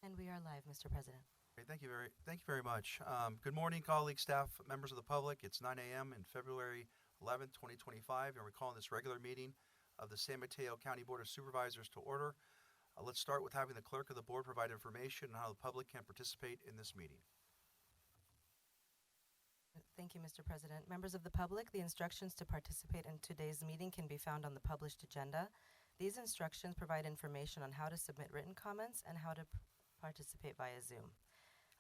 And we are live, Mr. President. Great, thank you very much. Good morning, colleagues, staff, members of the public. It's 9 a.m. in February 11th, 2025, and we're calling this regular meeting of the San Mateo County Board of Supervisors to order. Let's start with having the clerk of the board provide information on how the public can participate in this meeting. Thank you, Mr. President. Members of the public, the instructions to participate in today's meeting can be found on the published agenda. These instructions provide information on how to submit written comments and how to participate via Zoom.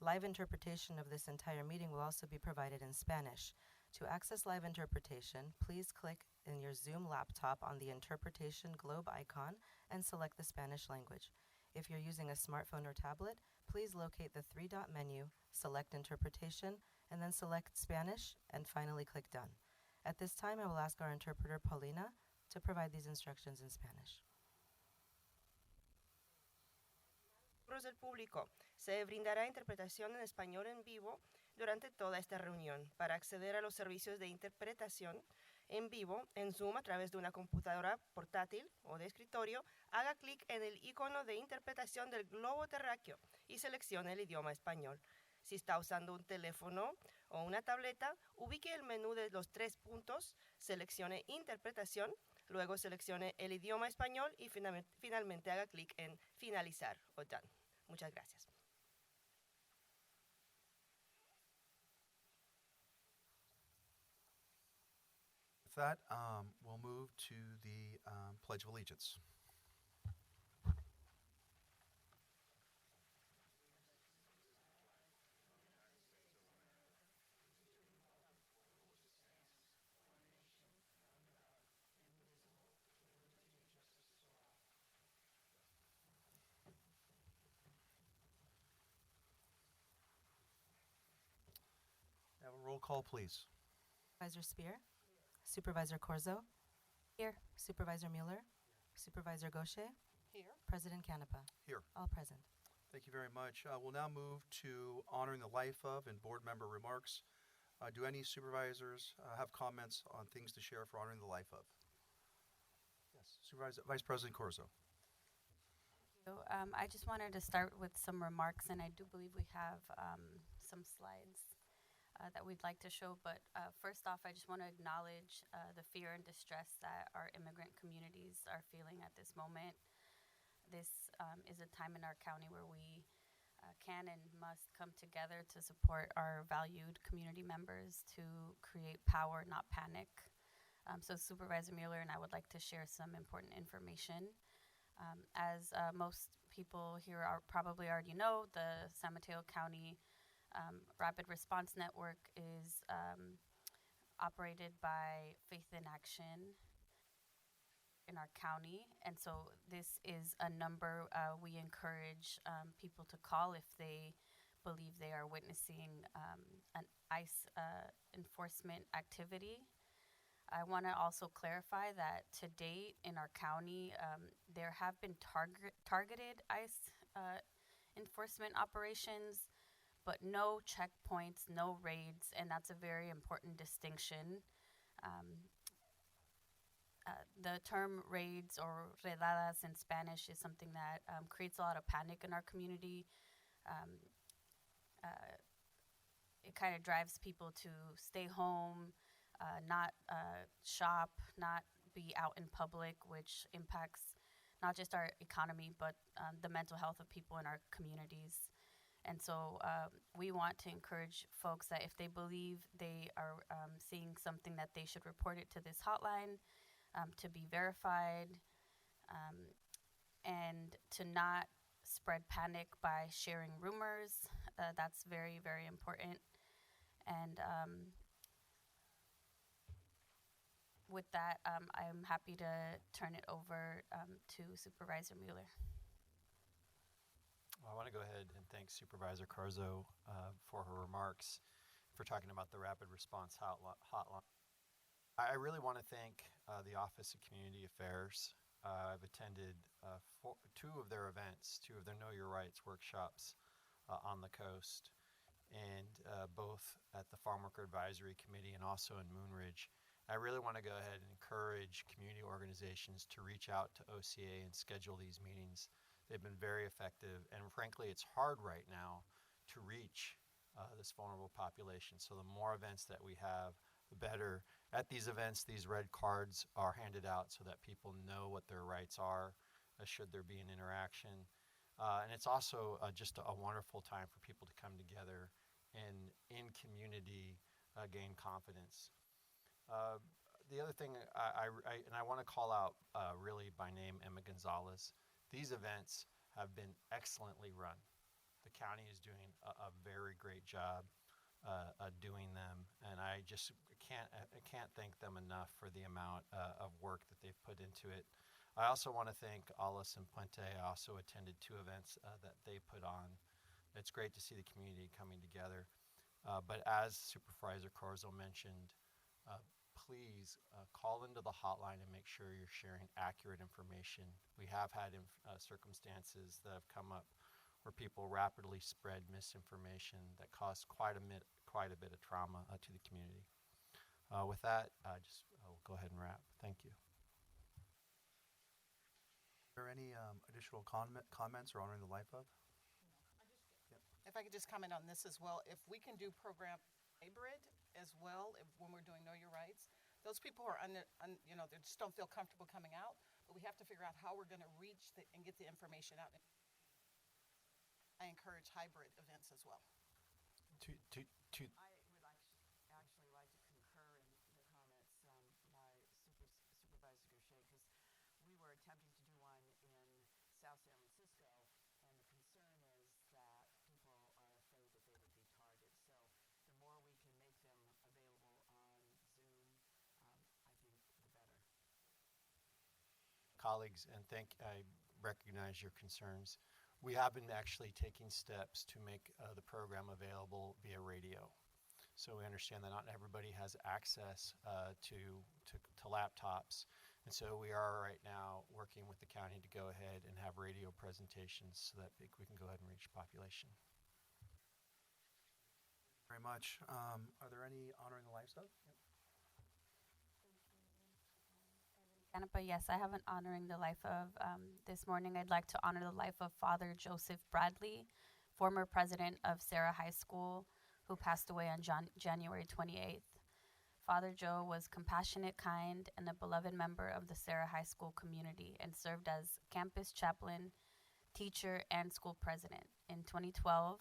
Live interpretation of this entire meeting will also be provided in Spanish. To access live interpretation, please click in your Zoom laptop on the interpretation globe icon and select the Spanish language. If you're using a smartphone or tablet, please locate the three-dot menu, select interpretation, and then select Spanish, and finally click Done. At this time, I will ask our interpreter, Paulina, to provide these instructions in Spanish. Miembros del público, se brindará interpretación en español en vivo durante toda esta reunión. Para acceder a los servicios de interpretación en vivo en Zoom a través de una computadora portátil o de escritorio, haga clic en el icono de interpretación del globo terráqueo y seleccione el idioma español. Si está usando un teléfono o una tableta, ubique el menú de los 3 puntos, seleccione Interpretación, luego seleccione el idioma español y finalmente haga clic en Finalizar o Done. Muchas gracias. With that, we'll move to the Pledge of Allegiance. Have a roll call, please. Supervisor Spear? Supervisor Corzo? Here. Supervisor Mueller? Supervisor Gaucher? Here. President Canepa? Here. All present. Thank you very much. We'll now move to honoring the life of and board member remarks. Do any supervisors have comments on things to share for honoring the life of? Yes, Vice President Corzo. So I just wanted to start with some remarks, and I do believe we have some slides that we'd like to show. But first off, I just want to acknowledge the fear and distress that our immigrant communities are feeling at this moment. This is a time in our county where we can and must come together to support our valued community members to create power, not panic. So Supervisor Mueller and I would like to share some important information. As most people here probably already know, the San Mateo County Rapid Response Network is operated by Faith in Action in our county, and so this is a number we encourage people to call if they believe they are witnessing an ICE enforcement activity. I want to also clarify that to date in our county, there have been targeted ICE enforcement operations, but no checkpoints, no raids, and that's a very important distinction. The term raids or redadas in Spanish is something that creates a lot of panic in our community. It kind of drives people to stay home, not shop, not be out in public, which impacts not just our economy, but the mental health of people in our communities. And so we want to encourage folks that if they believe they are seeing something, that they should report it to this hotline to be verified, and to not spread panic by sharing rumors. That's very, very important. And with that, I'm happy to turn it over to Supervisor Mueller. I want to go ahead and thank Supervisor Carzo for her remarks, for talking about the Rapid Response Hotline. I really want to thank the Office of Community Affairs. I've attended two of their events, two of their Know Your Rights workshops on the coast, and both at the Farm Worker Advisory Committee and also in Moonridge. I really want to go ahead and encourage community organizations to reach out to OCA and schedule these meetings. They've been very effective, and frankly, it's hard right now to reach this vulnerable population. So the more events that we have, the better. At these events, these red cards are handed out so that people know what their rights are, should there be an interaction. And it's also just a wonderful time for people to come together and in community gain confidence. The other thing I want to call out really by name Emma Gonzalez. These events have been excellently run. The county is doing a very great job doing them, and I just can't thank them enough for the amount of work that they've put into it. I also want to thank Alice and Puente. I also attended 2 events that they put on. It's great to see the community coming together. But as Supervisor Corzo mentioned, please call into the hotline and make sure you're sharing accurate information. We have had circumstances that have come up where people rapidly spread misinformation that caused quite a bit of trauma to the community. With that, I'll go ahead and wrap. Thank you. Are there any additional comments or honoring the life of? If I could just comment on this as well, if we can do program hybrid as well, when we're doing Know Your Rights, those people who are they just don't feel comfortable coming out, but we have to figure out how we're going to reach and get the information out. I encourage hybrid events as well. To I would actually like to concur in the comments by Supervisor Goucher, because we were attempting to do one in South San Francisco, and the concern is that people are afraid that they would be targeted. So the more we can make them available on Zoom, I think the better. colleagues, and I recognize your concerns. We have been actually taking steps to make the program available via radio. So we understand that not everybody has access to laptops. And so we are right now working with the county to go ahead and have radio presentations so that we can go ahead and reach population. Very much. Are there any honoring the lives of? Canapa, yes, I have an honoring the life of. This morning, I'd like to honor the life of Father Joseph Bradley, former president of Sarah High School, who passed away on January 28th. Father Joe was compassionate, kind, and a beloved member of the Sarah High School community and served as campus chaplain, teacher, and school president. In 2012,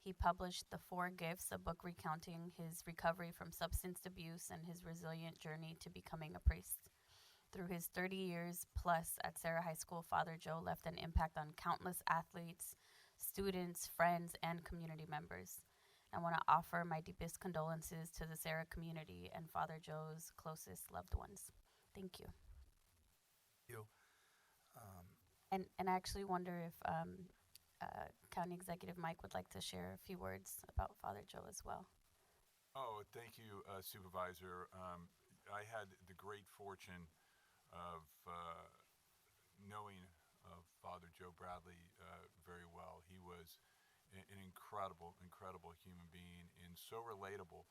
he published The 4 Gifts, a book recounting his recovery from substance abuse and his resilient journey to becoming a priest. Through his 30 years plus at Sarah High School, Father Joe left an impact on countless athletes, students, friends, and community members. I want to offer my deepest condolences to the Sarah community and Father Joe's closest loved ones. Thank you. You. And I actually wonder if County Executive Mike would like to share a few words about Father Joe as well. Oh, thank you, Supervisor. I had the great fortune of knowing of Father Joe Bradley very well. He was an incredible human being and so relatable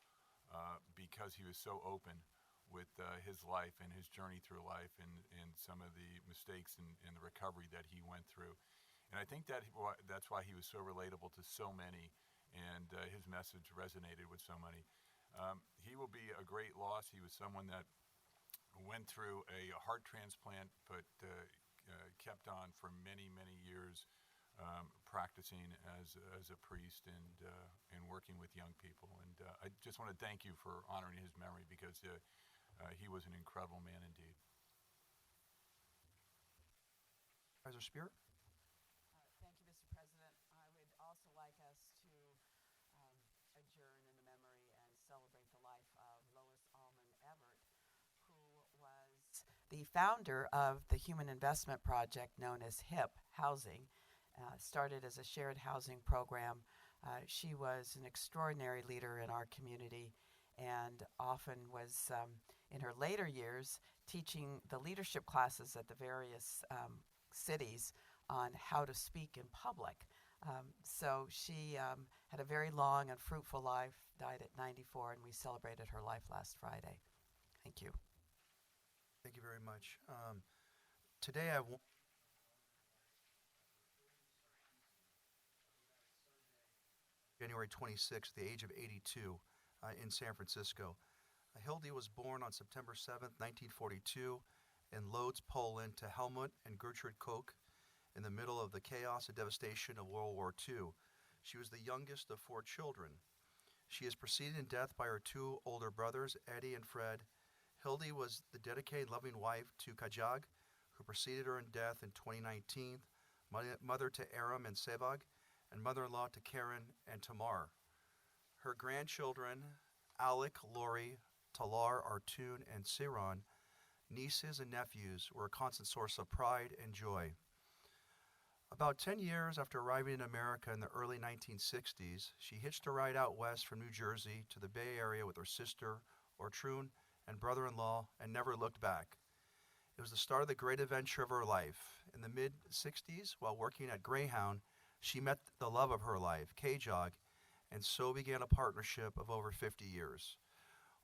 because he was so open with his life and his journey through life and some of the mistakes and the recovery that he went through. And I think that's why he was so relatable to so many, and his message resonated with so many. He will be a great loss. He was someone that went through a heart transplant, but kept on for many years, practicing as a priest and working with young people. And I just want to thank you for honoring his memory, because he was an incredible man indeed. Supervisor Spear? Thank you, Mr. President. I would also like us to adjourn in the memory and celebrate the life of Lois Allman Everett, who was the founder of the Human Investment Project known as HIP Housing. Started as a shared housing program. She was an extraordinary leader in our community, and often was, in her later years, teaching the leadership classes at the various cities on how to speak in public. So she had a very long and fruitful life, died at 94, and we celebrated her life last Friday. Thank you. Thank you very much. Today I January 26th, at the age of 82, in San Francisco. Hildy was born on September 7th, 1942, in Lodz, Poland, to Helmut and Gertrude Koch in the middle of the chaos and devastation of World War II. She was the youngest of 4 children. She is preceded in death by her 2 older brothers, Eddie and Fred. Hildy was the dedicated, loving wife to Kajag, who preceded her in death in 2019, mother to Aram and Sebag, and mother-in-law to Karen and Tamar. Her grandchildren, Alec, Lori, Talar, Artun, and Siron, nieces and nephews, were a constant source of pride and joy. About 10 years after arriving in America in the early 1960s, she hitched a ride out west from New Jersey to the Bay Area with her sister, Ortrun, and brother-in-law, and never looked back. It was the start of the great adventure of her life. In the mid-60s, while working at Greyhound, she met the love of her life, Kajog, and so began a partnership of over 50 years.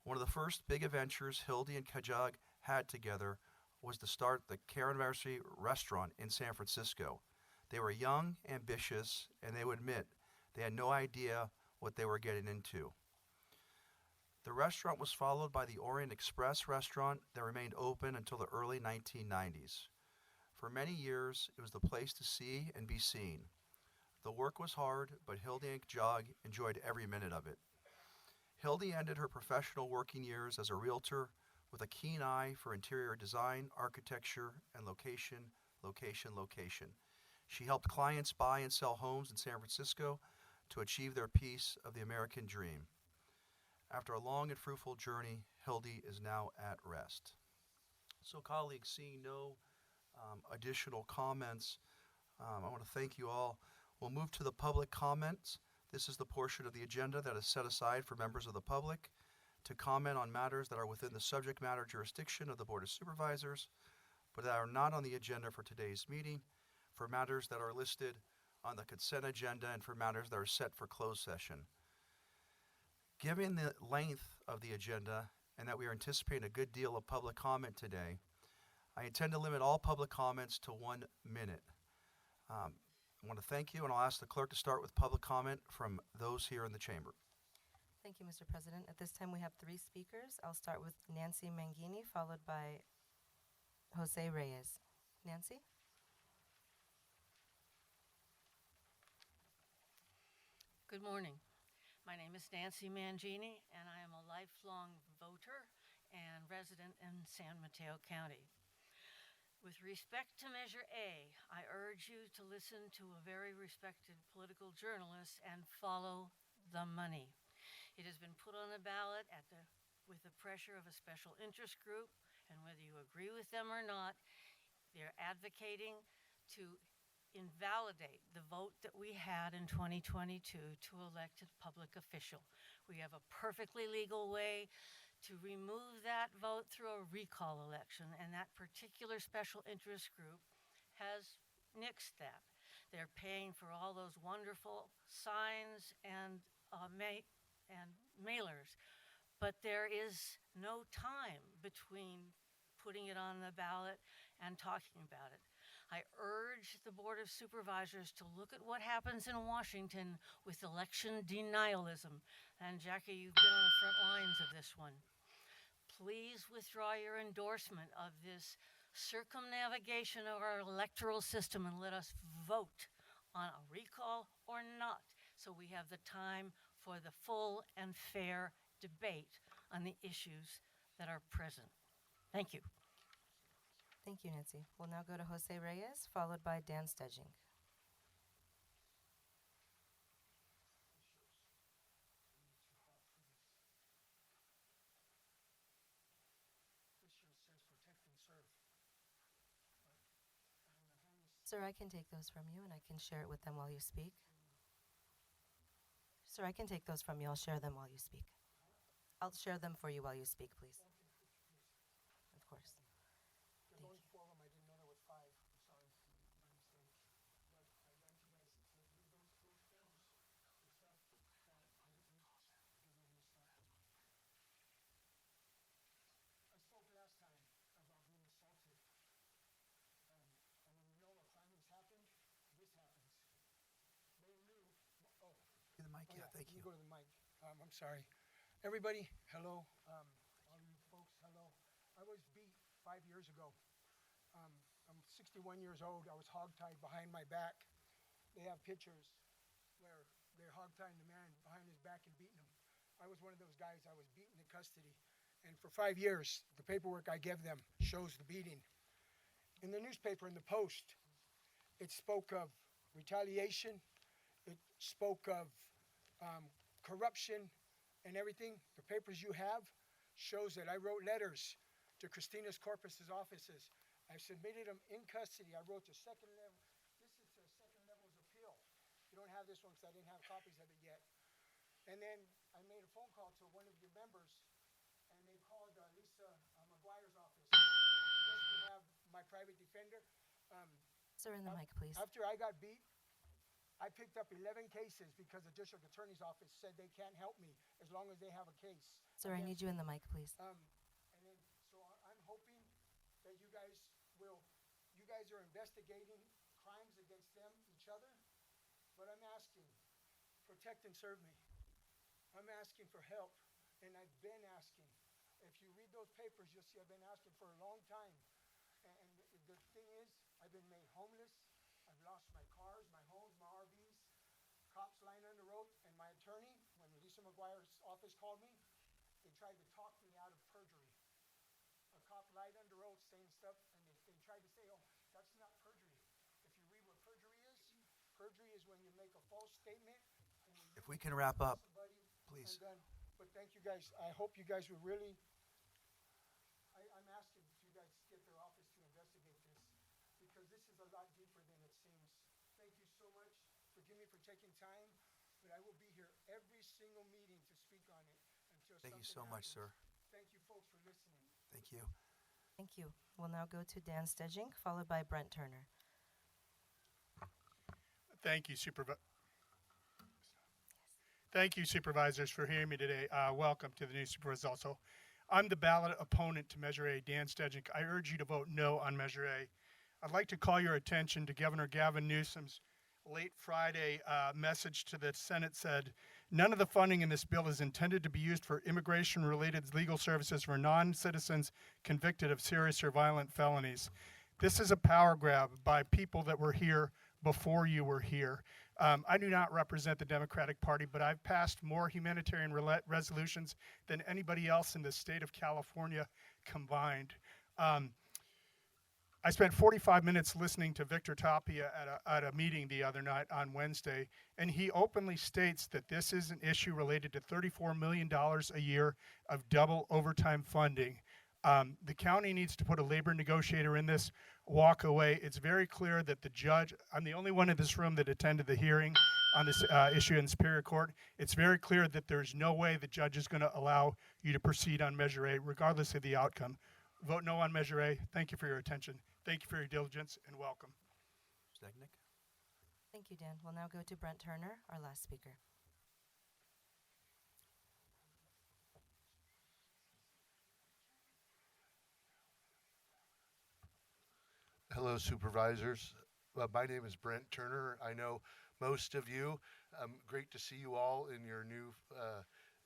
One of the first big adventures Hildy and Kajog had together was to start the Caranversary restaurant in San Francisco. They were young, ambitious, and they would admit they had no idea what they were getting into. The restaurant was followed by the Orient Express restaurant that remained open until the early 1990s. For many years, it was the place to see and be seen. The work was hard, but Hildy and Kajog enjoyed every minute of it. Hildy ended her professional working years as a realtor with a keen eye for interior design, architecture, and location. She helped clients buy and sell homes in San Francisco to achieve their piece of the American dream. After a long and fruitful journey, Hildy is now at rest. So colleagues, seeing no additional comments, I want to thank you all. We'll move to the public comments. This is the portion of the agenda that is set aside for members of the public to comment on matters that are within the subject matter jurisdiction of the Board of Supervisors, but that are not on the agenda for today's meeting, for matters that are listed on the consent agenda, and for matters that are set for closed session. Given the length of the agenda and that we are anticipating a good deal of public comment today, I intend to limit all public comments to 1 minute. I want to thank you, and I'll ask the clerk to start with public comment from those here in the chamber. Thank you, Mr. President. At this time, we have 3 speakers. I'll start with Nancy Mangini, followed by Jose Reyes. Nancy? Good morning. My name is Nancy Mangini, and I am a lifelong voter and resident in San Mateo County. With respect to Measure A, I urge you to listen to a very respected political journalist and follow the money. It has been put on the ballot with the pressure of a special interest group, and whether you agree with them or not, they're advocating to invalidate the vote that we had in 2022 to elect a public official. We have a perfectly legal way to remove that vote through a recall election, and that particular special interest group has nixed that. They're paying for all those wonderful signs and mailers, but there is no time between putting it on the ballot and talking about it. I urge the Board of Supervisors to look at what happens in Washington with election denialism. And Jackie, you've been on the front lines of this one. Please withdraw your endorsement of this circumnavigation of our electoral system and let us vote on a recall or not, so we have the time for the full and fair debate on the issues that are present. Thank you. Thank you, Nancy. We'll now go to Jose Reyes, followed by Dan Stedging. Sir, I can take those from you, and I can share it with them while you speak. Sir, I can take those from you. I'll share them while you speak. I'll share them for you while you speak, please. Of course. Thank you. mic, Oh, yeah, thank you you. can go to the mic. I'm sorry. Everybody, hello. All you folks, hello. I was beat 5 years ago. I'm 61 years old. I was hogtied behind my back. They have pictures where they're hogtying the man behind his back and beating him. I was one of those guys. I was beaten in custody. And for 5 years, the paperwork I gave them shows the beating. In the newspaper, in the Post, it spoke of retaliation. It spoke of corruption and everything. The papers you have shows that I wrote letters to Christina's Corpus's offices. I submitted them in custody. I wrote the second level. This is the second level's appeal. You don't have this one because I didn't have copies of it yet. And then I made a phone call to one of your members, and they called Lisa McGuire's office just to have my private defender. Sir, in the mic, please. After I got beat, I picked up 11 cases because the district attorney's office said they can't help me as long as they have a case. Sir, I need you in the mic, please. And then, so I'm hoping that you guys are investigating crimes against them, each other, but I'm asking, protect and serve me. I'm asking for help, and I've been asking. If you read those papers, you'll see I've been asking for a long time. And the thing is, I've been made homeless. I've lost my cars, my homes, my RVs. Cops lying on the road, and my attorney, when Lisa McGuire's office called me, they tried to talk me out of perjury. A cop lied on the road saying stuff, and they tried to say, oh, that's not perjury. If you read what perjury is when you make a false statement. And you If we can wrap up, somebody, please. and then, but thank you guys. I hope you guys will really, I'm asking if you guys get their office to investigate this, because this is a lot deeper than it seems. Thank you so much. Forgive me for taking time, but I will be here every single meeting to speak on it until Thank you something so much, happens. sir. Thank you folks for listening. Thank you. Thank you. We'll now go to Dan Stejink, followed by Brent Turner. Thank you, Thank you, supervisors, for hearing me today. Welcome to the new supervisors also. I'm the ballot opponent to Measure A, Dan Stejink. I urge you to vote no on Measure A. I'd like to call your attention to Governor Gavin Newsom's late Friday message to the Senate said, none of the funding in this bill is intended to be used for immigration-related legal services for non-citizens convicted of serious or violent felonies. This is a power grab by people that were here before you were here. I do not represent the Democratic Party, but I've passed more humanitarian resolutions than anybody else in the state of California combined. I spent 45 minutes listening to Victor Tapia at a meeting the other night on Wednesday, and he openly states that this is an issue related to $34 million a year of double overtime funding. The county needs to put a labor negotiator in this, walk away. It's very clear that the judge, I'm the only one in this room that attended the hearing on this issue in Superior Court. It's very clear that there's no way the judge is going to allow you to proceed on Measure A, regardless of the outcome. Vote no on Measure A. Thank you for your attention. Thank you for your diligence, and welcome. Stejnik? Thank you, Dan. We'll now go to Brent Turner, our last speaker. Hello, supervisors. My name is Brent Turner. I know most of you. Great to see you all in your new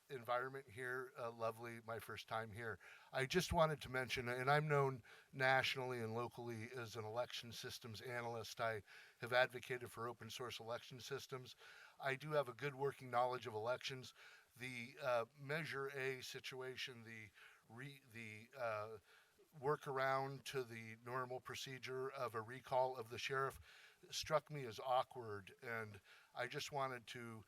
environment here. Lovely, my first time here. I just wanted to mention, and I'm known nationally and locally as an election systems analyst. I have advocated for open source election systems. I do have a good working knowledge of elections. The Measure A situation, the workaround to the normal procedure of a recall of the sheriff struck me as awkward, and I just wanted to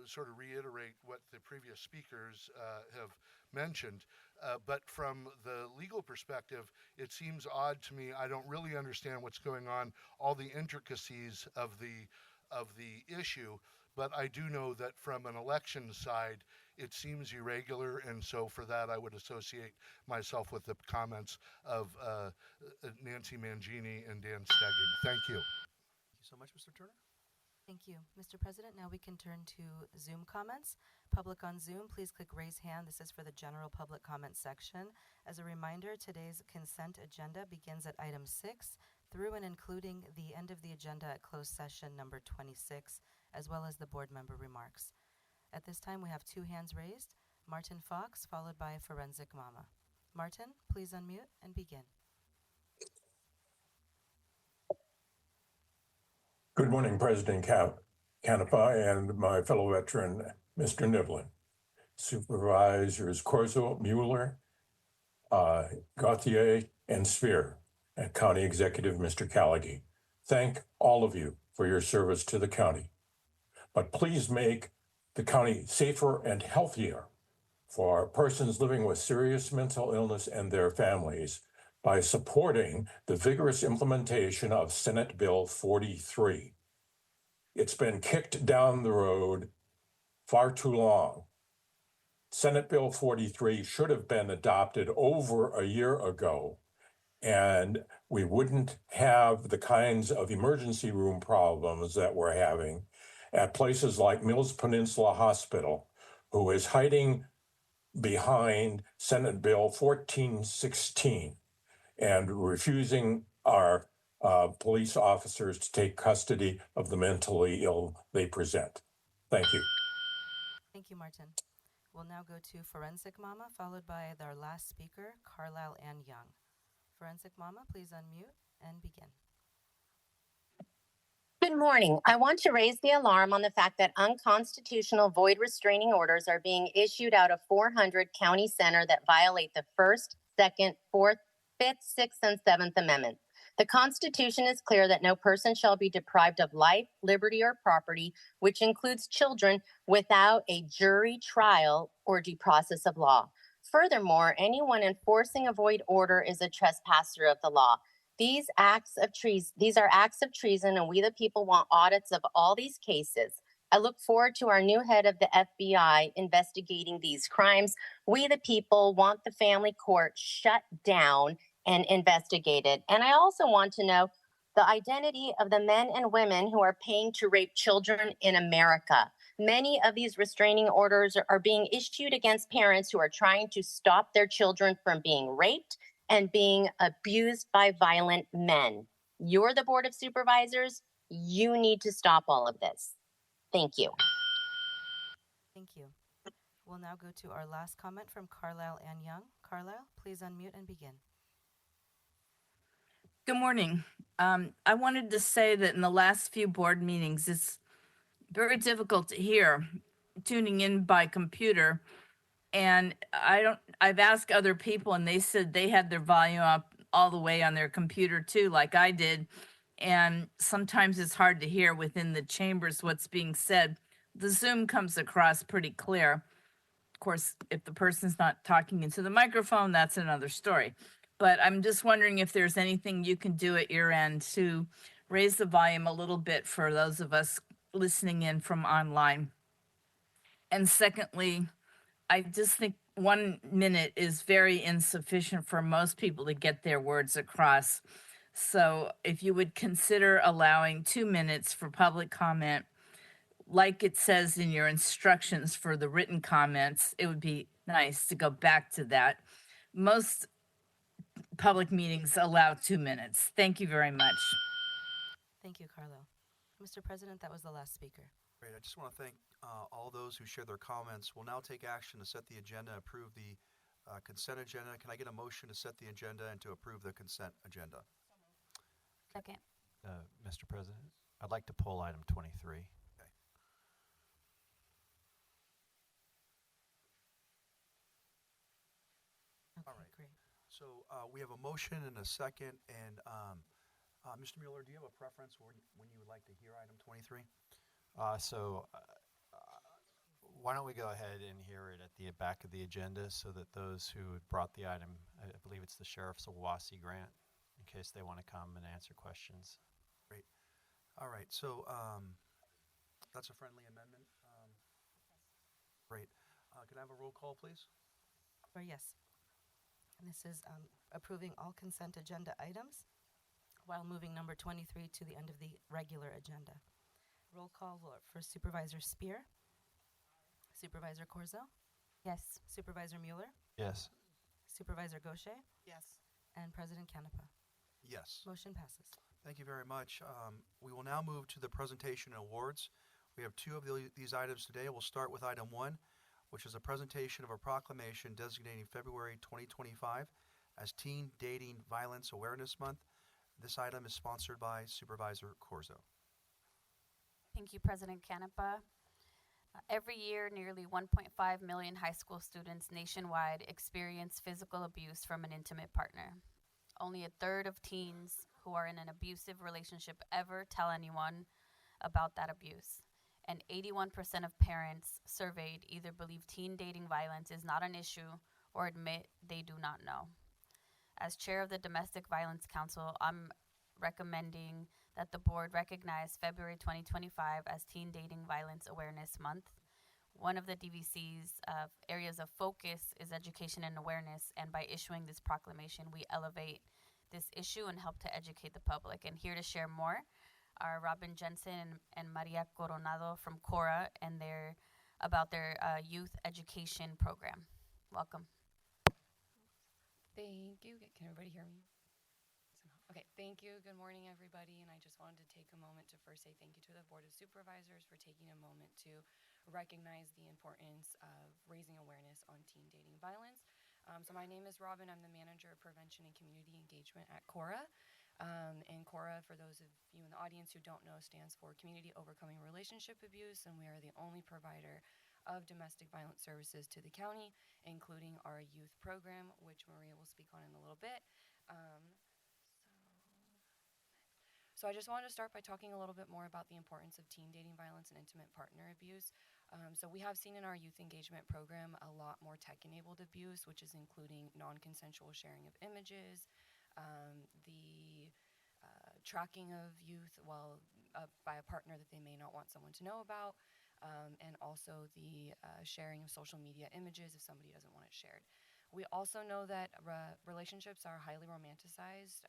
sort of reiterate what the previous speakers have mentioned. But from the legal perspective, it seems odd to me. I don't really understand what's going on, all the intricacies of the issue, but I do know that from an election side, it seems irregular, and so for that I would associate myself with the comments of Nancy Mangini and Dan Stejink. Thank you. Thank you so much, Mr. Turner. Thank you. Mr. President, now we can turn to Zoom comments. Public on Zoom, please click raise hand. This is for the general public comment section. As a reminder, today's consent agenda begins at item 6 through and including the end of the agenda at closed session number 26 as well as the board member remarks. At this time, we have 2 hands raised. Martin Fox, followed by Forensic Mama. Martin, please unmute and begin. Good morning, President Canepa and my fellow veteran, Mr. Niblin. Supervisors Corzo, Mueller, Gauthier, and Spear, and County Executive Mr. Callaghy. Thank all of you for your service to the county. But please make the county safer and healthier for persons living with serious mental illness and their families by supporting the vigorous implementation of Senate Bill 43. It's been kicked down the road far too long. Senate Bill 43 should have been adopted over a year ago, and we wouldn't have the kinds of emergency room problems that we're having at places like Mills Peninsula Hospital, who is hiding behind Senate Bill 1416 and refusing our police officers to take custody of the mentally ill they present. Thank you. Thank you, Martin. We'll now go to Forensic Mama, followed by our last speaker, Carlisle Ann Young. Forensic Mama, please unmute and begin. Good morning. I want to raise the alarm on the fact that unconstitutional void restraining orders are being issued out of 400 County Center that violate the First, Second, Fourth, Fifth, Sixth, and Seventh Amendments. The Constitution is clear that no person shall be deprived of life, liberty, or property, which includes children, without a jury trial or due process of law. Furthermore, anyone enforcing a void order is a trespasser of the law. These are acts of treason, and we the people want audits of all these cases. I look forward to our new head of the FBI investigating these crimes. We the people want the family court shut down and investigated. And I also want to know the identity of the men and women who are paying to rape children in America. Many of these restraining orders are being issued against parents who are trying to stop their children from being raped and being abused by violent men. You're the Board of Supervisors. You need to stop all of this. Thank you. Thank you. We'll now go to our last comment from Carlisle Ann Young. Carlisle, please unmute and begin. Good morning. I wanted to say that in the last few board meetings, it's very difficult to hear tuning in by computer. And I've asked other people and they said they had their volume up all the way on their computer too, like I did. And sometimes it's hard to hear within the chambers what's being said. The Zoom comes across pretty clear. Of course, if the person's not talking into the microphone, that's another story. But I'm just wondering if there's anything you can do at your end to raise the volume a little bit for those of us listening in from online. And secondly, I just think 1 minute is very insufficient for most people to get their words across. So if you would consider allowing 2 minutes for public comment, like it says in your instructions for the written comments, it would be nice to go back to that. Most public meetings allow 2 minutes. Thank you very much. Thank you, Carlo. Mr. President, that was the last speaker. Great. I just want to thank all those who shared their comments. We'll now take action to set the agenda, approve the consent agenda. Can I get a motion to set the agenda and to approve the consent agenda? Second. Mr. President, I'd like to pull item 23. Okay, All right. great. So we have a motion and a second. And Mr. Mueller, do you have a preference when you would like to hear item 23? Why don't we go ahead and hear it at the back of the agenda so that those who brought the item, I believe it's the Sheriff's Owasso grant, in case they want to come and answer questions. Great. All right. So that's a friendly amendment. Great. Can I have a roll call, please? Or yes. And this is approving all consent agenda items while moving number 23 to the end of the regular agenda. Roll call vote for Supervisor Spear. Supervisor Corzo. Yes. Supervisor Mueller. Yes. Supervisor Gaucher. Yes. And President Canepa. Yes. Motion passes. Thank you very much. We will now move to the presentation and awards. We have two of these items today. We'll start with item 1, which is a presentation of a proclamation designating February 2025 as Teen Dating Violence Awareness Month. This item is sponsored by Supervisor Corzo. Thank you, President Canepa. Every year, nearly 1.5 million high school students nationwide experience physical abuse from an intimate partner. Only a third of teens who are in an abusive relationship ever tell anyone about that abuse. And 81% of parents surveyed either believe teen dating violence is not an issue or admit they do not know. As chair of the Domestic Violence Council, I'm recommending that the board recognize February 2025 as Teen Dating Violence Awareness Month. One of the DVC's areas of focus is education and awareness, and by issuing this proclamation, we elevate this issue and help to educate the public. And here to share more are Robin Jensen and Maria Coronado from Cora and about their youth education program. Welcome. Thank you. Can everybody hear me? Okay, thank you. Good morning, everybody. And I just wanted to take a moment to first say thank you to the Board of Supervisors for taking a moment to recognize the importance of raising awareness on teen dating violence. So my name is Robin. I'm the Manager of Prevention and Community Engagement at Cora. And Cora, for those of you in the audience who don't know, stands for Community Overcoming Relationship Abuse, and we are the only provider of domestic violence services to the county, including our youth program, which Maria will speak on in a little bit. So I just wanted to start by talking a little bit more about the importance of teen dating violence and intimate partner abuse. So we have seen in our youth engagement program a lot more tech-enabled abuse, which is including non-consensual sharing of images, the tracking of youth by a partner that they may not want someone to know about, and also the sharing of social media images if somebody doesn't want it shared. We also know that relationships are highly romanticized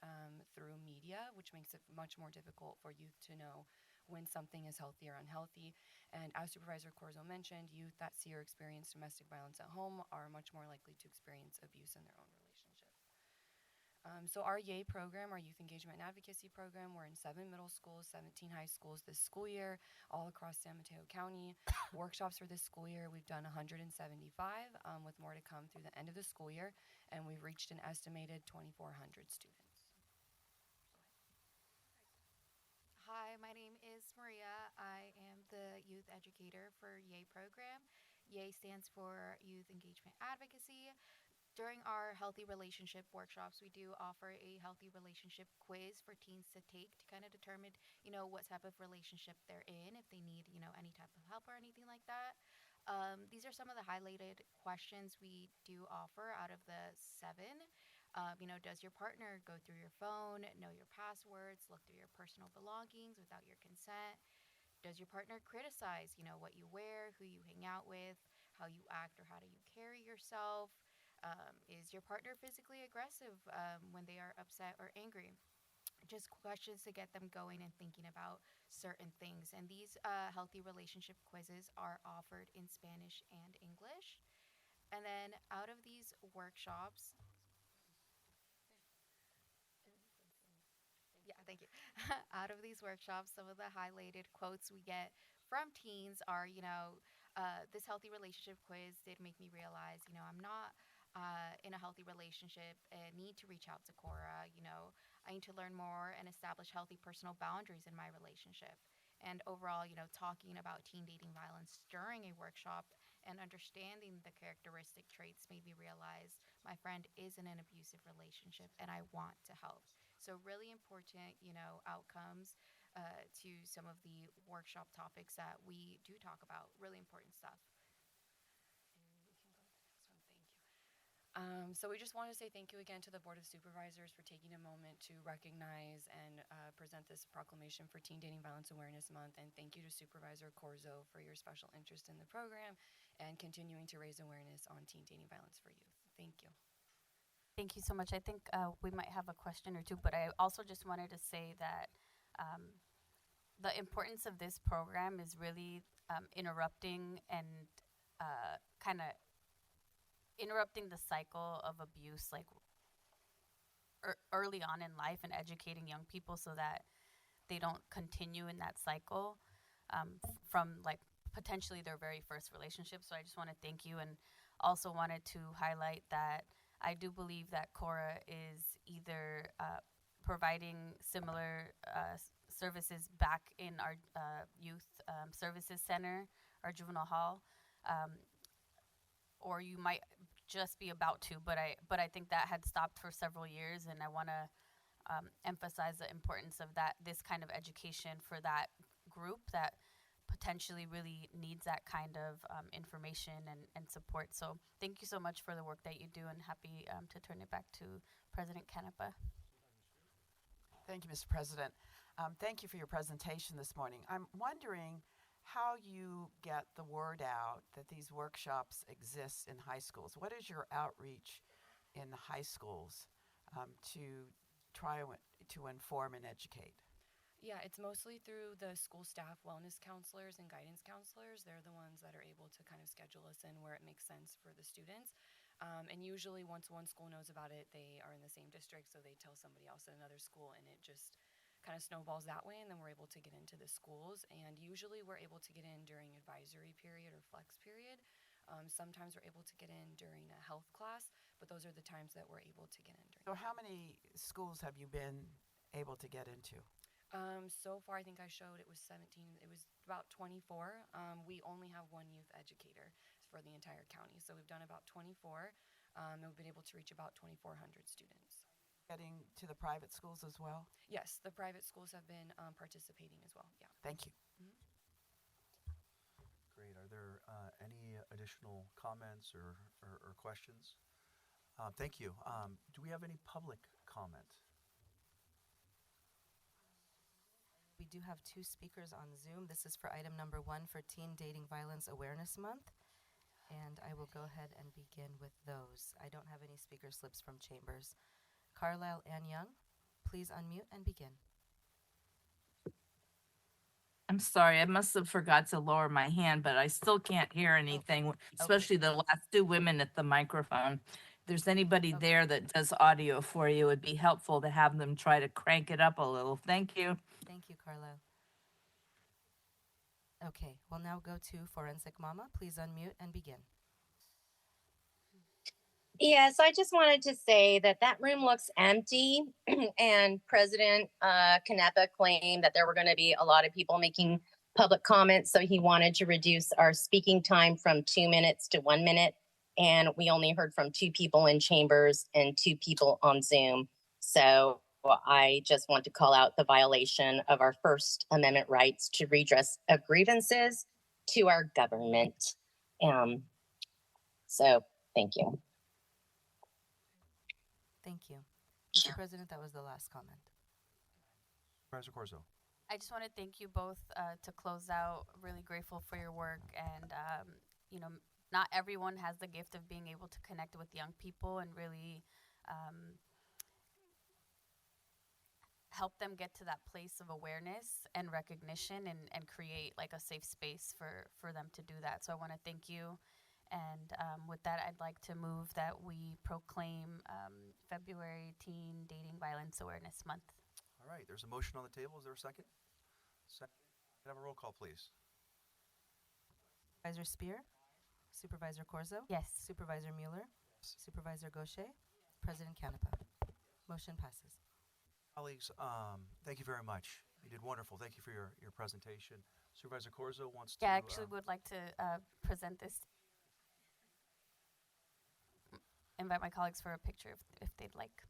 through media, which makes it much more difficult for youth to know when something is healthy or unhealthy. And as Supervisor Corzo mentioned, youth that see or experience domestic violence at home are much more likely to experience abuse in their own relationship. So our YAY program, our Youth Engagement and Advocacy Program, we're in 7 middle schools, 17 high schools this school year, all across San Mateo County. Workshops for this school year, we've done 175, with more to come through the end of the school year, and we've reached an estimated 2,400 students. Hi, my name is Maria. I am the youth educator for YAY program. YAY stands for Youth Engagement Advocacy. During our healthy relationship workshops, we do offer a healthy relationship quiz for teens to take to kind of determine, what type of relationship they're in, if they need, any type of help or anything like that. These are some of the highlighted questions we do offer out of the 7. Does your partner go through your phone, know your passwords, look through your personal belongings without your consent? Does your partner criticize, what you wear, who you hang out with, how you act, or how do you carry yourself? Is your partner physically aggressive when they are upset or angry? Just questions to get them going and thinking about certain things. And these healthy relationship quizzes are offered in Spanish and English. And then out of these workshops, thank you. Out of these workshops, some of the highlighted quotes we get from teens are, this healthy relationship quiz did make me realize, I'm not in a healthy relationship and need to reach out to Cora. I need to learn more and establish healthy personal boundaries in my relationship. And overall, talking about teen dating violence during a workshop and understanding the characteristic traits made me realize my friend is in an abusive relationship and I want to help. So really important, outcomes to some of the workshop topics that we do talk about. Really important stuff. So we just want to say thank you again to the Board of Supervisors for taking a moment to recognize and present this proclamation for Teen Dating Violence Awareness Month. And thank you to Supervisor Corzo for your special interest in the program and continuing to raise awareness on teen dating violence for youth. Thank you. Thank you so much. I think we might have a question or two, but I also just wanted to say that the importance of this program is really interrupting and kind of interrupting the cycle of abuse early on in life and educating young people so that they don't continue in that cycle. from like potentially their very first relationship. So I just want to thank you, and also wanted to highlight that I do believe that Cora is either providing similar services back in our youth services center, our juvenile hall, or you might just be about to. But I think that had stopped for several years, and I want to emphasize the importance of that, this kind of education for that group that potentially really needs that kind of information and support. So thank you so much for the work that you do, and happy to turn it back to President Canepa. Thank you, Mr. President. Thank you for your presentation this morning. I'm wondering how you get the word out that these workshops exist in high schools. What is your outreach in high schools to try to inform and educate? Yeah, it's mostly through the school staff wellness counselors and guidance counselors. They're the ones that are able to kind of schedule us in where it makes sense for the students. And usually once one school knows about it, they are in the same district, so they tell somebody else at another school, and it just kind of snowballs that way, and then we're able to get into the schools. And usually we're able to get in during advisory period or flex period. Sometimes we're able to get in during a health class, but those are the times that we're able to get in during. So how many schools have you been able to get into? So far, I think I showed it was 17. It was about 24. We only have one youth educator for the entire county. So we've done about 24, and we've been able to reach about 2,400 students. Getting to the private schools as well? Yes, the private schools have been participating as well. Yeah. Thank you. Mm-hmm. Great. Are there any additional comments or questions? Thank you. Do we have any public comment? We do have 2 speakers on Zoom. This is for item number 1 for Teen Dating Violence Awareness Month. And I will go ahead and begin with those. I don't have any speaker slips from Chambers. Carlisle Ann Young, please unmute and begin. I'm sorry, I must have forgot to lower my hand, but I still can't hear anything, especially the last 2 women at the microphone. If there's anybody there that does audio for you, it'd be helpful to have them try to crank it up a little. Thank you. Thank you, Carlisle. Okay, we'll now go to Forensic Mama. Please unmute and begin. Yes, I just wanted to say that that room looks empty, and President Canepa claimed that there were going to be a lot of people making public comments, so he wanted to reduce our speaking time from 2 minutes to 1 minute, and we only heard from 2 people in Chambers and 2 people on Zoom. So I just want to call out the violation of our First Amendment rights to redress of grievances to our government. So thank you. Thank you. Mr. President, that was the last comment. Supervisor Corzo. I just want to thank you both to close out. Really grateful for your work, and you know, not everyone has the gift of being able to connect with young people and really help them get to that place of awareness and recognition, and create like a safe space for them to do that. So I want to thank you. And with that, I'd like to move that we proclaim February Teen Dating Violence Awareness Month. All right, there's a motion on the table. Is there a second? Second. Can I have a roll call, please? Supervisor Spear? Supervisor Corzo? Yes. Supervisor Mueller? Supervisor Gaucher? President Canepa? Motion passes. Colleagues, thank you very much. You did wonderful. Thank you for your presentation. Supervisor Corzo wants to... Yeah, I actually would like to present this. Invite my colleagues for a picture if they'd like.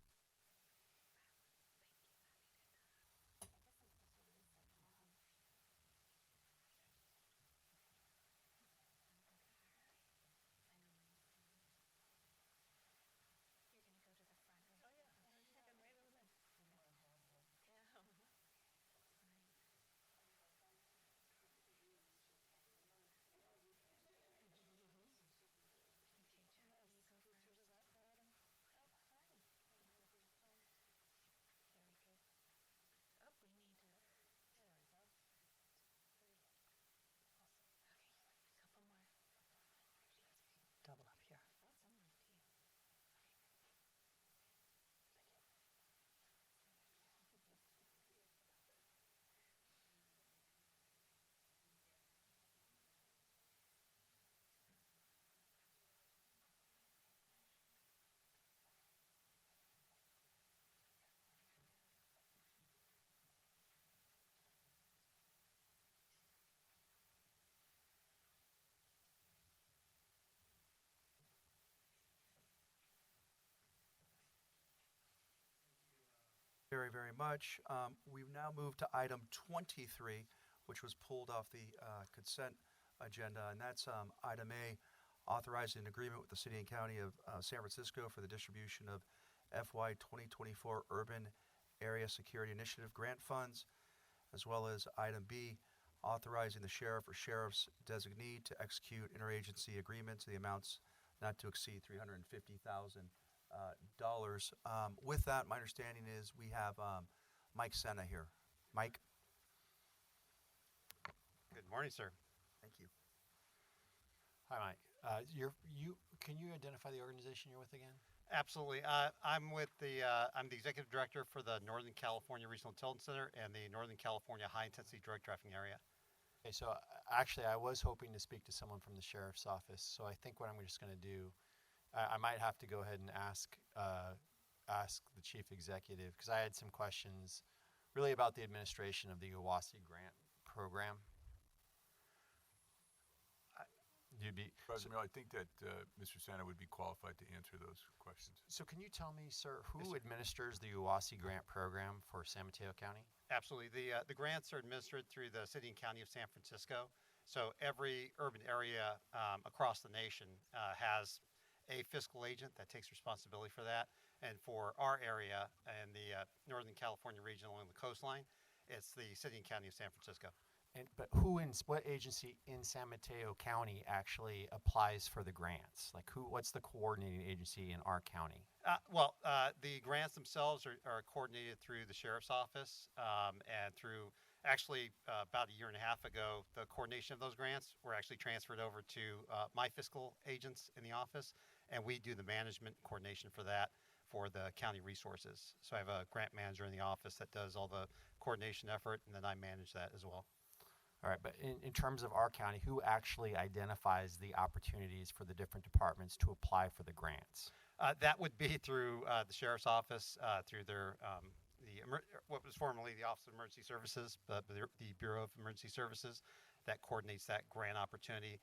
very, very much. We've now moved to item 23, which was pulled off the consent agenda, and that's item A, authorizing an agreement with the City and County of San Francisco for the distribution of FY 2024 Urban Area Security Initiative grant funds, as well as item B, authorizing the sheriff or sheriff's designee to execute interagency agreements, the amounts not to exceed $350,000. With that, my understanding is we have Mike Senna here. Mike? Good morning, sir. Thank you. Hi, Mike. Can you identify the organization you're with again? Absolutely. I'm I'm the executive director for the Northern California Regional Intelligence Center and the Northern California High Intensity Drug Trafficking Area. Okay, so actually, I was hoping to speak to someone from the sheriff's office. So I think what I'm just going to do, I might have to go ahead and ask the chief executive, because I had some questions really about the administration of the UWASI grant program. President, I think that Mr. Santa would be qualified to answer those questions. So can you tell me, sir, who administers the UWASI grant program for San Mateo County? Absolutely. The grants are administered through the City and County of San Francisco. So every urban area across the nation has a fiscal agent that takes responsibility for that. And for our area in the Northern California region along the coastline, it's the City and County of San Francisco. But what agency in San Mateo County actually applies for the grants? Like what's the coordinating agency in our county? The grants themselves are coordinated through the sheriff's office and through about a year and a half ago, the coordination of those grants were actually transferred over to my fiscal agents in the office, and we do the management coordination for that for the county resources. So I have a grant manager in the office that does all the coordination effort, and then I manage that as well. All right, but in terms of our county, who actually identifies the opportunities for the different departments to apply for the grants? That would be through the sheriff's office, through their what was formerly the Office of Emergency Services, the Bureau of Emergency Services, that coordinates that grant opportunity.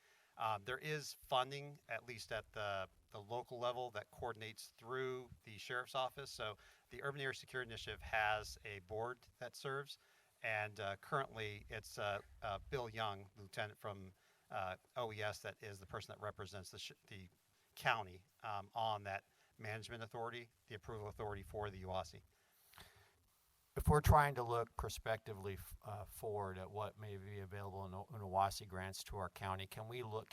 There is funding, at least at the local level, that coordinates through the sheriff's office. So the Urban Area Security Initiative has a board that serves. And currently, it's Bill Young, lieutenant from OES, that is the person that represents the county on that management authority, the approval authority for the UWASI. If we're trying to look prospectively forward at what may be available in UWASI grants to our county,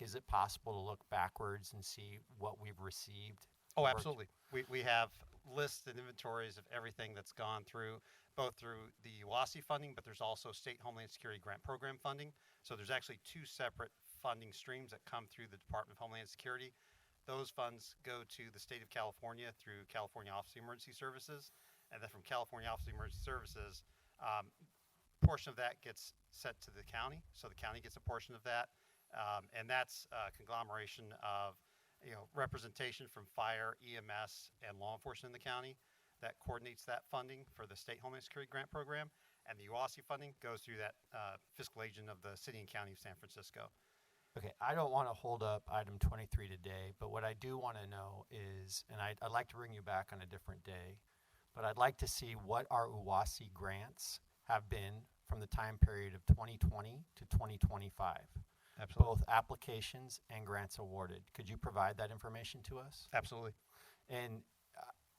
is it possible to look backwards and see what we've received? Oh, absolutely. We have lists and inventories of everything that's gone through, both through the UWASI funding, but there's also State Homeland Security Grant Program funding. So there's actually two separate funding streams that come through the Department of Homeland Security. Those funds go to the state of California through California Office of Emergency Services. And then from California Office of Emergency Services, portion of that gets sent to the county. So the county gets a portion of that. And that's a conglomeration of representation from fire, EMS, and law enforcement in the county that coordinates that funding for the State Homeland Security Grant Program. And the UWASI funding goes through that fiscal agent of the City and County of San Francisco. Okay, I don't want to hold up item 23 today, but what I do want to know is, and I'd like to bring you back on a different day, but I'd like to see what our UWASI grants have been from the time period of 2020 to 2025. Absolutely. Both applications and grants awarded. Could you provide that information to us? Absolutely. And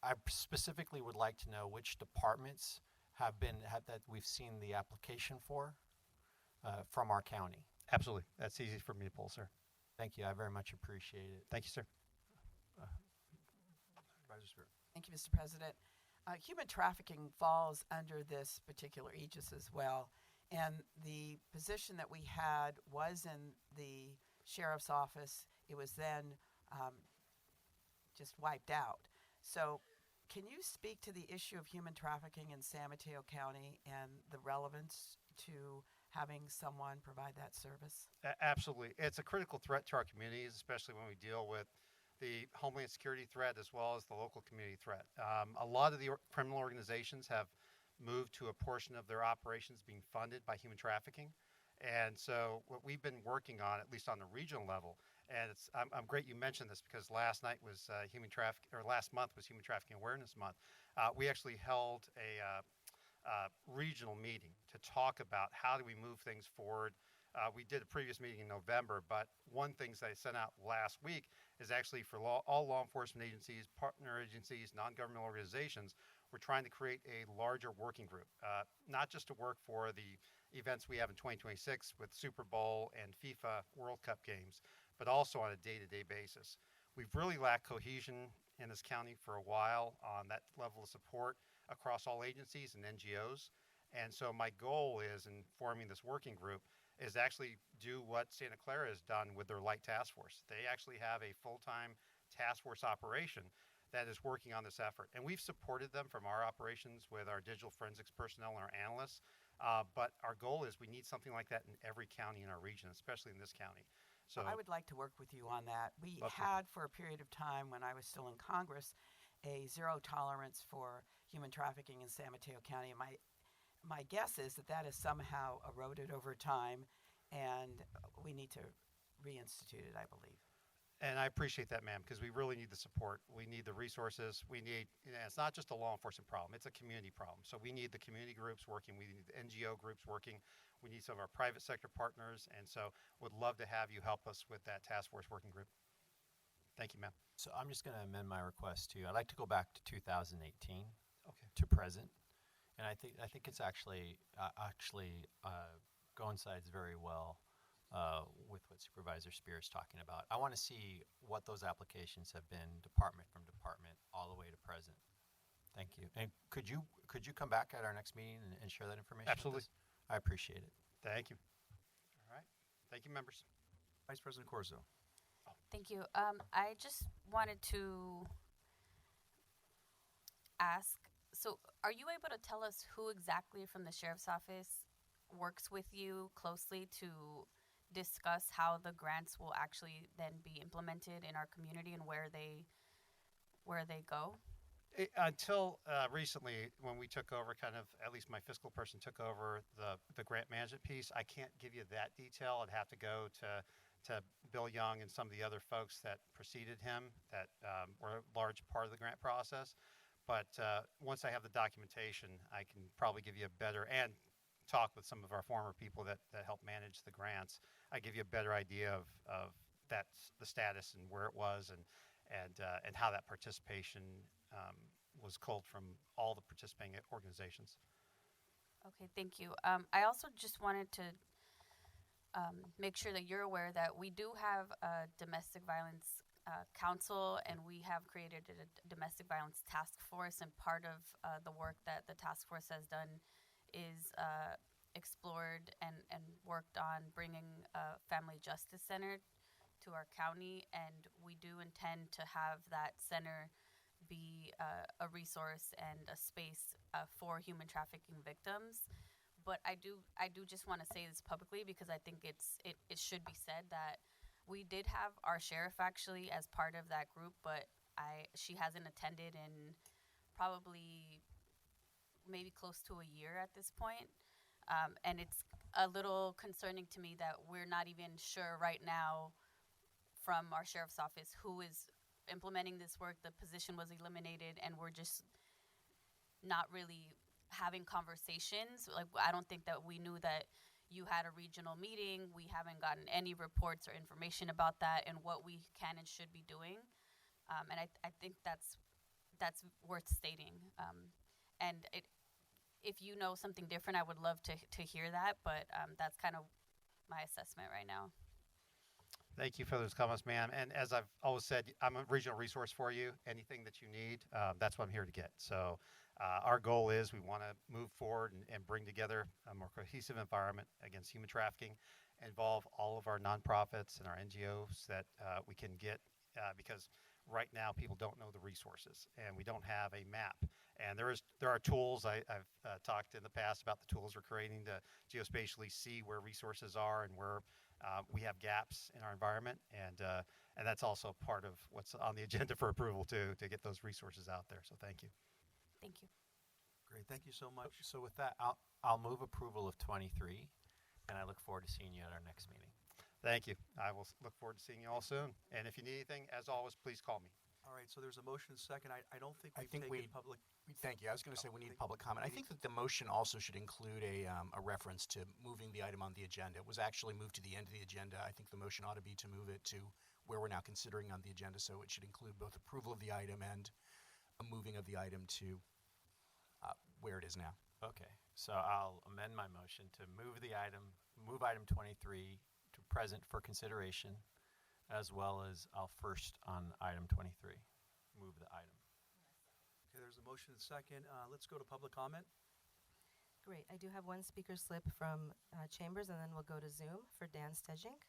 I specifically would like to know which departments that we've seen the application for from our county. Absolutely. That's easy for me to pull, sir. Thank you. I very much appreciate it. Thank you, sir. Thank you, Mr. President. Human trafficking falls under this particular aegis as well. And the position that we had was in the sheriff's office. It was then just wiped out. So can you speak to the issue of human trafficking in San Mateo County and the relevance to having someone provide that service? Absolutely. It's a critical threat to our communities, especially when we deal with the Homeland Security threat as well as the local community threat. A lot of the criminal organizations have moved to a portion of their operations being funded by human trafficking. And so what we've been working on, at least on the regional level, And I'm great you mentioned this because last month was Human Trafficking Awareness Month. We actually held a regional meeting to talk about how do we move things forward. We did a previous meeting in November, but one thing that I sent out last week is actually for all law enforcement agencies, partner agencies, non-governmental organizations. We're trying to create a larger working group, not just to work for the events we have in 2026 with Super Bowl and FIFA World Cup games, but also on a day-to-day basis. We've really lacked cohesion in this county for a while on that level of support across all agencies and NGOs. And so my goal is in forming this working group is actually do what Santa Clara has done with their light task force. They actually have a full-time task force operation that is working on this effort. And we've supported them from our operations with our digital forensics personnel and our analysts. But our goal is we need something like that in every county in our region, especially in this county. So I would like to work with you on that. We Love to. had, for a period of time when I was still in Congress, a zero tolerance for human trafficking in San Mateo County. And my guess is that that has somehow eroded over time, and we need to reinstitute it, I believe. And I appreciate that, ma'am, because we really need the support. We need the resources. We need, it's not just a law enforcement problem, it's a community problem. So we need the community groups working. We need the NGO groups working. We need some of our private sector partners. And so would love to have you help us with that task force working group. Thank you, ma'am. So I'm just going to amend my request to, I'd like to go back to 2018 Okay. to present. And I think it's actually coincides very well with what Supervisor Spear is talking about. I want to see what those applications have been, department from department, all the way to present. Thank you. And could you come back at our next meeting and share that information? Absolutely. With us? I appreciate it. Thank you. All right. Thank you, members. Vice President Corzo. Thank you. I just wanted to ask, so are you able to tell us who exactly from the Sheriff's Office works with you closely to discuss how the grants will actually then be implemented in our community and where they go? Until recently, when we took over, kind of, at least my fiscal person took over the grant management piece, I can't give you that detail. I'd have to go to Bill Young and some of the other folks that preceded him that were a large part of the grant process. But once I have the documentation, I can probably give you a better, and talk with some of our former people that help manage the grants. I give you a better idea of the status and where it was and how that participation was culled from all the participating organizations. Okay, thank you. I also just wanted to make sure that you're aware that we do have a domestic violence council, and we have created a domestic violence task force, and part of the work that the task force has done is explored and worked on bringing a family justice center to our county, and we do intend to have that center be a resource and a space for human trafficking victims. But I do just want to say this publicly because I think it should be said that we did have our sheriff actually as part of that group, but she hasn't attended in probably maybe close to a year at this point. And it's a little concerning to me that we're not even sure right now from our sheriff's office who is implementing this work. The position was eliminated, and we're just not really having conversations. Like, I don't think that we knew that you had a regional meeting. We haven't gotten any reports or information about that and what we can and should be doing. And I think that's worth stating. And if you know something different, I would love to hear that, but that's kind of my assessment right now. Thank you for those comments, ma'am. And as I've always said, I'm a regional resource for you. Anything that you need, that's what I'm here to get. So our goal is we want to move forward and bring together a more cohesive environment against human trafficking, involve all of our nonprofits and our NGOs that we can get, because right now people don't know the resources and we don't have a map. And there are tools. I've talked in the past about the tools we're creating to geospatially see where resources are and where we have gaps in our environment, and that's also part of what's on the agenda for approval too, to get those resources out there. So thank you. Thank you. Great, thank you so much. So with that, I'll move approval of 23, and I look forward to seeing you at our next meeting. Thank you. I will look forward to seeing you all soon. And if you need anything, as always, please call me. All right, so there's a motion second. I don't think I we've think taken public. thank you. I was going to say we need think public comment. I think that the motion also should include a reference to moving the item on the agenda. It was actually moved to the end of the agenda. I think the motion ought to be to move it to where we're now considering on the agenda. So it should include both approval of the item and a moving of the item to where it is now. Okay, so I'll amend my motion to move item 23 to present for consideration, as well as I'll first on item 23, move the item. Okay, there's a motion second. Let's go to public comment. Great. I do have one speaker slip from Chambers, and then we'll go to Zoom for Dan Stejink.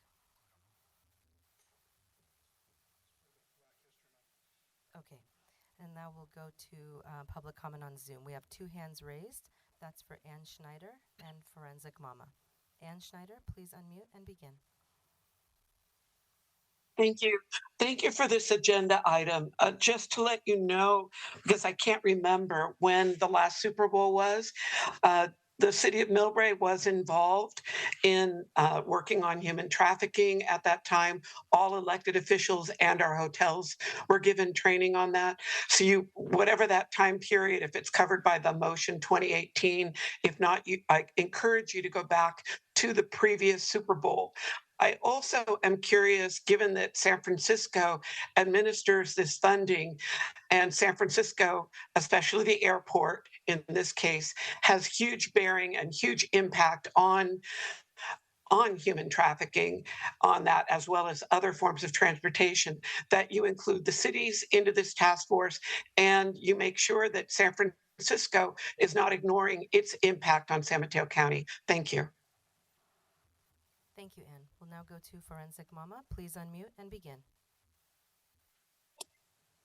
Okay. And now we'll go to public comment on Zoom. We have two hands raised. That's for Ann Schneider and Forensic Mama. Ann Schneider, please unmute and begin. Thank you. Thank you for this agenda item. Just to let you know, because I can't remember when the last Super Bowl was, the city of Millbrae was involved in working on human trafficking at that time. All elected officials and our hotels were given training on that. So whatever that time period, if it's covered by the motion 2018, if not, I encourage you to go back to the previous Super Bowl. I also am curious, given that San Francisco administers this funding, and San Francisco, especially the airport in this case, has huge bearing and huge impact on human trafficking, on that, as well as other forms of transportation, that you include the cities into this task force and you make sure that San Francisco is not ignoring its impact on San Mateo County. Thank you. Thank you, Ann. We'll now go to Forensic Mama. Please unmute and begin.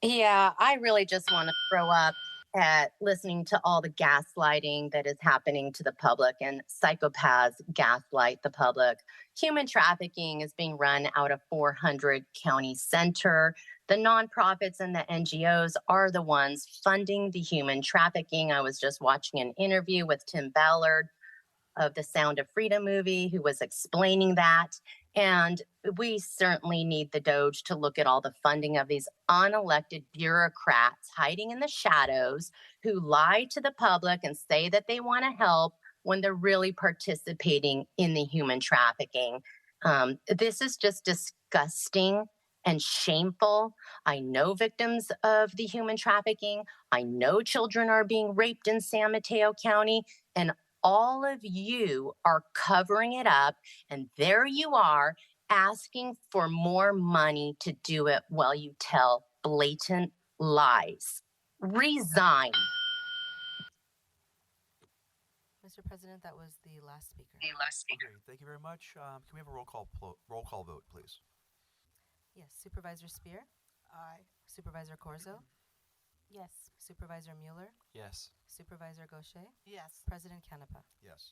Yeah, I really just want to throw up at listening to all the gaslighting that is happening to the public, and psychopaths gaslight the public. Human trafficking is being run out of 400 County Center. The nonprofits and the NGOs are the ones funding the human trafficking. I was just watching an interview with Tim Ballard of the Sound of Freedom movie, who was explaining that. And we certainly need the Doge to look at all the funding of these unelected bureaucrats hiding in the shadows who lie to the public and say that they want to help when they're really participating in the human trafficking. This is just disgusting and shameful. I know victims of the human trafficking. I know children are being raped in San Mateo County, and all of you are covering it up, and there you are asking for more money to do it while you tell blatant lies. Resign. Mr. President, that was the last speaker. Okay, thank you very much. Can we have a roll call vote, please? Yes. Supervisor Spear? Aye. Supervisor Corzo? Yes. Supervisor Mueller? Yes. Supervisor Gaucher? Yes. President Canepa? Yes.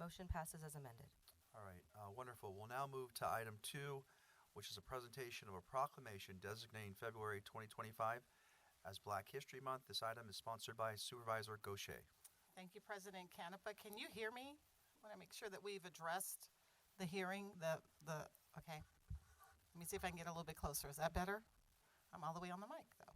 Motion passes as amended. All right, wonderful. We'll now move to item 2, which is a presentation of a proclamation designating February 2025 as Black History Month. This item is sponsored by Supervisor Gaucher. Thank you, President Canepa. Can you hear me? I want to make sure that we've addressed the hearing, okay. Let me see if I can get a little bit closer. Is that better? I'm all the way on the mic, though.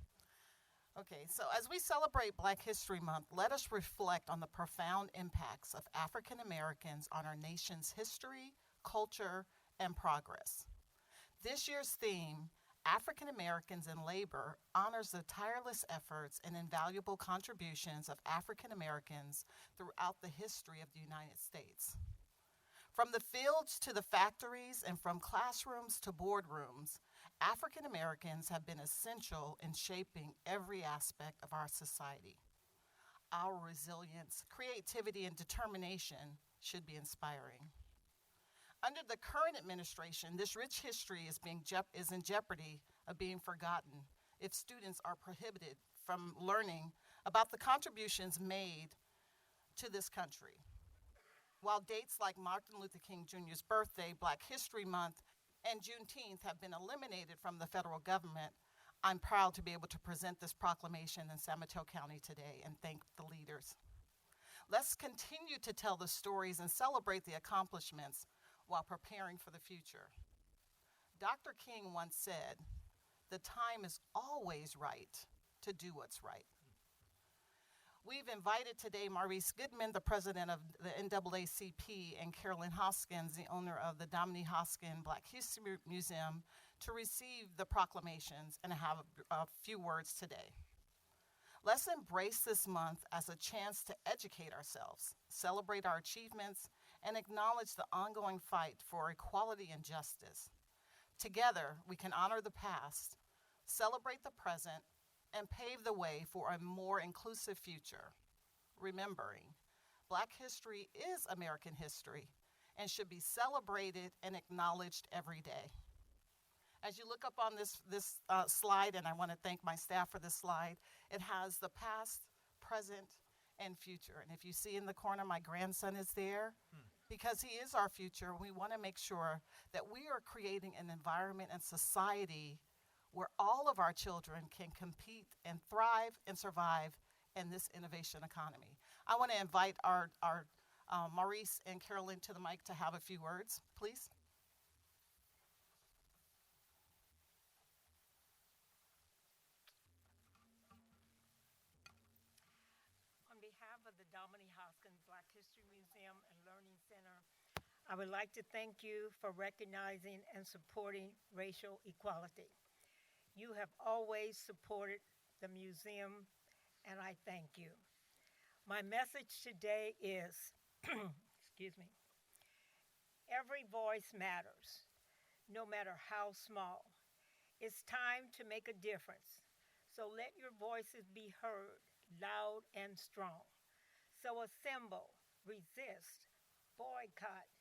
Okay, so as we celebrate Black History Month, let us reflect on the profound impacts of African Americans on our nation's history, culture, and progress. This year's theme, African Americans in Labor, honors the tireless efforts and invaluable contributions of African Americans throughout the history of the United States. From the fields to the factories and from classrooms to boardrooms, African Americans have been essential in shaping every aspect of our society. Our resilience, creativity, and determination should be inspiring. Under the current administration, this rich history is in jeopardy of being forgotten if students are prohibited from learning about the contributions made to this country. While dates like Martin Luther King Jr.'s birthday, Black History Month, and Juneteenth have been eliminated from the federal government, I'm proud to be able to present this proclamation in San Mateo County today and thank the leaders. Let's continue to tell the stories and celebrate the accomplishments while preparing for the future. Dr. King once said, "The time is always right to do what's right." We've invited today Maurice Goodman, the president of the NAACP, and Carolyn Hoskins, the owner of the Dominique Hoskin Black History Museum, to receive the proclamations and have a few words today. Let's embrace this month as a chance to educate ourselves, celebrate our achievements, and acknowledge the ongoing fight for equality and justice. Together, we can honor the past, celebrate the present, and pave the way for a more inclusive future. Remembering, Black history is American history and should be celebrated and acknowledged every day. As you look up on this slide, and I want to thank my staff for this slide, it has the past, present, and future. And if you see in the corner, my grandson is there because he is our future. We want to make sure that we are creating an environment and society where all of our children can compete and thrive and survive in this innovation economy. I want to invite our Maurice and Carolyn to the mic to have a few words, please. On behalf of the Dominique Hoskin Black History Museum and Learning Center, I would like to thank you for recognizing and supporting racial equality. You have always supported the museum, and I thank you. My message today is, excuse me, every voice matters, no matter how small. It's time to make a difference, so let your voices be heard, loud and strong. So assemble, resist, boycott,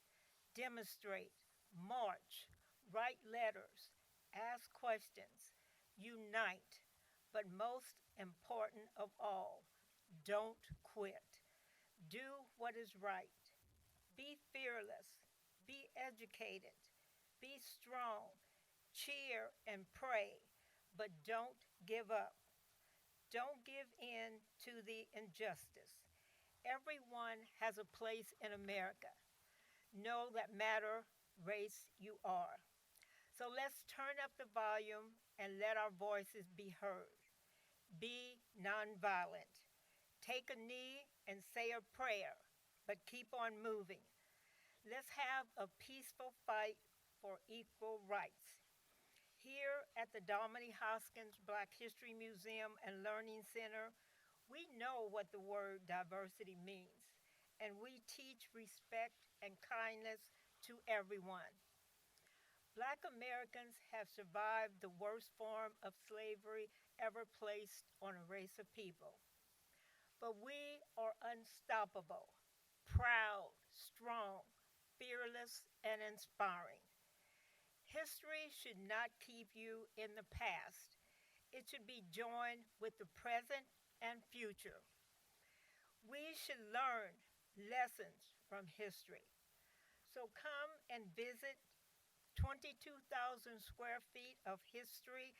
demonstrate, march, write letters, ask questions, unite, but most important of all, don't quit. Do what is right. Be fearless. Be educated. Be strong. Cheer and pray, but don't give up. Don't give in to the injustice. Everyone has a place in America. No matter race you are. So let's turn up the volume and let our voices be heard. Be nonviolent. Take a knee and say a prayer, but keep on moving. Let's have a peaceful fight for equal rights. Here at the Dominique Hoskins Black History Museum and Learning Center, we know what the word diversity means, and we teach respect and kindness to everyone. Black Americans have survived the worst form of slavery ever placed on a race of people. But we are unstoppable, proud, strong, fearless, and inspiring. History should not keep you in the past. It should be joined with the present and future. We should learn lessons from history. So come and visit 22,000 square feet of history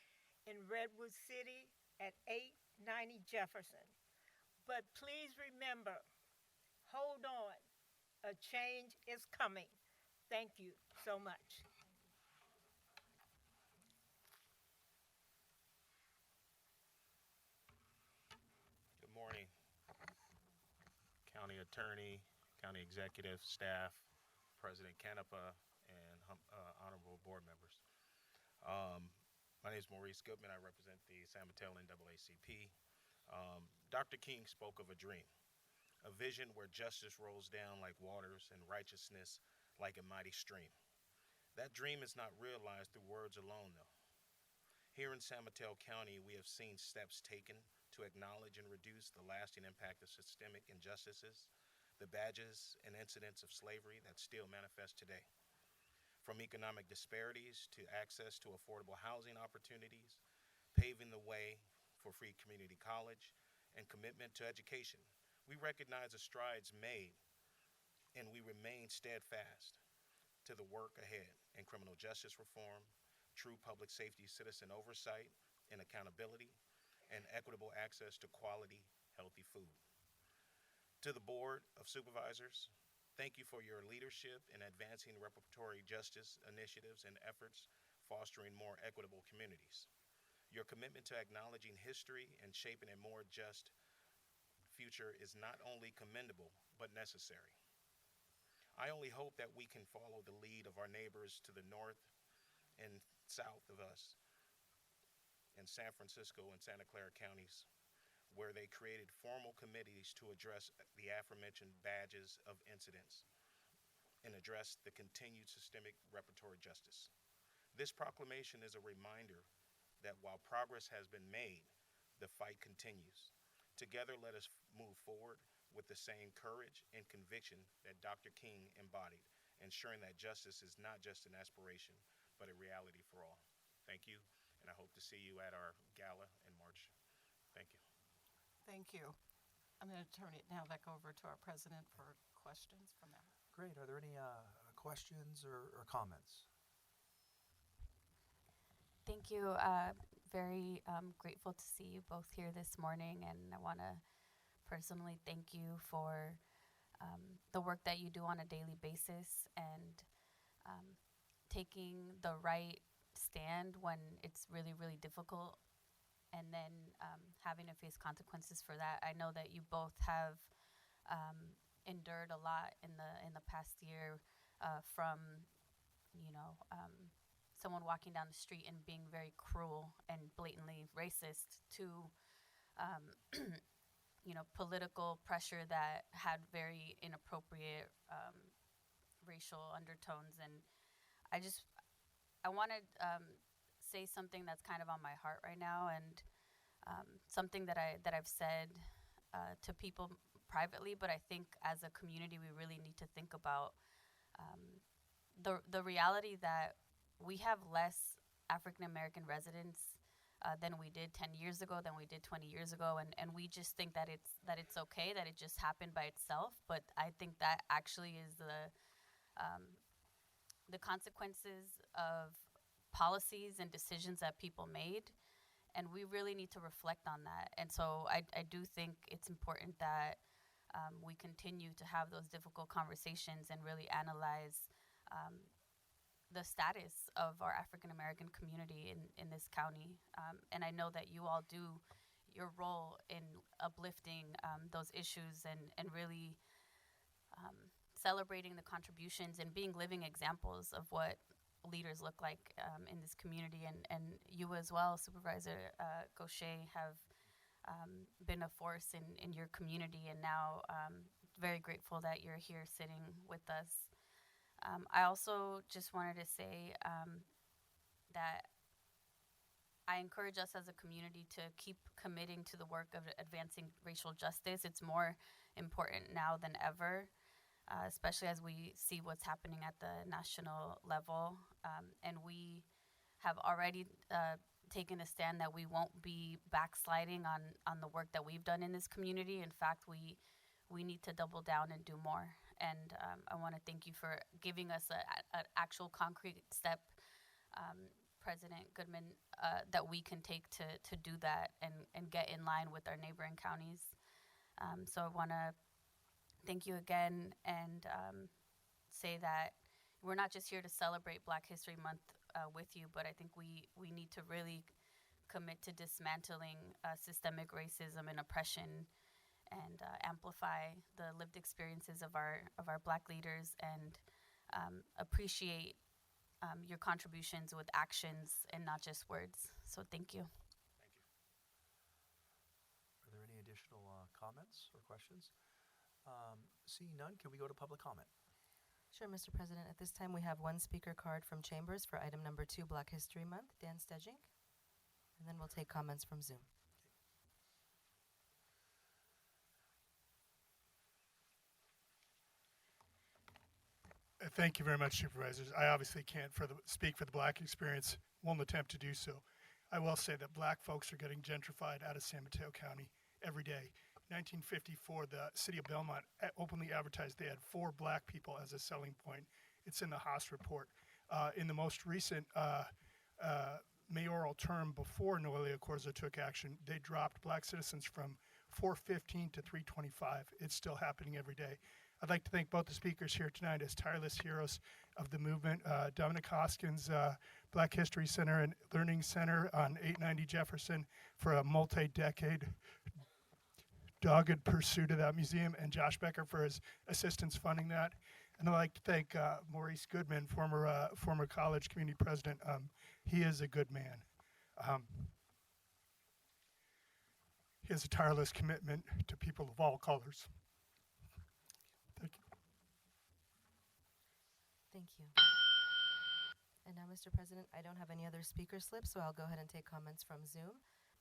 in Redwood City at 890 Jefferson. But please remember, hold on, a change is coming. Thank you so much. Good morning, County Attorney, County Executive, staff, President Canepa, and honorable board members. My name is Maurice Goodman. I represent the San Mateo NAACP. Dr. King spoke of a dream, a vision where justice rolls down like waters and righteousness like a mighty stream. That dream is not realized through words alone, though. Here in San Mateo County, we have seen steps taken to acknowledge and reduce the lasting impact of systemic injustices, the badges and incidents of slavery that still manifest today. From economic disparities to access to affordable housing opportunities, paving the way for free community college, and commitment to education, we recognize the strides made, and we remain steadfast to the work ahead in criminal justice reform, true public safety citizen oversight and accountability, and equitable access to quality, healthy food. To the Board of Supervisors, Thank you for your leadership in advancing reparatory justice initiatives and efforts fostering more equitable communities. Your commitment to acknowledging history and shaping a more just future is not only commendable, but necessary. I only hope that we can follow the lead of our neighbors to the north and south of us in San Francisco and Santa Clara counties, where they created formal committees to address the aforementioned badges of incidents and address the continued systemic reparatory justice. This proclamation is a reminder that while progress has been made, the fight continues. Together, let us move forward with the same courage and conviction that Dr. King embodied, ensuring that justice is not just an aspiration, but a reality for all. Thank you, and I hope to see you at our gala in March. Thank you. Thank you. I'm going to turn it now back over to our president for questions from that. Great. Are there any questions or comments? Thank you. Very grateful to see you both here this morning, and I want to personally thank you for the work that you do on a daily basis and taking the right stand when it's really, really difficult, and then having to face consequences for that. I know that you both have endured a lot in the past year from, someone walking down the street and being very cruel and blatantly racist to, political pressure that had very inappropriate racial undertones. And I want to say something that's kind of on my heart right now, and something that I've said to people privately, but I think as a community we really need to think about the reality that we have less African American residents than we did 10 years ago, than we did 20 years ago, and we just think that it's okay, that it just happened by itself. But I think that actually is the consequences of policies and decisions that people made, and we really need to reflect on that. And so I do think it's important that we continue to have those difficult conversations and really analyze the status of our African American community in this county. And I know that you all do your role in uplifting those issues and really celebrating the contributions and being living examples of what leaders look like in this community. And you as well, Supervisor Gaucher, have been a force in your community, and now very grateful that you're here sitting with us. I also just wanted to say that I encourage us as a community to keep committing to the work of advancing racial justice. It's more important now than ever, especially as we see what's happening at the national level. And we have already taken a stand that we won't be backsliding on the work that we've done in this community. In fact, we need to double down and do more. And I want to thank you for giving us an actual concrete step, President Goodman, that we can take to do that and get in line with our neighboring counties. So I want to thank you again and say that we're not just here to celebrate Black History Month with you, but I think we need to really commit to dismantling systemic racism and oppression, and amplify the lived experiences of our Black leaders, and appreciate your contributions with actions and not just words. So thank you. Are there any additional comments or questions? Seeing none, can we go to public comment? Sure, Mr. President. At this time, we have one speaker card from Chambers for item number 2, Black History Month, Dan Stejink. And then we'll take comments from Zoom. Thank you very much, Supervisors. I obviously can't speak for the Black experience, won't attempt to do so. I will say that Black folks are getting gentrified out of San Mateo County every day. 1954, the city of Belmont openly advertised they had 4 Black people as a selling point. It's in the Haas report. In the most recent mayoral term before Noelia Corzo took action, they dropped Black citizens from 415 to 325. It's still happening every day. I'd like to thank both the speakers here tonight as tireless heroes of the movement. Dominic Hoskins, Black History Center and Learning Center on 890 Jefferson for a multi-decade dogged pursuit of that museum, and Josh Becker for his assistance funding that. And I'd like to thank Maurice Goodman, former college community president. He is a good man. He has a tireless commitment to people of all colors. Thank you. Thank you. And now, Mr. President, I don't have any other speaker slips, so I'll go ahead and take comments from Zoom.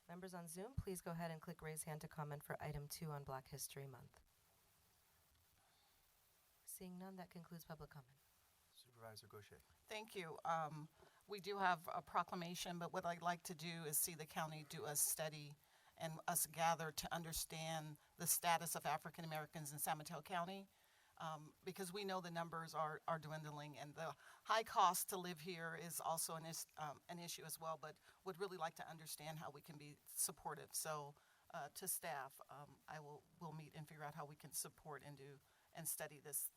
Members on Zoom, please go ahead and click raise hand to comment for item 2 on Black History Month. Seeing none, that concludes public comment. Supervisor Gaucher. Thank you. We do have a proclamation, but what I'd like to do is see the county do a study and us gather to understand the status of African Americans in San Mateo County, because we know the numbers are dwindling, and the high cost to live here is also an issue as well, but would really like to understand how we can be supportive. So to staff, we'll meet and figure out how we can support and study this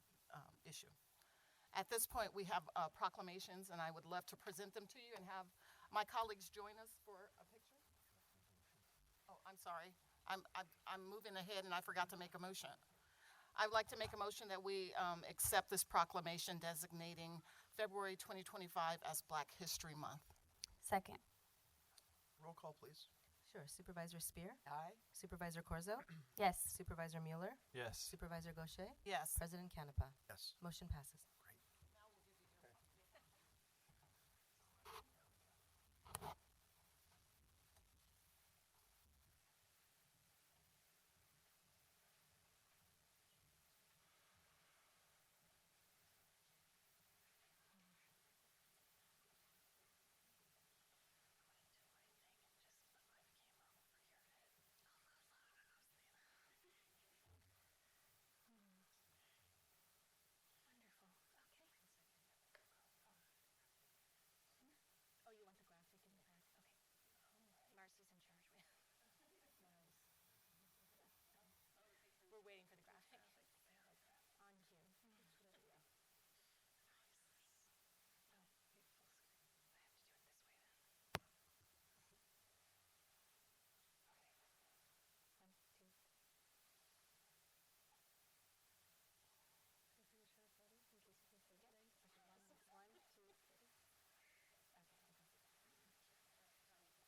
issue. At this point, we have proclamations, and I would love to present them to you and have my colleagues join us for a picture. Oh, I'm sorry. I'm moving ahead, and I forgot to make a motion. I'd like to make a motion that we accept this proclamation designating February 2025 as Black History Month. Second. Roll call, please. Sure. Supervisor Spear? Aye. Supervisor Corzo? Yes. Supervisor Mueller? Yes. Supervisor Gaucher? Yes. President Canepa? Yes. Motion passes.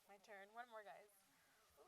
My turn. One more, guys. Thank you.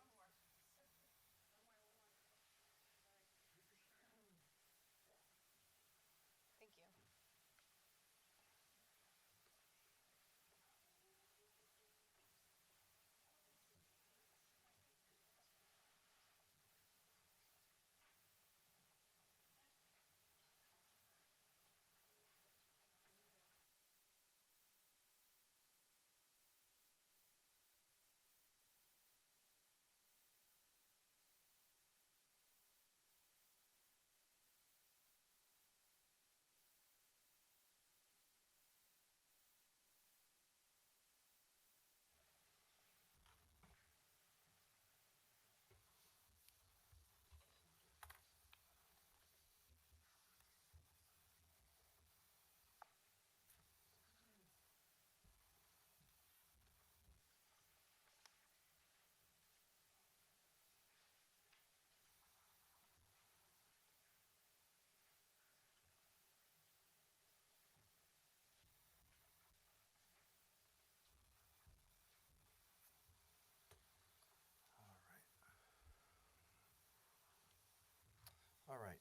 All right.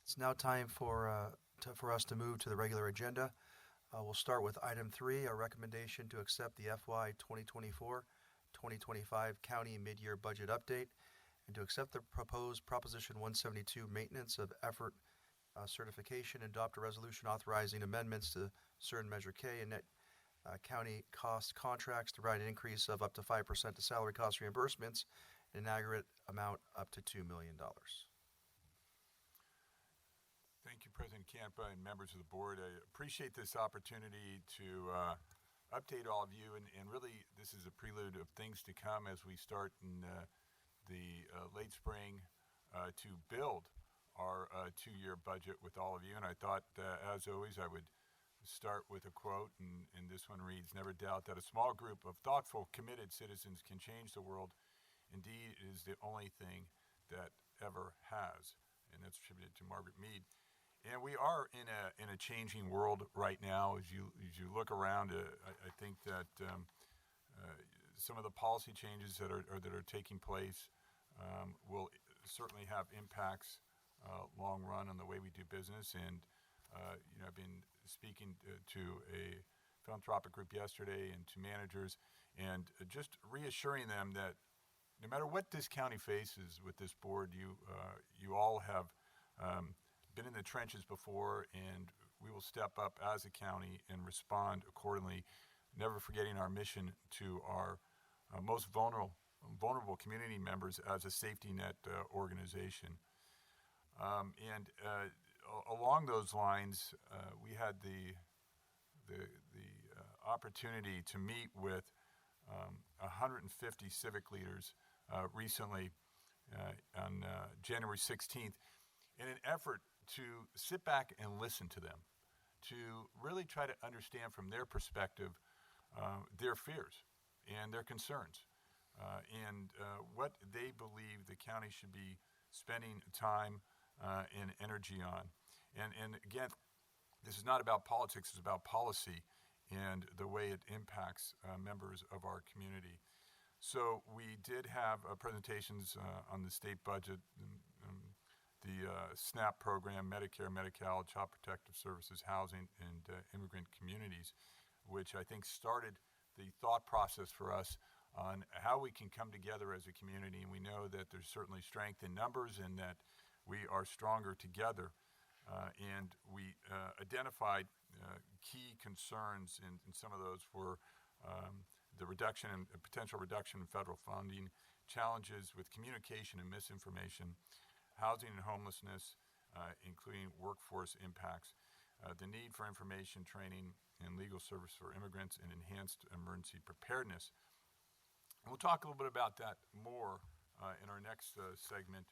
It's now time for us to move to the regular agenda. We'll start with item 3, a recommendation to accept the FY 2024-2025 County Mid-Year Budget Update, and to accept the proposed Proposition 172 Maintenance of Effort certification, and adopt a resolution authorizing amendments to certain Measure K and net county cost contracts to provide an increase of up to 5% to salary cost reimbursements in an aggregate amount up to $2 million. Thank you, President Campa and members of the board. I appreciate this opportunity to update all of you, and really this is a prelude of things to come as we start in the late spring to build our two-year budget with all of you. And I thought, as always, I would start with a quote, and this one reads, "Never doubt that a small group of thoughtful, committed citizens can change the world. Indeed, it is the only thing that ever has." And that's attributed to Margaret Mead. And we are in a changing world right now. As you look around, I think that some of the policy changes that are taking place will certainly have impacts long run on the way we do business. And I've been speaking to a philanthropic group yesterday and to managers, and just reassuring them that no matter what this county faces with this board, you all have been in the trenches before, and we will step up as a county and respond accordingly, never forgetting our mission to our most vulnerable community members as a safety net organization. Along those lines, we had the opportunity to meet with 150 civic leaders recently on January 16th in an effort to sit back and listen to them, to really try to understand from their perspective their fears and their concerns, and what they believe the county should be spending time and energy on. And again, this is not about politics, it's about policy and the way it impacts members of our community. So we did have presentations on the state budget, the SNAP program, Medicare, Medi-Cal, Child Protective Services, housing, and immigrant communities, which I think started the thought process for us on how we can come together as a community. And we know that there's certainly strength in numbers and that we are stronger together. And we identified key concerns, and some of those were the reduction and potential reduction in federal funding, challenges with communication and misinformation, housing and homelessness, including workforce impacts, the need for information training and legal service for immigrants, and enhanced emergency preparedness. And we'll talk a little bit about that more in our next segment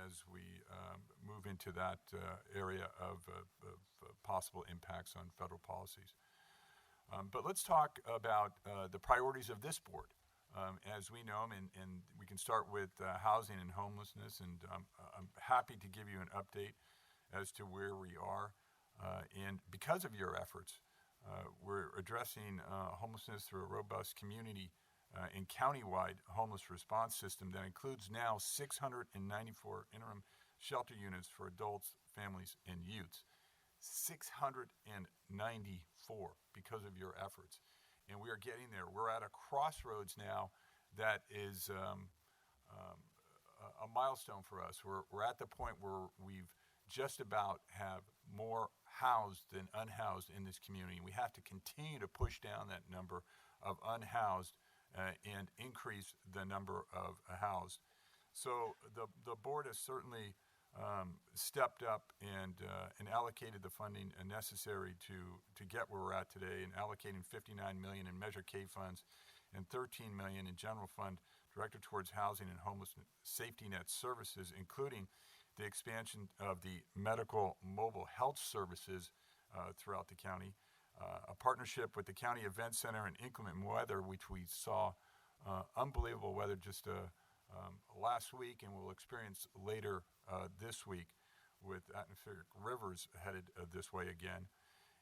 as we move into that area of possible impacts on federal policies. But let's talk about the priorities of this board as we know them, and we can start with housing and homelessness, and I'm happy to give you an update as to where we are. And because of your efforts, we're addressing homelessness through a robust community and countywide homeless response system that includes now 694 interim shelter units for adults, families, and youths. 694 because of your efforts. And we are getting there. We're at a crossroads now that is a milestone for us. We're at the point where we've just about have more housed than unhoused in this community. And we have to continue to push down that number of unhoused and increase the number of housed. So the board has certainly stepped up and allocated the funding necessary to get where we're at today, and allocating $59 million in Measure K funds and $13 million in general fund directed towards housing and homeless safety net services, including the expansion of the medical mobile health services throughout the county, a partnership with the County Event Center and inclement weather, which we saw unbelievable weather just last week and will experience later this week with atmospheric rivers headed this way again,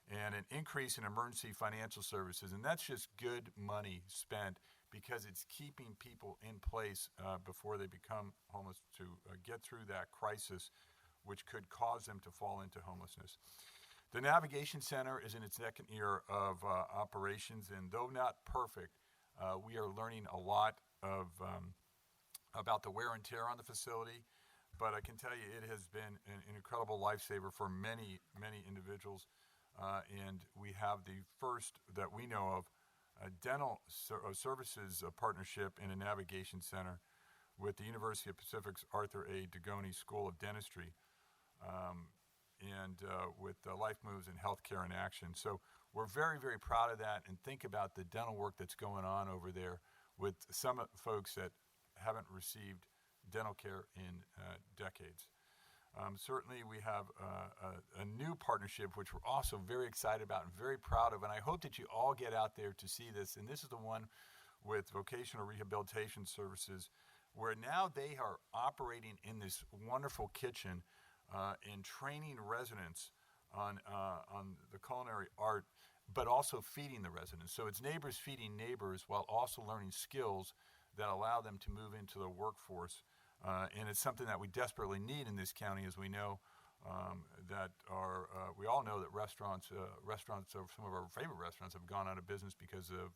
and an increase in emergency financial services. And that's just good money spent because it's keeping people in place before they become homeless to get through that crisis, which could cause them to fall into homelessness. The Navigation Center is in its second year of operations, and though not perfect, we are learning a lot about the wear and tear on the facility. But I can tell you it has been an incredible lifesaver for many, many individuals. And we have the first that we know of dental services partnership in a navigation center with the University of Pacific's Arthur A. Dugoni School of Dentistry, and with Life Moves and Healthcare in Action. So we're very, very proud of that, and think about the dental work that's going on over there with some folks that haven't received dental care in decades. Certainly, we have a new partnership, which we're also very excited about and very proud of. And I hope that you all get out there to see this. And this is the one with vocational rehabilitation services, where now they are operating in this wonderful kitchen and training residents on the culinary art, but also feeding the residents. So it's neighbors feeding neighbors while also learning skills that allow them to move into the workforce. And it's something that we desperately need in this county, as we know we all know that restaurants, some of our favorite restaurants have gone out of business because of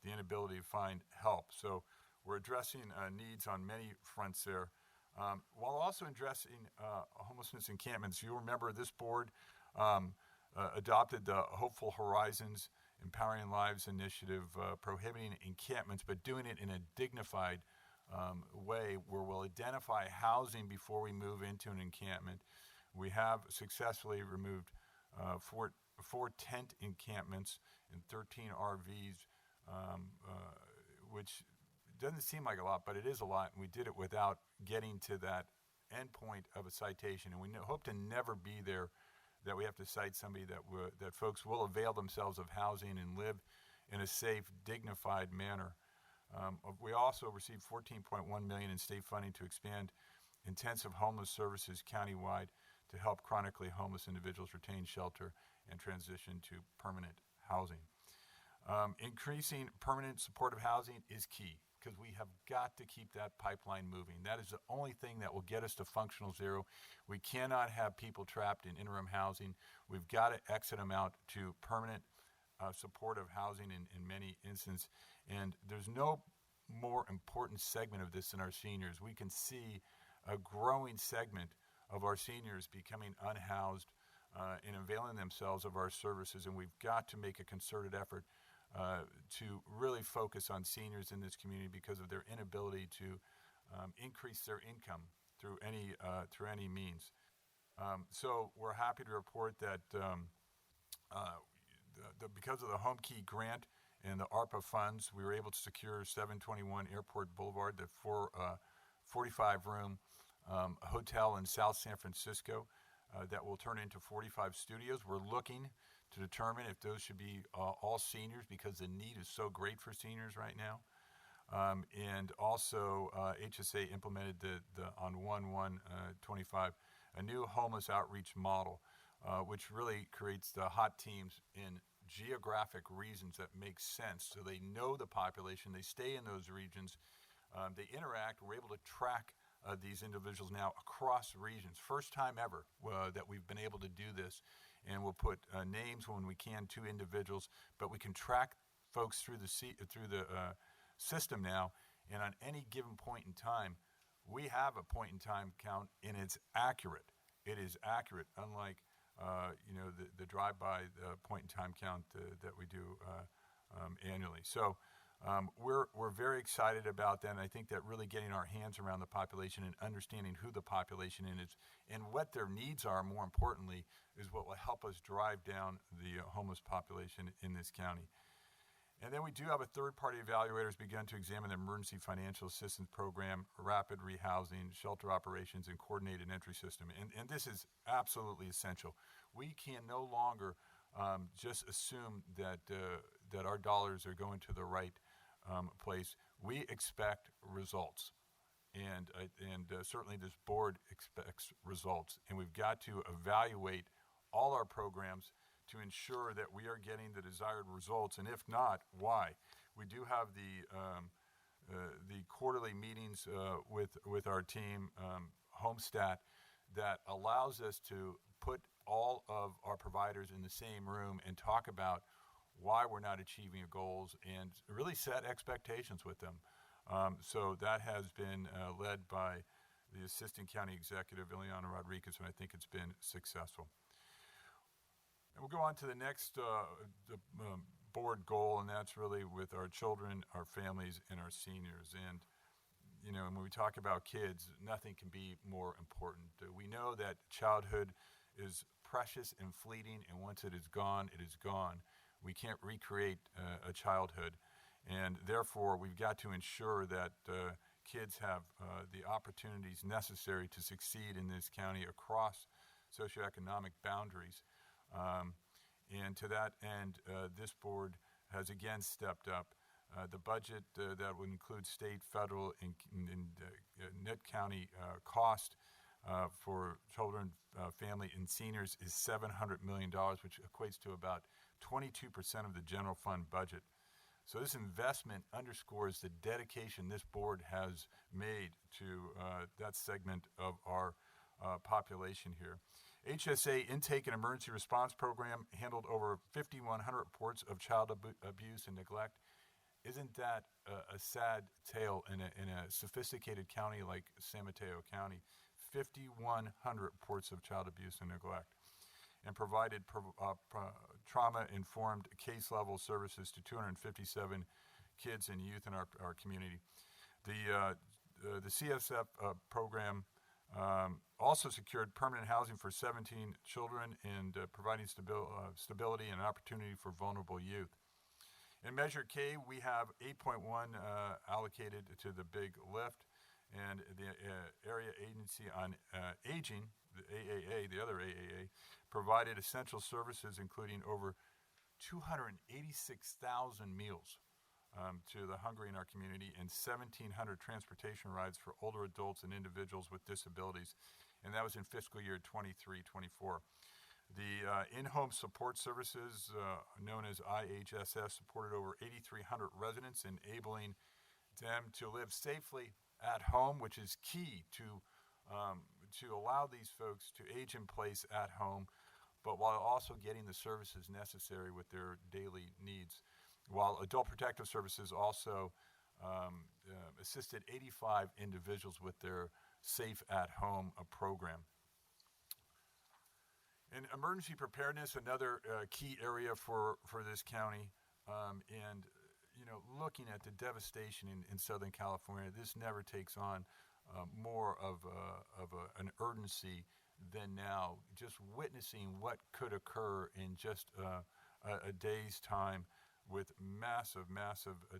the inability to find help. So we're addressing needs on many fronts there, while also addressing homelessness encampments. You remember this board adopted the Hopeful Horizons Empowering Lives initiative, prohibiting encampments, but doing it in a dignified way where we'll identify housing before we move into an encampment. We have successfully removed four tent encampments and 13 RVs, which doesn't seem like a lot, but it is a lot, and we did it without getting to that end point of a citation. And we hope to never be there, that we have to cite somebody, that folks will avail themselves of housing and live in a safe, dignified manner. We also received $14.1 million in state funding to expand intensive homeless services countywide to help chronically homeless individuals retain shelter and transition to permanent housing. Increasing permanent supportive housing is key, because we have got to keep that pipeline moving. That is the only thing that will get us to functional zero. We cannot have people trapped in interim housing. We've got to exit them out to permanent supportive housing in many instances. And there's no more important segment of this than our seniors. We can see a growing segment of our seniors becoming unhoused and availing themselves of our services. And we've got to make a concerted effort to really focus on seniors in this community because of their inability to increase their income through any means. So we're happy to report that because of the Home Key grant and the ARPA funds, we were able to secure 721 Airport Boulevard, the 45-room hotel in South San Francisco that will turn into 45 studios. We're looking to determine if those should be all seniors, because the need is so great for seniors right now. And also HSA implemented on 1/1/25 a new homeless outreach model, which really creates the hot teams in geographic regions that make sense, so they know the population, they stay in those regions, they interact. We're able to track these individuals now across regions. First time ever that we've been able to do this, and we'll put names when we can to individuals, but we can track folks through the system now, and on any given point in time, we have a point in time count, and it's accurate. It is accurate, unlike the drive-by point in time count that we do annually. So we're very excited about that, and I think that really getting our hands around the population and understanding who the population is and what their needs are, more importantly, is what will help us drive down the homeless population in this county. And then we do have a third-party evaluators begun to examine the Emergency Financial Assistance Program, rapid rehousing, shelter operations, and coordinated entry system. And this is absolutely essential. We can no longer just assume that our dollars are going to the right place. We expect results. And certainly this board expects results. And we've got to evaluate all our programs to ensure that we are getting the desired results, and if not, why? We do have the quarterly meetings with our team, Homestat, that allows us to put all of our providers in the same room and talk about why we're not achieving our goals and really set expectations with them. So that has been led by the Assistant County Executive, Ileana Rodriguez, and I think it's been successful. And we'll go on to the next board goal, and that's really with our children, our families, and our seniors. And, when we talk about kids, nothing can be more important. We know that childhood is precious and fleeting, and once it is gone, it is gone. We can't recreate a childhood. And therefore, we've got to ensure that kids have the opportunities necessary to succeed in this county across socioeconomic boundaries. And to that end, this board has again stepped up. The budget that would include state, federal, and net county cost for children, family, and seniors is $700 million, which equates to about 22% of the general fund budget. So this investment underscores the dedication this board has made to that segment of our population here. HSA Intake and Emergency Response Program handled over 5,100 reports of child abuse and neglect. Isn't that a sad tale in a sophisticated county like San Mateo County? 5,100 reports of child abuse and neglect, and provided trauma-informed case-level services to 257 kids and youth in our community. The CSF program also secured permanent housing for 17 children and providing stability and opportunity for vulnerable youth. In Measure K, we have 8.1 allocated to the Big Lift, and the Area Agency on Aging, the AAA, the other AAA, provided essential services including over 286,000 meals to the hungry in our community and 1,700 transportation rides for older adults and individuals with disabilities, and that was in fiscal year 23-24. The in-home support services, known as IHSS, supported over 8,300 residents, enabling them to live safely at home, which is key to allow these folks to age in place at home, but while also getting the services necessary with their daily needs. While Adult Protective Services also assisted 85 individuals with their Safe at Home program. And emergency preparedness, another key area for this county, and looking at the devastation in Southern California, this never takes on more of an urgency than now. Just witnessing what could occur in just a day's time with massive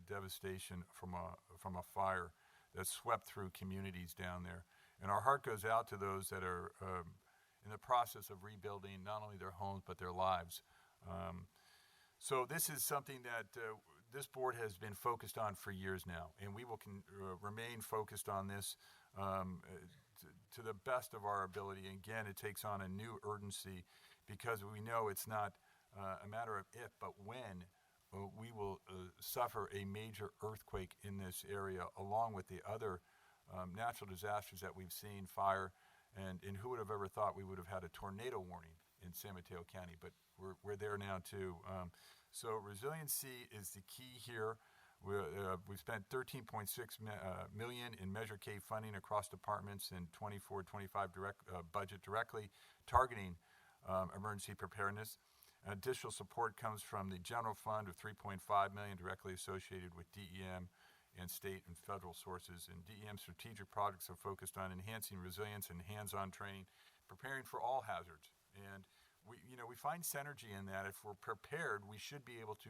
devastation from a fire that swept through communities down there. And our heart goes out to those that are in the process of rebuilding not only their homes but their lives. So this is something that this board has been focused on for years now, and we will remain focused on this to the best of our ability. And again, it takes on a new urgency because we know it's not a matter of if, but when we will suffer a major earthquake in this area, along with the other natural disasters that we've seen, fire, and who would have ever thought we would have had a tornado warning in San Mateo County, but we're there now too. So resiliency is the key here. We spent $13.6 million in Measure K funding across departments in 24-25 budget directly targeting emergency preparedness. Additional support comes from the general fund of $3.5 million directly associated with DEM and state and federal sources. And DEM strategic projects are focused on enhancing resilience and hands-on training, preparing for all hazards. And we find synergy in that. If we're prepared, we should be able to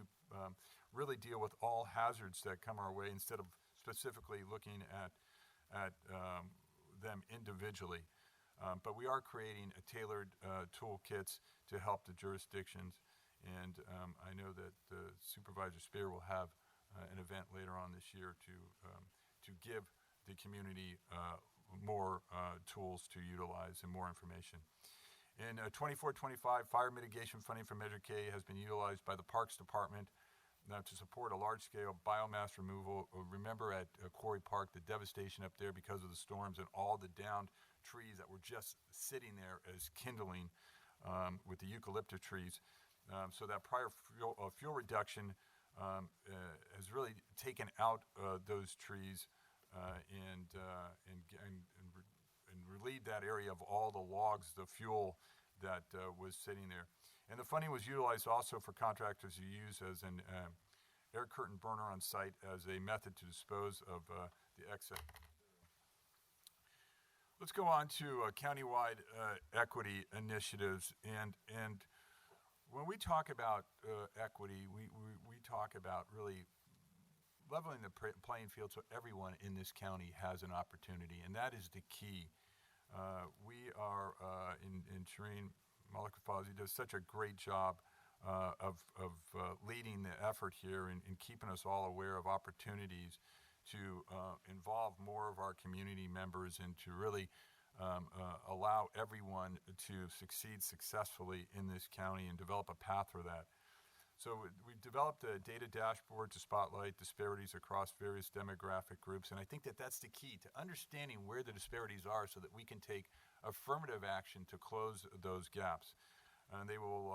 really deal with all hazards that come our way instead of specifically looking at them individually. But we are creating tailored toolkits to help the jurisdictions. And I know that Supervisor Spear will have an event later on this year to give the community more tools to utilize and more information. In 24-25, fire mitigation funding from Measure K has been utilized by the Parks Department to support a large-scale biomass removal. Remember at Quarry Park, the devastation up there because of the storms and all the downed trees that were just sitting there as kindling with the eucalyptus trees. So that prior fuel reduction has really taken out those trees and relieved that area of all the logs, the fuel that was sitting there. And the funding was utilized also for contractors to use as an air curtain burner on site as a method to dispose of the excess. Let's go on to countywide equity initiatives. And when we talk about equity, we talk about really leveling the playing field so everyone in this county has an opportunity, and that is the key. We are, in Shireen Malikafazi does such a great job of leading the effort here and keeping us all aware of opportunities to involve more of our community members and to really allow everyone to succeed successfully in this county and develop a path for that. So we developed a data dashboard to spotlight disparities across various demographic groups, and I think that that's the key to understanding where the disparities are so that we can take affirmative action to close those gaps. And they will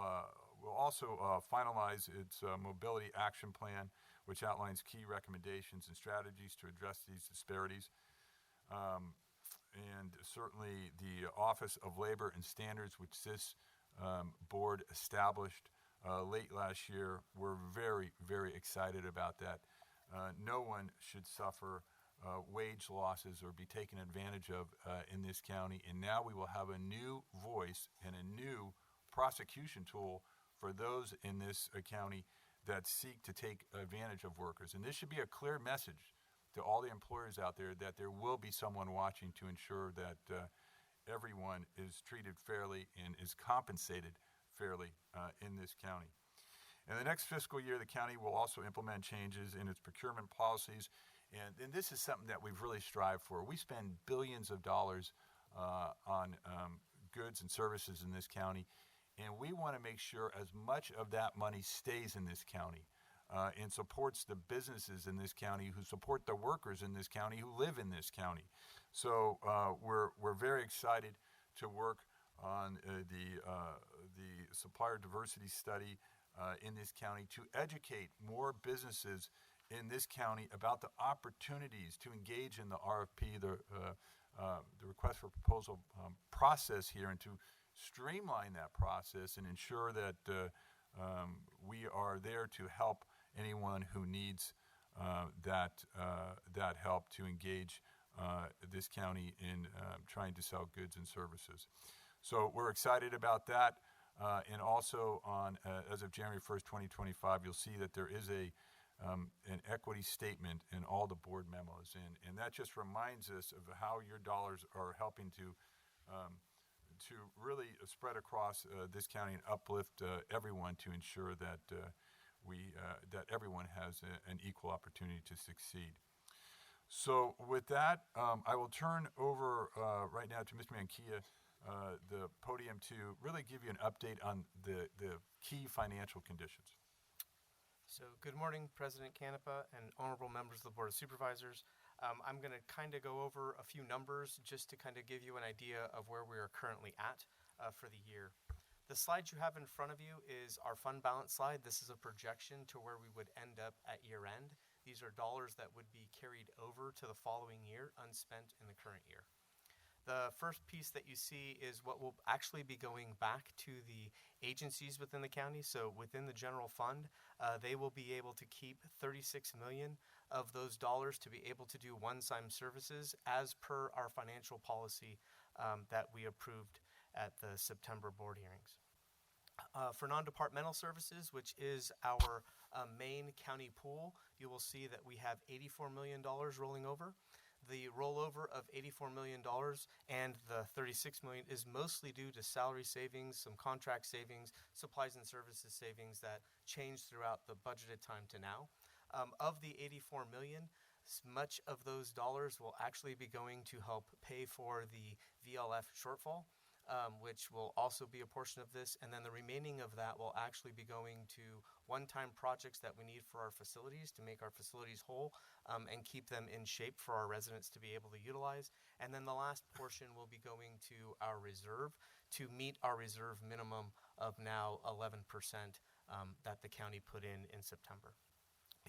also finalize its mobility action plan, which outlines key recommendations and strategies to address these disparities. And certainly the Office of Labor and Standards, which this board established late last year, we're very, very excited about that. No one should suffer wage losses or be taken advantage of in this county, and now we will have a new voice and a new prosecution tool for those in this county that seek to take advantage of workers. And this should be a clear message to all the employers out there that there will be someone watching to ensure that everyone is treated fairly and is compensated fairly in this county. In the next fiscal year, the county will also implement changes in its procurement policies, and this is something that we've really strived for. We spend billions of dollars on goods and services in this county, and we want to make sure as much of that money stays in this county and supports the businesses in this county who support the workers in this county who live in this county. So we're very excited to work on the supplier diversity study in this county to educate more businesses in this county about the opportunities to engage in the RFP, the request for proposal process here, and to streamline that process and ensure that we are there to help anyone who needs that help to engage this county in trying to sell goods and services. So we're excited about that. And also on, as of January 1st, 2025, you'll see that there is an equity statement in all the board memos. And that just reminds us of how your dollars are helping to really spread across this county and uplift everyone to ensure that that everyone has an equal opportunity to succeed. So with that, I will turn over right now to Mr. Mankia, the podium, to really give you an update on the key financial conditions. So good morning, President Canepa and honorable members of the Board of Supervisors. I'm going to kind of go over a few numbers just to kind of give you an idea of where we are currently at for the year. The slide you have in front of you is our fund balance slide. This is a projection to where we would end up at year end. These are dollars that would be carried over to the following year, unspent in the current year. The first piece that you see is what will actually be going back to the agencies within the county. So within the general fund, they will be able to keep $36 million of those dollars to be able to do one-time services as per our financial policy that we approved at the September board hearings. For non-departmental services, which is our main county pool, you will see that we have $84 million rolling over. The rollover of $84 million and the $36 million is mostly due to salary savings, some contract savings, supplies and services savings that changed throughout the budgeted time to now. Of the $84 million, much of those dollars will actually be going to help pay for the VLF shortfall, which will also be a portion of this. And then the remaining of that will actually be going to one-time projects that we need for our facilities to make our facilities whole and keep them in shape for our residents to be able to utilize. And then the last portion will be going to our reserve to meet our reserve minimum of now 11% that the county put in September.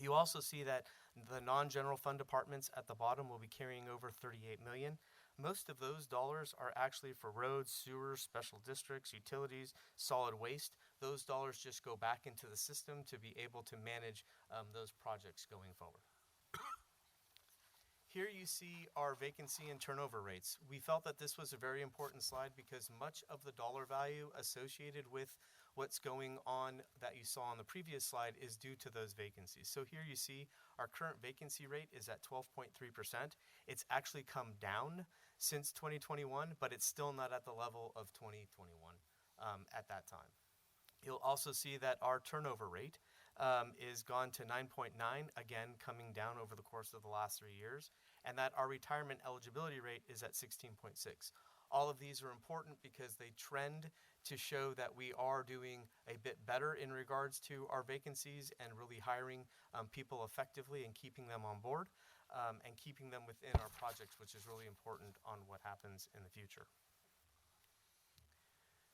You also see that the non-general fund departments at the bottom will be carrying over $38 million. Most of those dollars are actually for roads, sewers, special districts, utilities, solid waste. Those dollars just go back into the system to be able to manage those projects going forward. Here you see our vacancy and turnover rates. We felt that this was a very important slide because much of the dollar value associated with what's going on that you saw on the previous slide is due to those vacancies. So here you see our current vacancy rate is at 12.3%. It's actually come down since 2021, but it's still not at the level of 2021 at that time. You'll also see that our turnover rate is gone to 9.9, again coming down over the course of the last 3 years, and that our retirement eligibility rate is at 16.6. All of these are important because they trend to show that we are doing a bit better in regards to our vacancies and really hiring people effectively and keeping them on board and keeping them within our projects, which is really important on what happens in the future.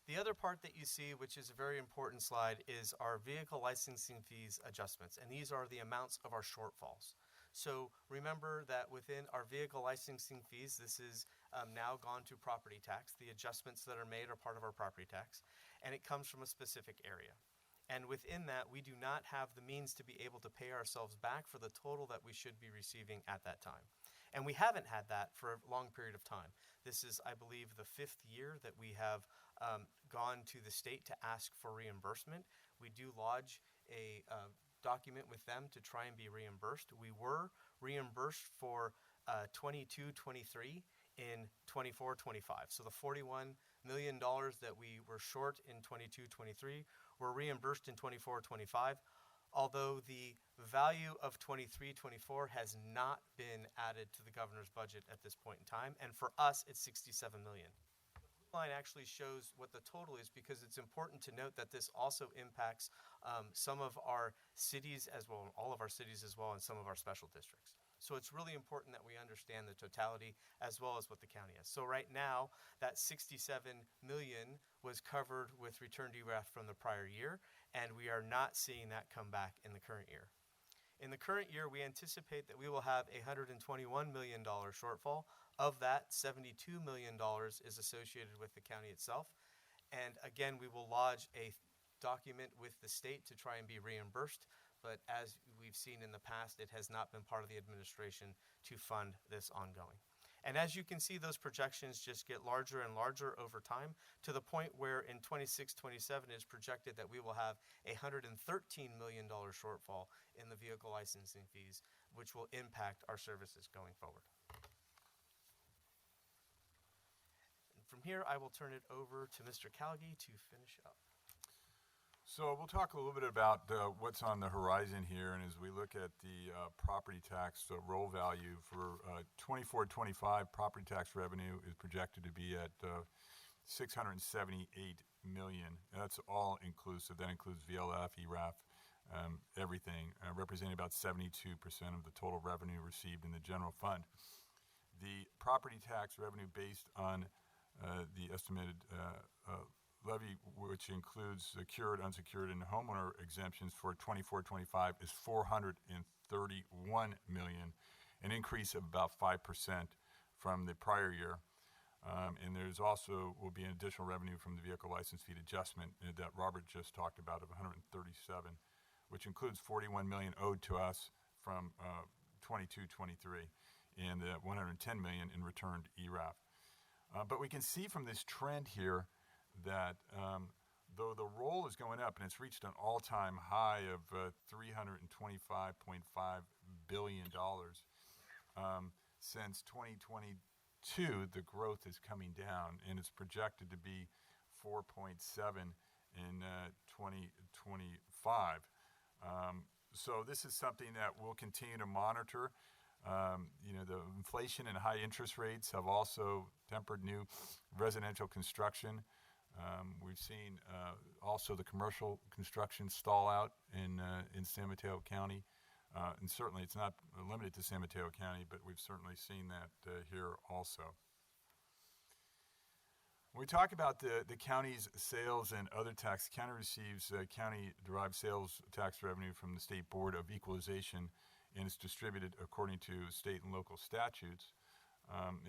The other part that you see, which is a very important slide, is our vehicle licensing fees adjustments, and these are the amounts of our shortfalls. So remember that within our vehicle licensing fees, this is now gone to property tax. The adjustments that are made are part of our property tax, and it comes from a specific area. And within that, we do not have the means to be able to pay ourselves back for the total that we should be receiving at that time. And we haven't had that for a long period of time. This is, I believe, the 5th year that we have gone to the state to ask for reimbursement. We do lodge a document with them to try and be reimbursed. We were reimbursed for 22-23 in 24-25. So the $41 million that we were short in 22-23 were reimbursed in 24-25. Although the value of 23-24 has not been added to the governor's budget at this point in time, and for us, it's $67 million. The line actually shows what the total is because it's important to note that this also impacts some of our cities as well, all of our cities as well, and some of our special districts. So it's really important that we understand the totality as well as what the county is. So right now, that $67 million was covered with return draft from the prior year, and we are not seeing that come back in the current year. In the current year, we anticipate that we will have a $121 million shortfall. Of that, $72 million is associated with the county itself. And again, we will lodge a document with the state to try and be reimbursed. But as we've seen in the past, it has not been part of the administration to fund this ongoing. And as you can see, those projections just get larger and larger over time to the point where in 26-27 is projected that we will have a $113 million shortfall in the vehicle licensing fees, which will impact our services going forward. And from here, I will turn it over to Mr. Calgi to finish up. So we'll talk a little bit about what's on the horizon here, and as we look at the property tax roll value for 24-25, property tax revenue is projected to be at $678 million. That's all inclusive. That includes VLF, ERAF, everything, representing about 72% of the total revenue received in the general fund. The property tax revenue based on the estimated levy, which includes secured, unsecured, and homeowner exemptions for 24-25, is $431 million, an increase of about 5% from the prior year. And there's also will be an additional revenue from the vehicle license fee adjustment that Robert just talked about of 137, which includes $41 million owed to us from 22-23 and $110 million in returned ERAF. But we can see from this trend here that though the roll is going up and it's reached an all-time high of $325.5 billion, since 2022, the growth is coming down, and it's projected to be 4.7 in 2025. So this is something that we'll continue to monitor. The inflation and high interest rates have also tempered new residential construction. We've seen also the commercial construction stall out in San Mateo County. And certainly it's not limited to San Mateo County, but we've certainly seen that here also. When we talk about the county's sales and other tax, the county receives county-derived sales tax revenue from the State Board of Equalization, and it's distributed according to state and local statutes.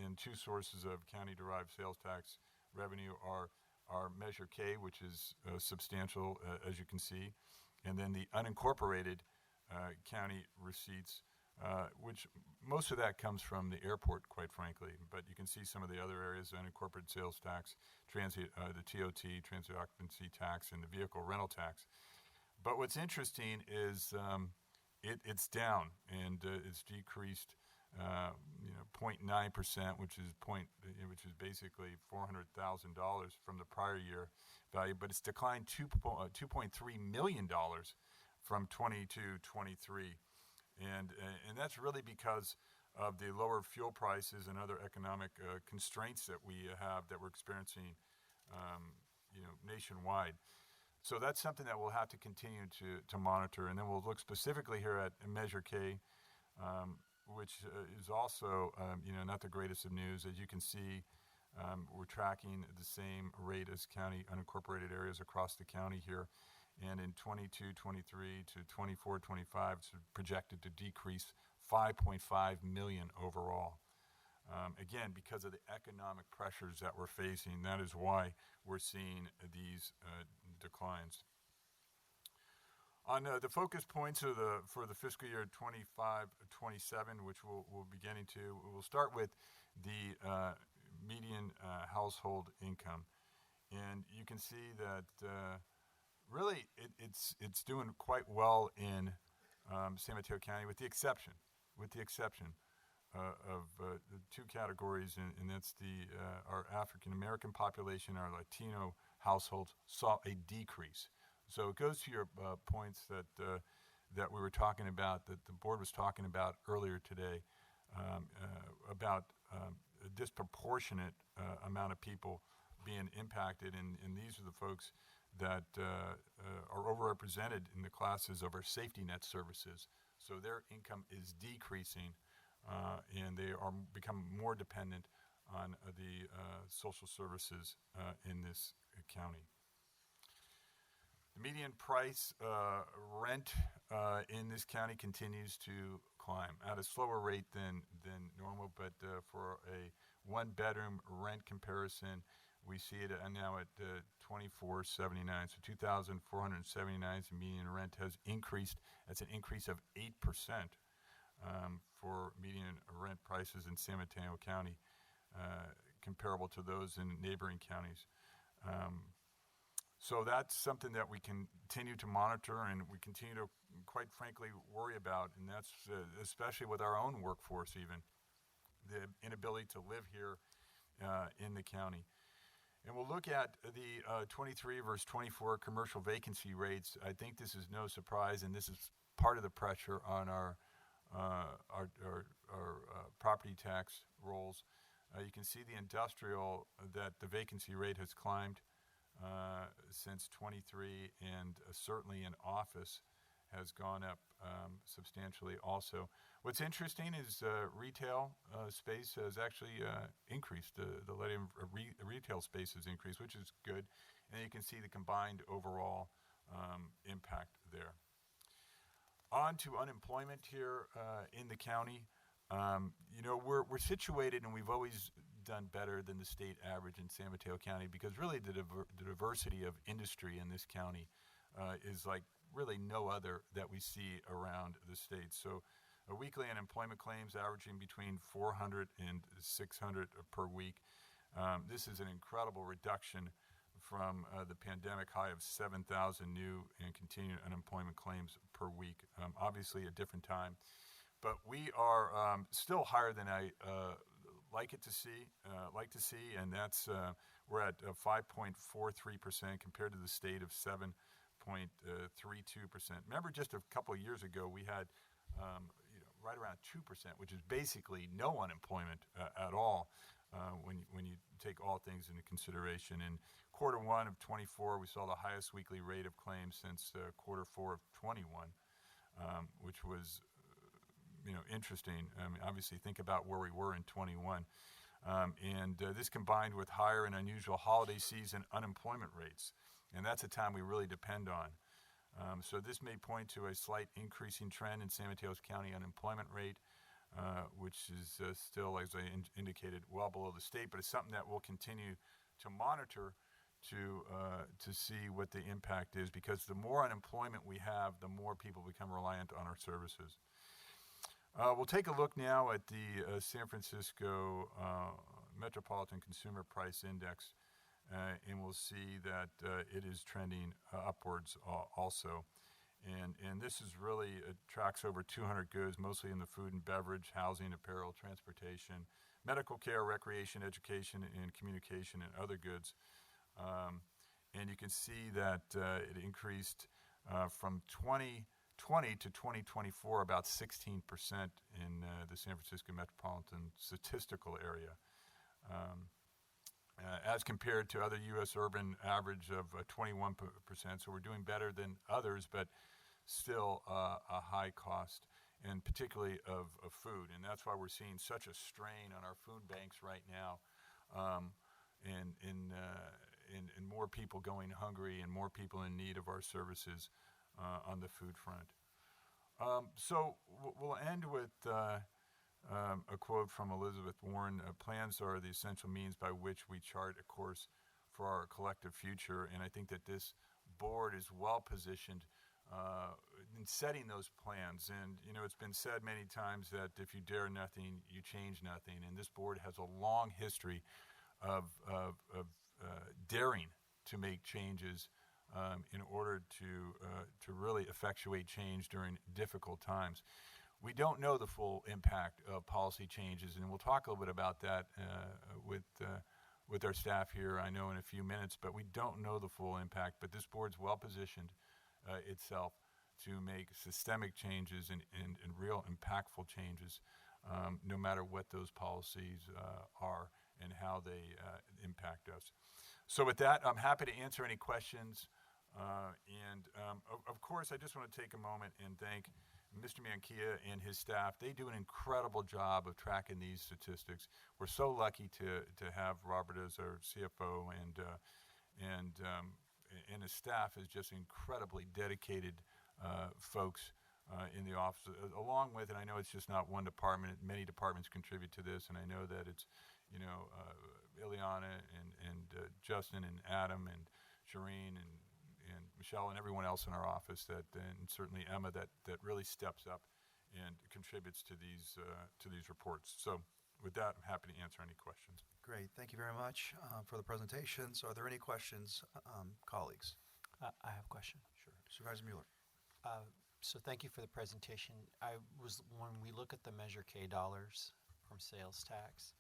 And two sources of county-derived sales tax revenue are Measure K, which is substantial, as you can see, and then the unincorporated county receipts which most of that comes from the airport, quite frankly. But you can see some of the other areas: unincorporated sales tax, transit, the TOT, transit occupancy tax, and the vehicle rental tax. But what's interesting is it's down, and it's decreased, 0.9%, which is basically $400,000 from the prior year value. But it's declined $2.3 million from 22-23, and that's really because of the lower fuel prices and other economic constraints that we're experiencing, nationwide. So that's something that we'll have to continue to monitor, and then we'll look specifically here at Measure K, which is also, not the greatest of news. As you can see, we're tracking the same rate as county unincorporated areas across the county here, and in 22-23 to 24-25, it's projected to decrease 5.5 million overall. Again, because of the economic pressures that we're facing, that is why we're seeing these declines. On the focus points for the fiscal year 25-27, which we'll be getting to, we'll start with the median household income, and you can see that really it's doing quite well in San Mateo County, with the exception of the two categories, and that's our African American population, our Latino households saw a decrease. So it goes to your points that we were talking about, that the board was talking about earlier today, about a disproportionate amount of people being impacted, and these are the folks that are overrepresented in the classes of our safety net services. So their income is decreasing, and they are becoming more dependent on the social services in this county. The median price rent in this county continues to climb at a slower rate than normal, but for a one-bedroom rent comparison, we see it now at $2,479. So $2,479 the median rent has increased. That's an increase of 8% for median rent prices in San Mateo County, comparable to those in neighboring counties. So that's something that we continue to monitor, and we continue to, quite frankly, worry about, and that's especially with our own workforce, even the inability to live here in the county. And we'll look at the 23 versus 24 commercial vacancy rates. I think this is no surprise, and this is part of the pressure on our property tax rolls. You can see the industrial, that the vacancy rate has climbed since 23, and certainly in office has gone up substantially also. What's interesting is retail space has actually increased. The letting of retail space has increased, which is good. And you can see the combined overall impact there. On to unemployment here in the county. We're situated, and we've always done better than the state average in San Mateo County, because really the diversity of industry in this county is like really no other that we see around the state. So weekly unemployment claims averaging between 400 and 600 per week. This is an incredible reduction from the pandemic high of 7,000 new and continued unemployment claims per week. Obviously a different time, but we are still higher than I like to see, and that's we're at 5.43% compared to the state of 7.32%. Remember, just a couple of years ago, we had right around 2%, which is basically no unemployment at all when you take all things into consideration. In quarter one of 24, we saw the highest weekly rate of claims since quarter four of 21, which was interesting. Obviously, think about where we were in 21. And this combined with higher and unusual holiday season unemployment rates. And that's a time we really depend on. So this may point to a slight increasing trend in San Mateo County unemployment rate, which is still, as I indicated, well below the state, but it's something that we'll continue to monitor to see what the impact is, because the more unemployment we have, the more people become reliant on our services. We'll take a look now at the San Francisco Metropolitan Consumer Price Index, and we'll see that it is trending upwards also. And this is really, it tracks over 200 goods, mostly in the food and beverage, housing, apparel, transportation, medical care, recreation, education, and communication, and other goods. And you can see that it increased from 2020 to 2024 about 16% in the San Francisco metropolitan statistical area, as compared to other U.S. urban average of 21%. So we're doing better than others, but still a high cost, and particularly of food. And that's why we're seeing such a strain on our food banks right now, and more people going hungry and more people in need of our services on the food front. So we'll end with a quote from Elizabeth Warren. Plans are the essential means by which we chart a course for our collective future. And I think that this board is well positioned in setting those plans. And, you know, it's been said many times that if you dare nothing, you change nothing. And this board has a long history of daring to make changes in order to really effectuate change during difficult times. We don't know the full impact of policy changes, and we'll talk a little bit about that with our staff here, I know, in a few minutes, but we don't know the full impact. But this board's well positioned itself to make systemic changes and real impactful changes, no matter what those policies are and how they impact us. So with that, I'm happy to answer any questions. Of course, I just want to take a moment and thank Mr. Mankia and his staff. They do an incredible job of tracking these statistics. We're so lucky to have Robert as our CFO, and his staff is just incredibly dedicated folks in the office, along with, and I know it's just not one department, many departments contribute to this, and I know that it's, you know, Ileana and Justin and Adam and Shireen and Michelle and everyone else in our office, and certainly Emma, that really steps up and contributes to these reports. So with that, I'm happy to answer any questions. Great. Thank you very much for the presentations. Are there any questions, colleagues? I have a question. Sure. Supervisor Mueller. So thank you for the presentation. When we look at the Measure K dollars from sales tax,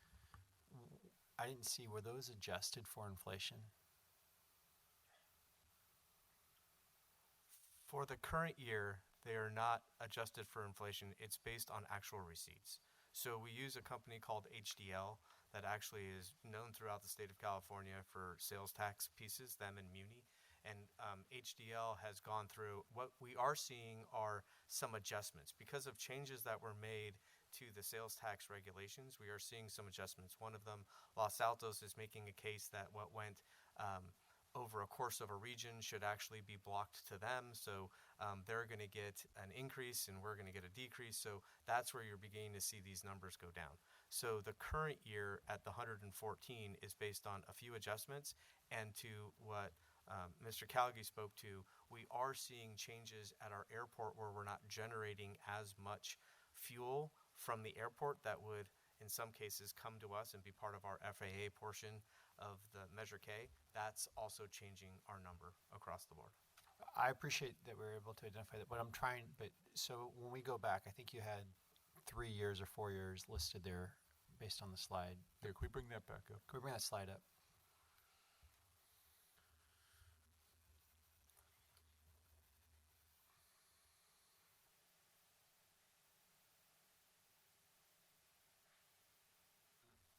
I didn't see, were those adjusted for inflation? For the current year, they are not adjusted for inflation. It's based on actual receipts. So we use a company called HDL that actually is known throughout the state of California for sales tax pieces, them and Muni. And HDL has gone through, what we are seeing are some adjustments. Because of changes that were made to the sales tax regulations, we are seeing some adjustments. One of them, Los Altos, is making a case that what went over a course of a region should actually be blocked to them. So they're going to get an increase and we're going to get a decrease. So that's where you're beginning to see these numbers go down. So the current year at the 114 is based on a few adjustments. And to what Mr. Callaghy spoke to, we are seeing changes at our airport where we're not generating as much fuel from the airport that would, in some cases, come to us and be part of our FAA portion of the Measure K. That's also changing our number across the board. I appreciate that we're able to identify that, but so when we go back, I think you had 3 years or 4 years listed there based on the slide. Yeah, can we bring that back up? Can we bring that slide up?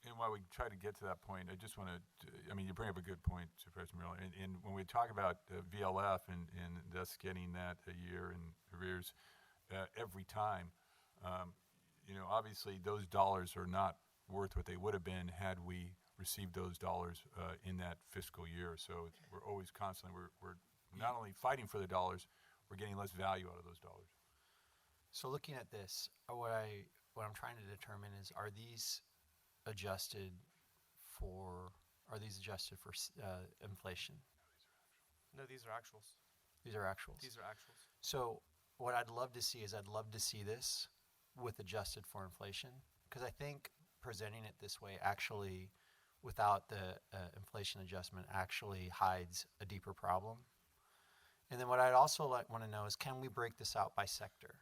And while we try to get to that point, I just want to, you bring up a good point, Supervisor Miller. And when we talk about VLF and us getting that a year in arrears every time, obviously those dollars are not worth what they would have been had we received those dollars in that fiscal year. So we're always constantly, we're not only fighting for the dollars, we're getting less value out of those dollars. So looking at this, what I'm trying to determine is, are these adjusted for inflation? No, these are actuals. These are actuals. These are actuals. So what I'd love to see is, I'd love to see this with adjusted for inflation? Because I think presenting it this way actually, without the inflation adjustment, actually hides a deeper problem. And then what I'd also want to know is, can we break this out by sector?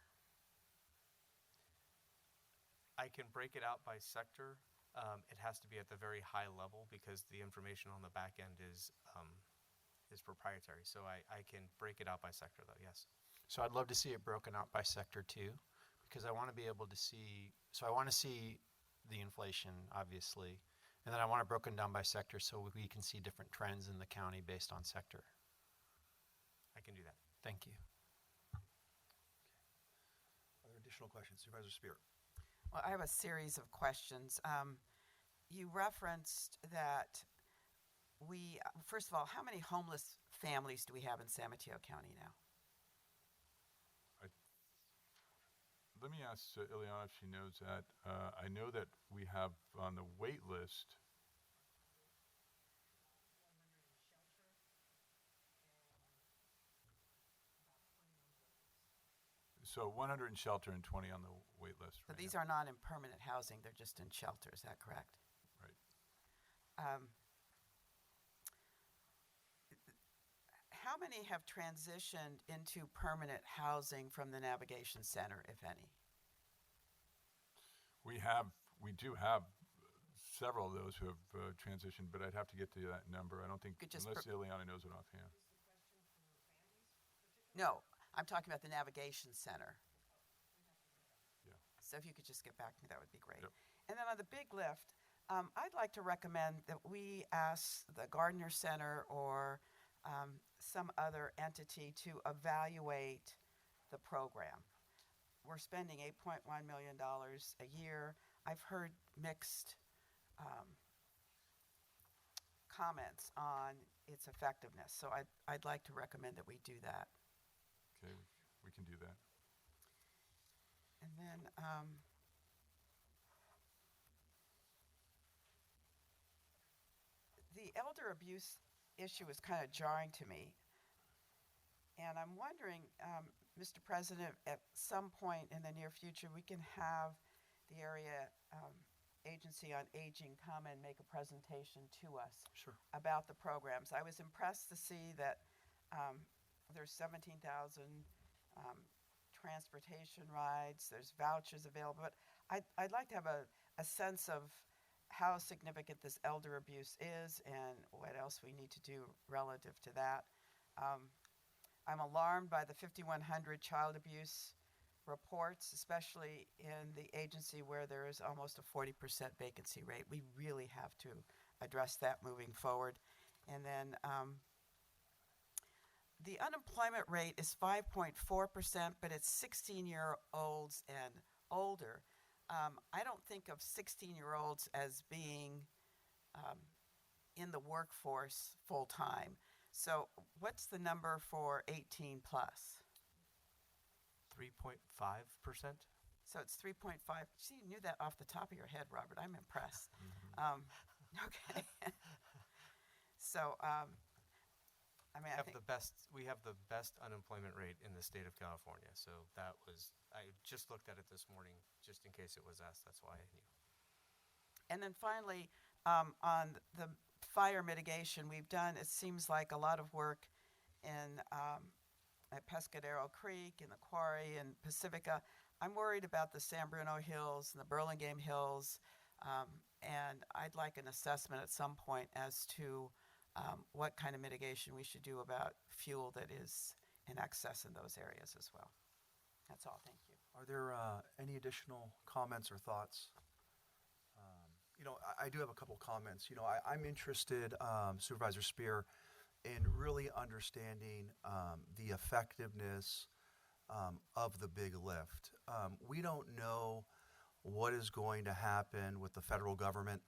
I can break it out by sector. It has to be at the very high level because the information on the back end is proprietary. So I can break it out by sector, though. Yes. So I'd love to see it broken out by sector too, because I want to be able to see. So I want to see the inflation, obviously, and then I want it broken down by sector so we can see different trends in the county based on sector. I can do that. Thank you. Are there additional questions? Supervisor Spear. Well, I have a series of questions. You referenced that first of all, how many homeless families do we have in San Mateo County now? Let me ask Ileana if she knows that. I know that we have on the wait list. So 100 in shelter and 20 on the wait list. So these are not in permanent housing, they're just in shelter, is that correct? Right. How many have transitioned into permanent housing from the Navigation Center, if any? We do have several of those who have transitioned, but I'd have to get to that number. I don't think, unless Ileana knows it offhand. No, I'm talking about the Navigation Center. Yeah. So if you could just get back to me, that would be great. Yep. And then on the big lift, I'd like to recommend that we ask the Gardner Center or some other entity to evaluate the program. We're spending $8.1 million a year. I've heard mixed comments on its effectiveness, so I'd like to recommend that we do that. Okay, we can do that. And then the elder abuse issue is kind of jarring to me. And I'm wondering, Mr. President, at some point in the near future, we can have the area Agency on Aging come and make a presentation to us about the programs. I was impressed to see that there's 17,000 transportation rides, there's vouchers available, but I'd like to have a sense of how significant this elder abuse is and what else we need to do relative to that. I'm alarmed by the 5,100 child abuse reports, especially in the agency where there is almost a 40% vacancy rate. We really have to address that moving forward. And then the unemployment rate is 5.4%, but it's 16-year-olds and older. I don't think of 16-year-olds as being in the workforce full-time. So what's the number for 18 plus? 3.5%. So it's 3.5. See, you knew that off the top of your head, Robert. I'm impressed. Okay. So, I mean, we have the best unemployment rate in the state of California. So I just looked at it this morning, just in case it was asked. That's why I knew. And then finally, on the fire mitigation, we've done, it seems like, a lot of work at Pescadero Creek, in the quarry, in Pacifica. I'm worried about the San Bruno Hills and the Burlingame Hills, and I'd like an assessment at some point as to what kind of mitigation we should do about fuel that is in excess in those areas as well. That's all. Thank you. Are there any additional comments or thoughts? I do have a couple comments. I'm interested, Supervisor Spear, in really understanding the effectiveness of the big lift. We don't know what is going to happen with the federal government.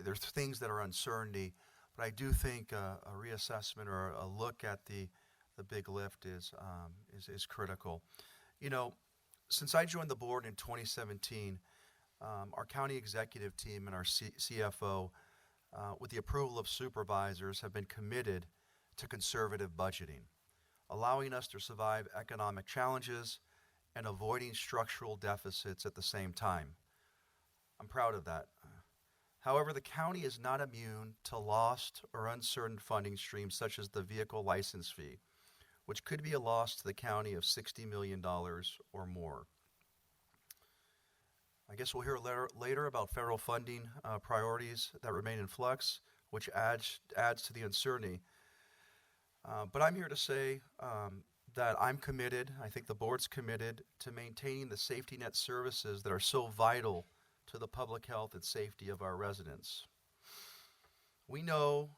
There's things that are uncertainty, but I do think a reassessment or a look at the big lift is critical. Since I joined the board in 2017, our county executive team and our CFO, with the approval of supervisors, have been committed to conservative budgeting, allowing us to survive economic challenges and avoiding structural deficits at the same time. I'm proud of that. However, the county is not immune to lost or uncertain funding streams such as the vehicle license fee, which could be a loss to the county of $60 million or more. I guess we'll hear later about federal funding priorities that remain in flux, which adds to the uncertainty. But I'm here to say that I'm committed, I think the board's committed, to maintaining the safety net services that are so vital to the public health and safety of our residents. We know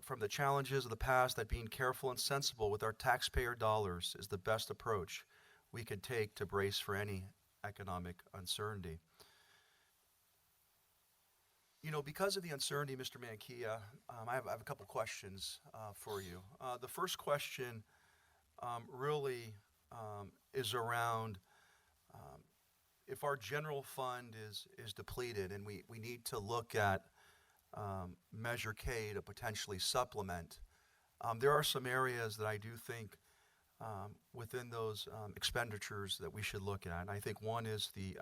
from the challenges of the past that being careful and sensible with our taxpayer dollars is the best approach we could take to brace for any economic uncertainty. You know, because of the uncertainty, Mr. Mankia, I have a couple questions for you. The first question really is around if our general fund is depleted and we need to look at Measure K to potentially supplement, there are some areas that I do think within those expenditures that we should look at. And I think one is the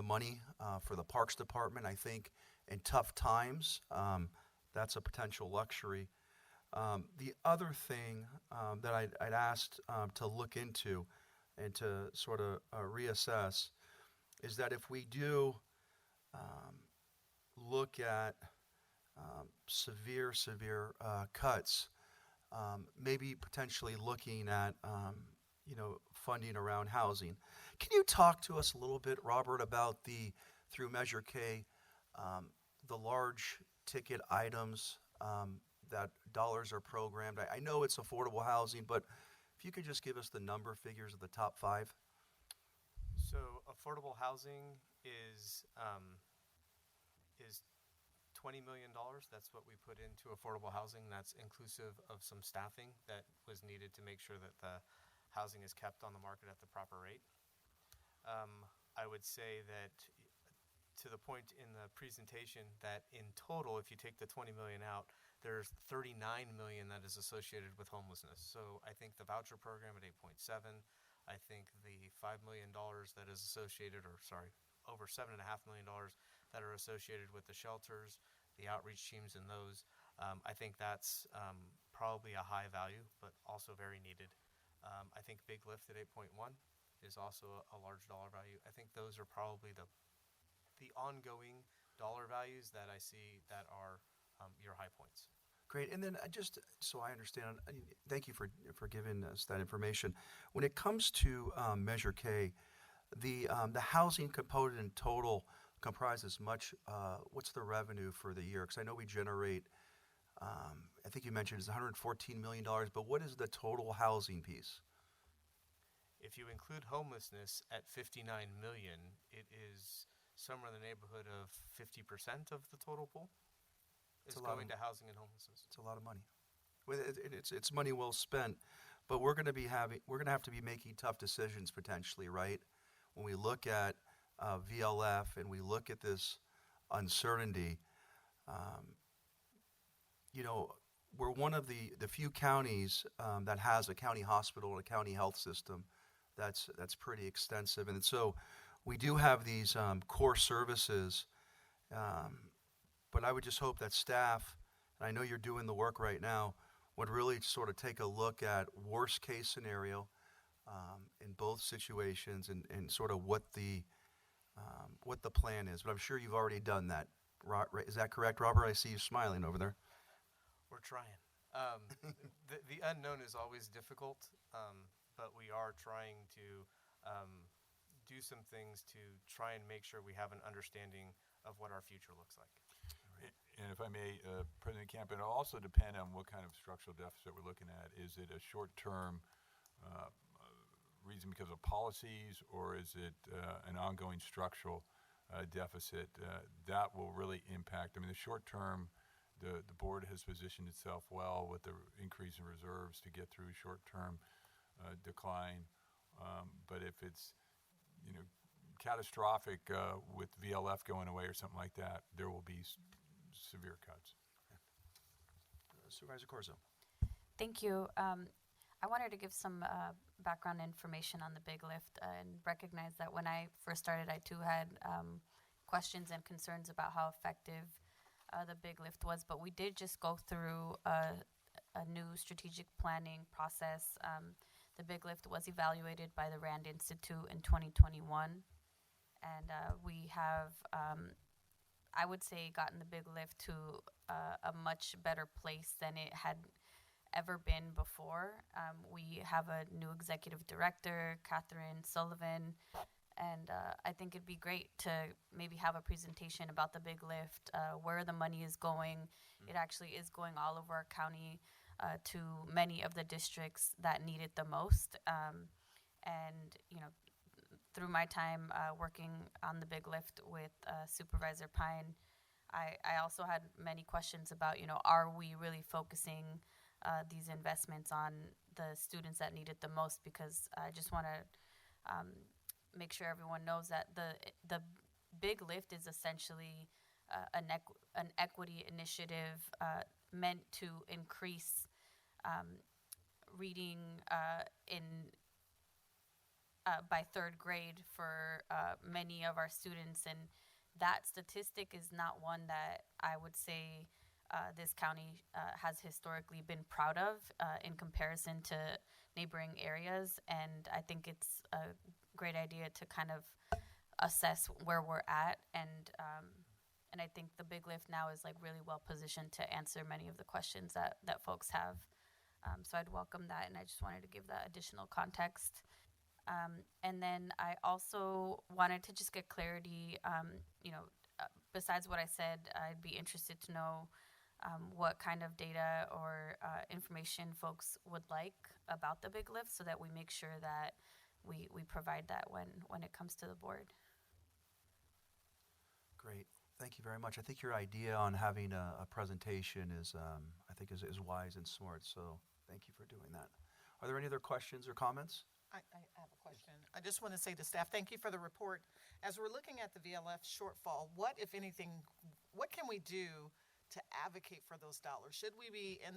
money for the Parks Department. I think in tough times, that's a potential luxury. The other thing that I'd asked to look into and to sort of reassess is that if we do look at severe cuts, maybe potentially looking at funding around housing. Can you talk to us a little bit, Robert, about through Measure K, the large ticket items that dollars are programmed? I know it's affordable housing, but if you could just give us the number figures of the top 5. So affordable housing is $20 million. That's what we put into affordable housing. That's inclusive of some staffing that was needed to make sure that the housing is kept on the market at the proper rate. I would say that to the point in the presentation that in total, if you take the 20 million out, there's 39 million that is associated with homelessness. So I think the voucher program at 8.7, I think the $5 million that is associated, over $7.5 million that are associated with the shelters, the outreach teams and those, I think that's probably a high value, but also very needed. I think Big Lift at 8.1 is also a large dollar value. I think those are probably the ongoing dollar values that I see that are your high points. Great. And then just so I understand, thank you for giving us that information. When it comes to Measure K, the housing component in total comprises much. What's the revenue for the year? Because I know we generate, I think you mentioned it's $114 million, but what is the total housing piece? If you include homelessness at 59 million, it is somewhere in the neighborhood of 50% of the total pool is going to housing and homelessness. It's a lot of money. It's money well spent, but we're going to have to be making tough decisions potentially, right? When we look at VLF and we look at this uncertainty, we're one of the few counties that has a county hospital and a county health system that's pretty extensive, and so we do have these core services. But I would just hope that staff, and I know you're doing the work right now, would really sort of take a look at worst case scenario in both situations and sort of what the plan is. But I'm sure you've already done that. Is that correct, Robert? I see you smiling over there. We're trying. The unknown is always difficult, but we are trying to do some things to try and make sure we have an understanding of what our future looks like. And if I may, President Camp, it'll also depend on what kind of structural deficit we're looking at. Is it a short-term reason because of policies, or is it an ongoing structural deficit? That will really impact. I mean, the short-term, the board has positioned itself well with the increase in reserves to get through short-term decline. But if it's, catastrophic with VLF going away or something like that, there will be severe cuts. Supervisor Corzo. Thank you. I wanted to give some background information on the Big Lift and recognize that when I first started, I too had questions and concerns about how effective the Big Lift was. But we did just go through a new strategic planning process. The Big Lift was evaluated by the Rand Institute in 2021. And we have, I would say, gotten the Big Lift to a much better place than it had ever been before. We have a new executive director, Catherine Sullivan, and I think it'd be great to maybe have a presentation about the Big Lift, where the money is going. It actually is going all over our county to many of the districts that need it the most. And, you know, through my time working on the Big Lift with Supervisor Pine, I also had many questions about, you know, are we really focusing these investments on the students that need it the most? Because I just want to make sure everyone knows that the Big Lift is essentially an equity initiative meant to increase reading in by third grade for many of our students, and that statistic is not one that I would say this county has historically been proud of in comparison to neighboring areas. And I think it's a great idea to kind of assess where we're at, and I think the Big Lift now is like really well positioned to answer many of the questions that folks have. So I'd welcome that, and I just wanted to give that additional context. And then I also wanted to just get clarity, you know, besides what I said, I'd be interested to know what kind of data or information folks would like about the Big Lift, so that we make sure that we provide that when it comes to the board. Great. Thank you very much. I think your idea on having a presentation is, I think, is wise and smart. So thank you for doing that. Are there any other questions or comments? I have a question. I just want to say to staff, thank you for the report. As we're looking at the VLF shortfall, what, if anything, what can we do to advocate for those dollars? Should we be in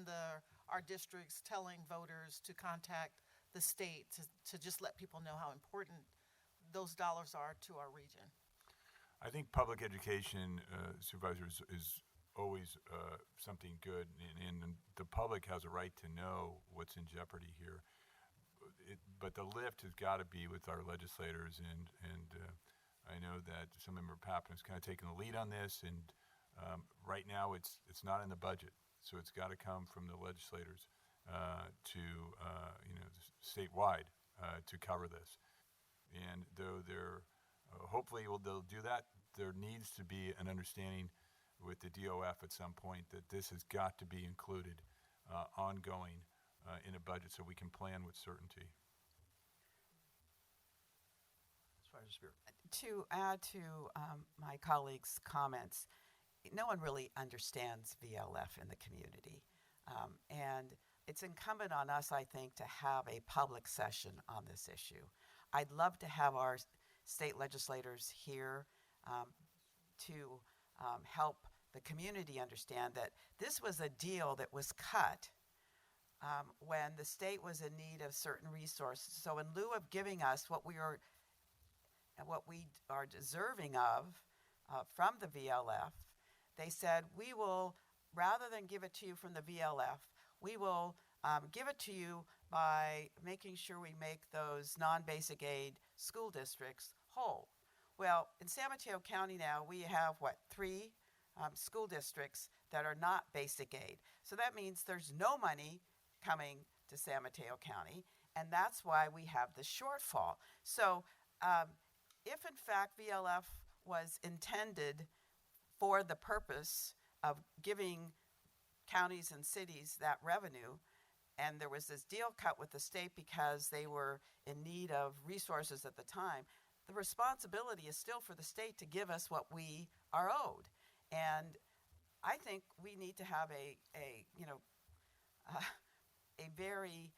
our districts telling voters to contact the state to just let people know how important those dollars are to our region? I think public education, supervisors, is always something good, and the public has a right to know what's in jeopardy here. But the lift has got to be with our legislators, and I know that Assemblymember Pappen is kind of taking the lead on this, and right now it's not in the budget, so it's got to come from the legislators to you know, statewide to cover this. And though they're hopefully they'll do that, there needs to be an understanding with the DOF at some point that this has got to be included ongoing in a budget so we can plan with certainty. To add to my colleagues' comments, no one really understands VLF in the community. And it's incumbent on us, I think, to have a public session on this issue. I'd love to have our state legislators here to help the community understand that this was a deal that was cut when the state was in need of certain resources. So in lieu of giving us what we are deserving of from the VLF, they said, we will, rather than give it to you from the VLF, we will give it to you by making sure we make those non-basic aid school districts whole. Well, in San Mateo County now, we have, 3 school districts that are not basic aid. So that means there's no money coming to San Mateo County, and that's why we have the shortfall. So if in fact VLF was intended for the purpose of giving counties and cities that revenue, and there was this deal cut with the state because they were in need of resources at the time, the responsibility is still for the state to give us what we are owed. And I think we need to have a very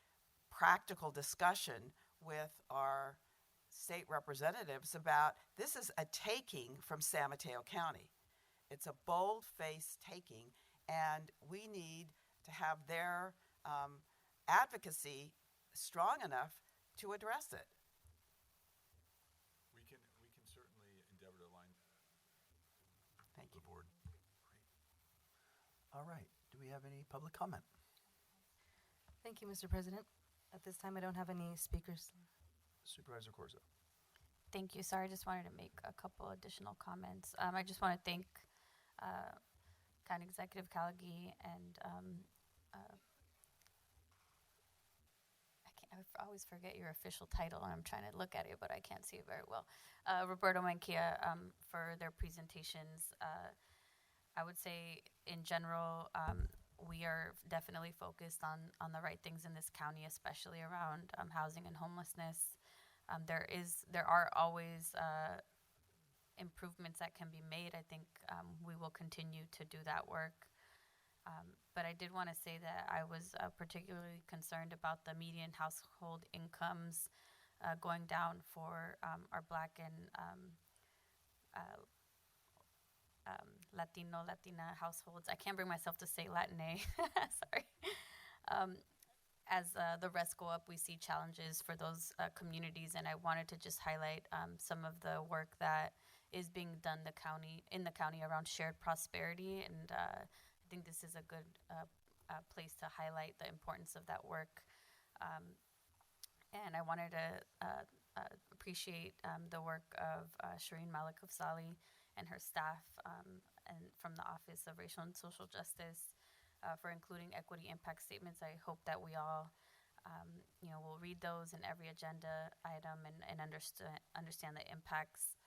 practical discussion with our state representatives about this is a taking from San Mateo County. It's a bold-faced taking, and we need to have their advocacy strong enough to address it? We can certainly endeavor to line Thank the board. All right. Do we have any public comment? Thank you, Mr. President. At this time, I don't have any speakers. Supervisor Corzo. Thank you. Sorry, I just wanted to make a couple additional comments. I just want to thank County Executive Callaghy and I always forget your official title, and I'm trying to look at it, but I can't see it very well. Roberto Manquia for their presentations. I would say, in general, we are definitely focused on the right things in this county, especially around housing and homelessness. There are always improvements that can be made. I think we will continue to do that work. But I did want to say that I was particularly concerned about the median household incomes going down for our Black and Latina households. I can't bring myself to say Latine. Sorry. As the rest go up, we see challenges for those communities, and I wanted to just highlight some of the work that is being done in the county around shared prosperity, and I think this is a good place to highlight the importance of that work. And I wanted to appreciate the work of Shireen Malikofsali and her staff and from the Office of Racial and Social Justice for including equity impact statements. I hope that we all will read those in every agenda item and understand the impacts.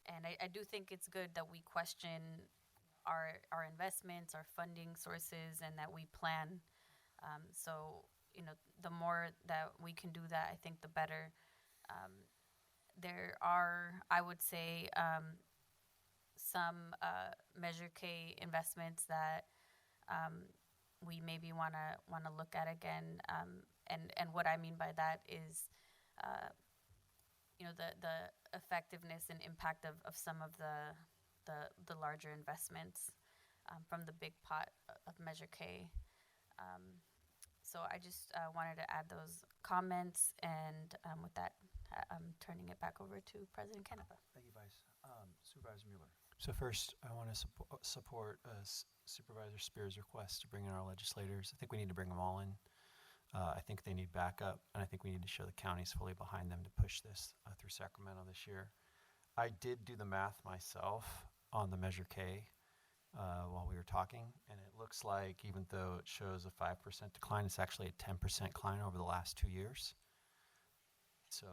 And I do think it's good that we question our investments, our funding sources, and that we plan. So, the more that we can do that, I think the better. There are, I would say, some Measure K investments that we maybe want to look at again. And what I mean by that is, the effectiveness and impact of some of the larger investments from the big pot of Measure K. So I just wanted to add those comments, and with that, I'm turning it back over to President Canepa. Thank you, Vice. Supervisor Mueller. So first, I want to support Supervisor Spears' request to bring in our legislators. I think we need to bring them all in. I think they need backup, and I think we need to show the county's fully behind them to push this through Sacramento this year. I did do the math myself on the Measure K while we were talking, and it looks like even though it shows a 5% decline, it's actually a 10% decline over the last 2 years. So,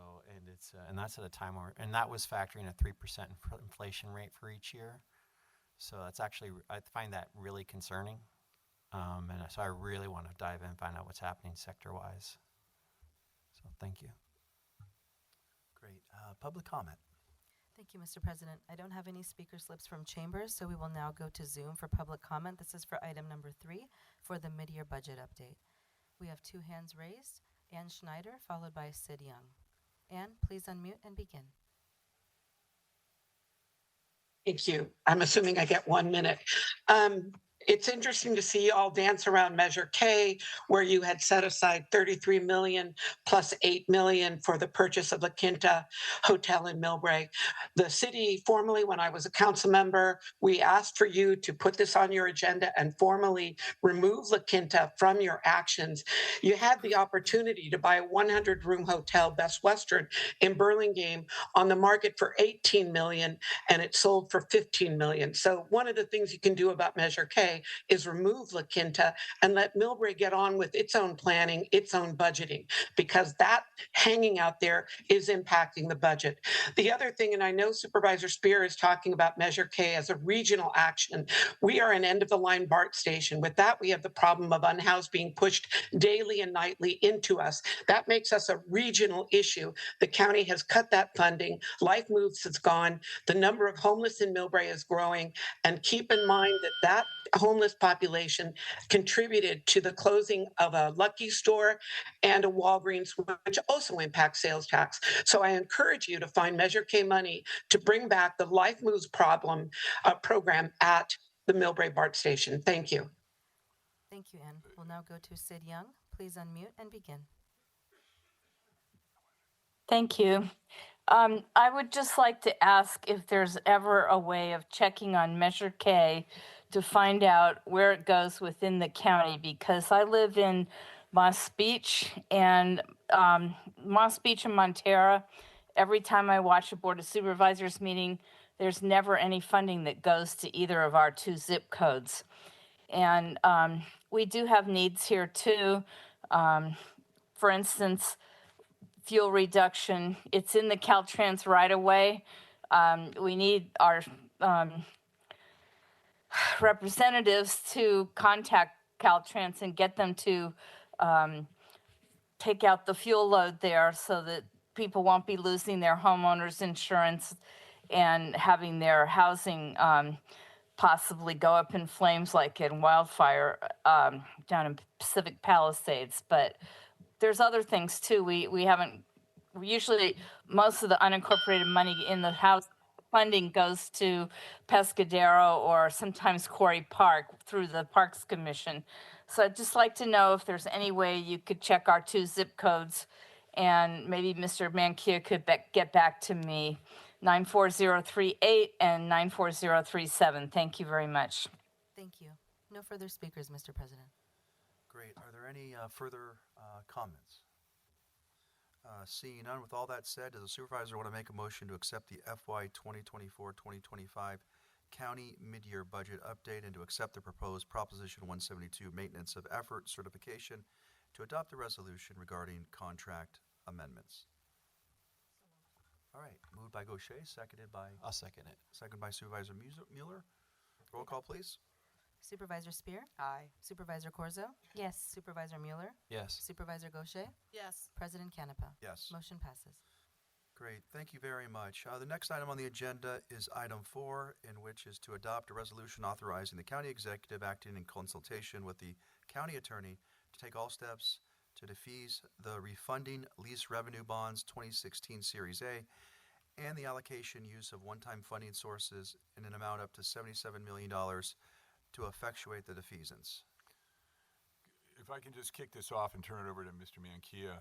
and that's at a time where, and that was factoring a 3% inflation rate for each year. So that's actually, I find that really concerning. And so I really want to dive in and find out what's happening sector-wise. So thank you. Great. Public comment. Thank you, Mr. President. I don't have any speaker slips from chambers, so we will now go to Zoom for public comment. This is for item number 3 for the mid-year budget update. We have 2 hands raised. Ann Schneider, followed by Sid Young. Ann, please unmute and begin. Thank you. I'm assuming I get 1 minute. It's interesting to see you all dance around Measure K, where you had set aside $33 million plus $8 million for the purchase of La Quinta Hotel in Millbrae. The city, formally, when I was a council member, we asked for you to put this on your agenda and formally remove La Quinta from your actions. You had the opportunity to buy a 100-room hotel, Best Western, in Burlingame on the market for $18 million, and it sold for $15 million. So one of the things you can do about Measure K is remove La Quinta and let Millbrae get on with its own planning, its own budgeting, because that hanging out there is impacting the budget. The other thing, and I know Supervisor Spear is talking about Measure K as a regional action. We are an end-of-the-line BART station. With that, we have the problem of unhoused being pushed daily and nightly into us. That makes us a regional issue. The county has cut that funding. Life Moves has gone. The number of homeless in Millbrae is growing. And keep in mind that homeless population contributed to the closing of a Lucky store and a Walgreens, which also impacts sales tax. So I encourage you to find Measure K money to bring back the Life Moves program at the Millbrae BART station. Thank you. Thank you, Ann. We'll now go to Sid Young. Please unmute and begin. Thank you. I would just like to ask if there's ever a way of checking on Measure K to find out where it goes within the county, because I live in Moss Beach, and Moss Beach and Montera, every time I watch a Board of Supervisors meeting, there's never any funding that goes to either of our two zip codes. And we do have needs here too. For instance, fuel reduction, it's in the Caltrans right away. We need our representatives to contact Caltrans and get them to take out the fuel load there so that people won't be losing their homeowners insurance and having their housing possibly go up in flames like in wildfire down in Pacific Palisades. But there's other things too. We haven't, usually most of the unincorporated money in the house funding goes to Pescadero or sometimes Quarry Park through the Parks Commission. So I'd just like to know if there's any way you could check our two zip codes, and maybe Mr. Mankia could get back to me. 94038 and 94037. Thank you very much. Thank you. No further speakers, Mr. President. Great. Are there any further comments? Seeing none, with all that said, does the supervisor want to make a motion to accept the FY 2024-2025 county mid-year budget update and to accept the proposed Proposition 172 maintenance of effort certification, to adopt the resolution regarding contract amendments? All right, moved by Gaucher, seconded by? I'll second it. Second by Supervisor Mueller. Roll call, please. Supervisor Spear? Aye. Supervisor Corzo? Yes. Supervisor Mueller? Yes. Supervisor Gaucher? Yes. President Canepa? Yes. Motion passes. Great, thank you very much. The next item on the agenda is item 4, in which is to adopt a resolution authorizing the county executive acting in consultation with the county attorney to take all steps to defease the refunding lease revenue bonds 2016 Series A and the allocation use of one-time funding sources in an amount up to $77 million to effectuate the defeasance. If I can just kick this off and turn it over to Mr. Mankia,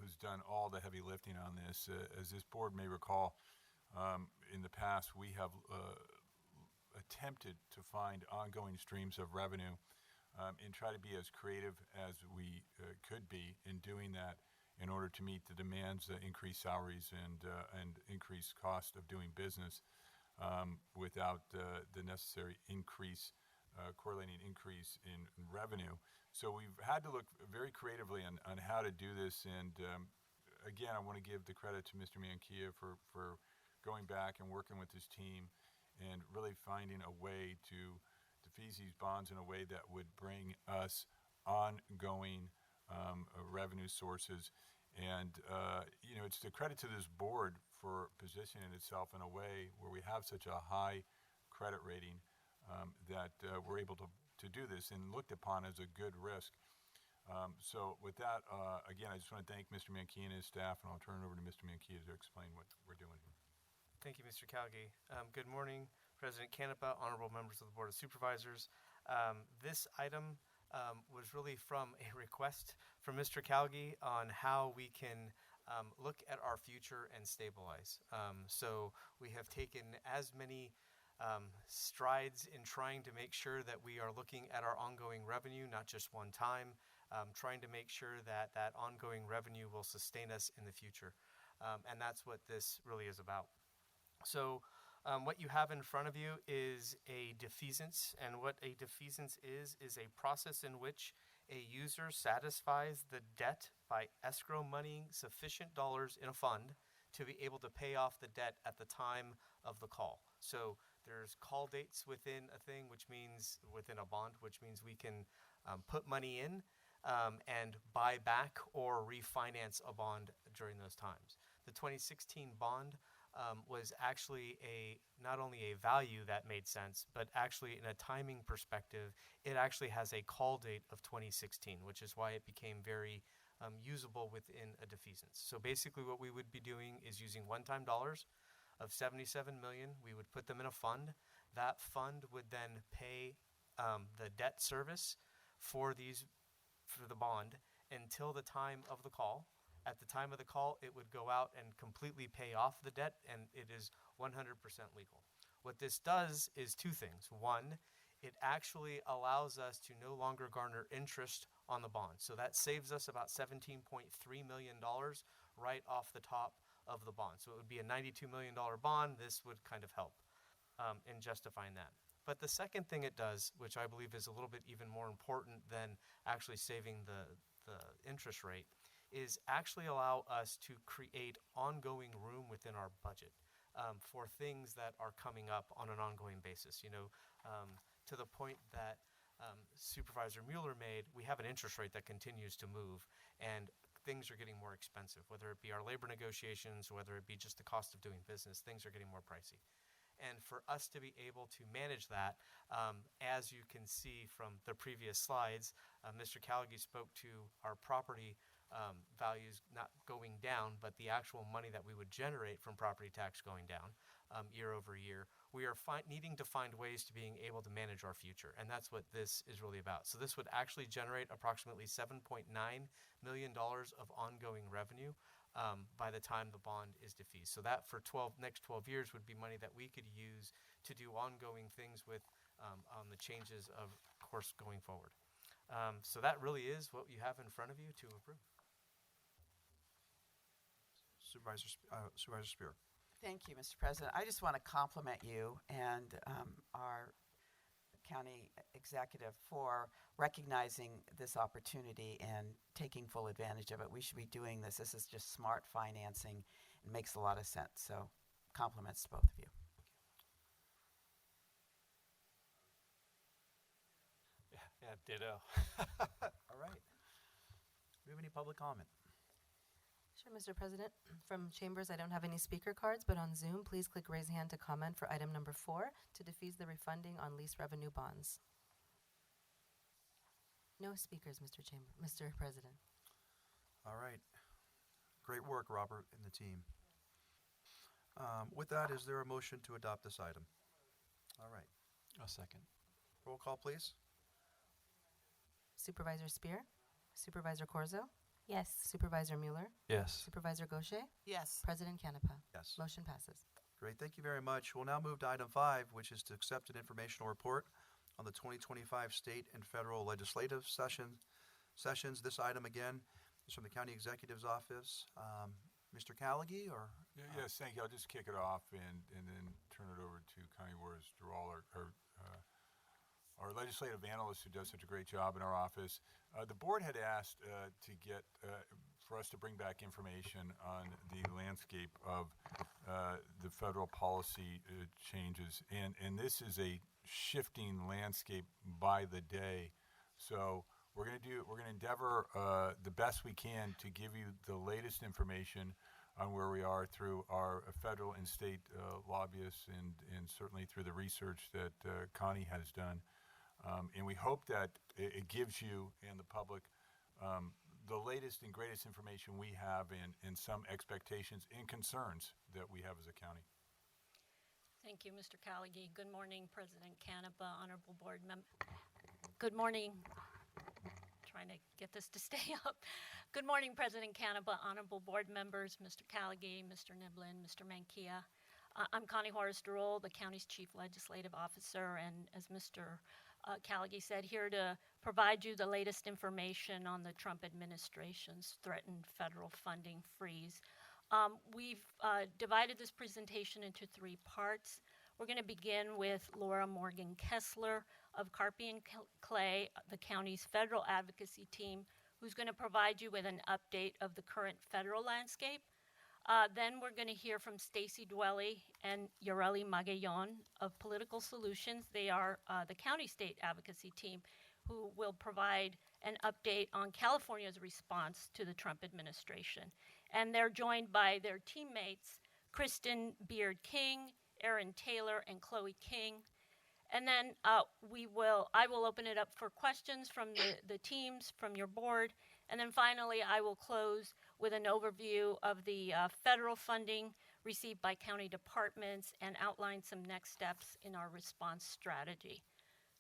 who's done all the heavy lifting on this. As this board may recall, in the past we have attempted to find ongoing streams of revenue and try to be as creative as we could be in doing that in order to meet the demands, increased salaries and increased cost of doing business without the necessary correlating increase in revenue. So we've had to look very creatively on how to do this, and again, I want to give the credit to Mr. Mankia for going back and working with his team and really finding a way to defease these bonds in a way that would bring us ongoing revenue sources. And it's the credit to this board for positioning itself in a way where we have such a high credit rating that we're able to do this and looked upon as a good risk. So with that, again, I just want to thank Mr. Mankia and his staff, and I'll turn it over to Mr. Mankia to explain what we're doing here. Thank you, Mr. Calgi. Good morning, President Canepa, honorable members of the Board of Supervisors. This item was really from a request from Mr. Calgi on how we can look at our future and stabilize. So we have taken as many strides in trying to make sure that we are looking at our ongoing revenue, not just one time, trying to make sure that that ongoing revenue will sustain us in the future. And that's what this really is about. So what you have in front of you is a defeasance, and what a defeasance is a process in which a user satisfies the debt by escrow moneying sufficient dollars in a fund to be able to pay off the debt at the time of the call. So there's call dates within a thing, which means within a bond, which means we can put money in and buy back or refinance a bond during those times. The 2016 bond was actually not only a value that made sense, but actually in a timing perspective, it actually has a call date of 2016, which is why it became very usable within a defeasance. So basically what we would be doing is using one-time dollars of $77 million. We would put them in a fund. That fund would then pay the debt service for the bond until the time of the call. At the time of the call, it would go out and completely pay off the debt, and it is 100% legal. What this does is two things. One, it actually allows us to no longer garner interest on the bond. So that saves us about $17.3 million right off the top of the bond. So it would be a $92 million bond. This would kind of help in justifying that. But the second thing it does, which I believe is a little bit even more important than actually saving the interest rate, is actually allow us to create ongoing room within our budget for things that are coming up on an ongoing basis. To the point that Supervisor Mueller made, we have an interest rate that continues to move, and things are getting more expensive, whether it be our labor negotiations, whether it be just the cost of doing business, things are getting more pricey. And for us to be able to manage that, as you can see from the previous slides, Mr. Callaghy spoke to our property values not going down, but the actual money that we would generate from property tax going down year over year. We are needing to find ways to being able to manage our future, and that's what this is really about. So this would actually generate approximately $7.9 million of ongoing revenue by the time the bond is defeased. So that for next 12 years would be money that we could use to do ongoing things with on the changes of course going forward. So that really is what you have in front of you to approve. Supervisor Spear. Thank you, Mr. President. I just want to compliment you and our county executive for recognizing this opportunity and taking full advantage of it. We should be doing this. This is just smart financing. It makes a lot of sense. So compliments to both of you. Yeah, ditto. All right. Do we have any public comment? Sure, Mr. President. From chambers, I don't have any speaker cards, but on Zoom, please click raise hand to comment for item number 4 to defease the refunding on lease revenue bonds. No speakers, Mr. President. All right. Great work, Robert and the team. With that, is there a motion to adopt this item? All right. A second. Roll call, please. Supervisor Spear? Supervisor Corzo? Yes. Supervisor Mueller? Yes. Supervisor Gaucher? Yes. President Canepa? Yes. Motion passes. Great, thank you very much. We'll now move to item 5, which is to accept an informational report on the 2025 state and federal legislative sessions. This item, again, is from the County Executive's Office. Mr. Callaghy, or? Yes, thank you. I'll just kick it off and then turn it over to Connie Juarez-Dural, our legislative analyst who does such a great job in our office. The board had asked for us to bring back information on the landscape of the federal policy changes, and this is a shifting landscape by the day. So we're going to endeavor the best we can to give you the latest information on where we are through our federal and state lobbyists and certainly through the research that Connie has done. And we hope that it gives you and the public the latest and greatest information we have and some expectations and concerns that we have as a county. Thank you, Mr. Callaghy. Good morning, President Canepa, honorable board members. Good morning. Trying to get this to stay up. Good morning, President Canepa, honorable board members, Mr. Callaghy, Mr. Niblin, Mr. Mankia. I'm Connie Juarez-Dural, the county's chief legislative officer, and as Mr. Callaghy said, here to provide you the latest information on the Trump administration's threatened federal funding freeze. We've divided this presentation into 3 parts. We're going to begin with Laura Morgan Kessler of Carpy and Clay, the county's federal advocacy team, who's going to provide you with an update of the current federal landscape. Then we're going to hear from Stacy Dwelly and Yoreli Magallon of Political Solutions. They are the county state advocacy team who will provide an update on California's response to the Trump administration. And they're joined by their teammates, Kristen Beard-King, Erin Taylor, and Chloe King. And then I will open it up for questions from the teams, from your board. And then finally, I will close with an overview of the federal funding received by county departments and outline some next steps in our response strategy.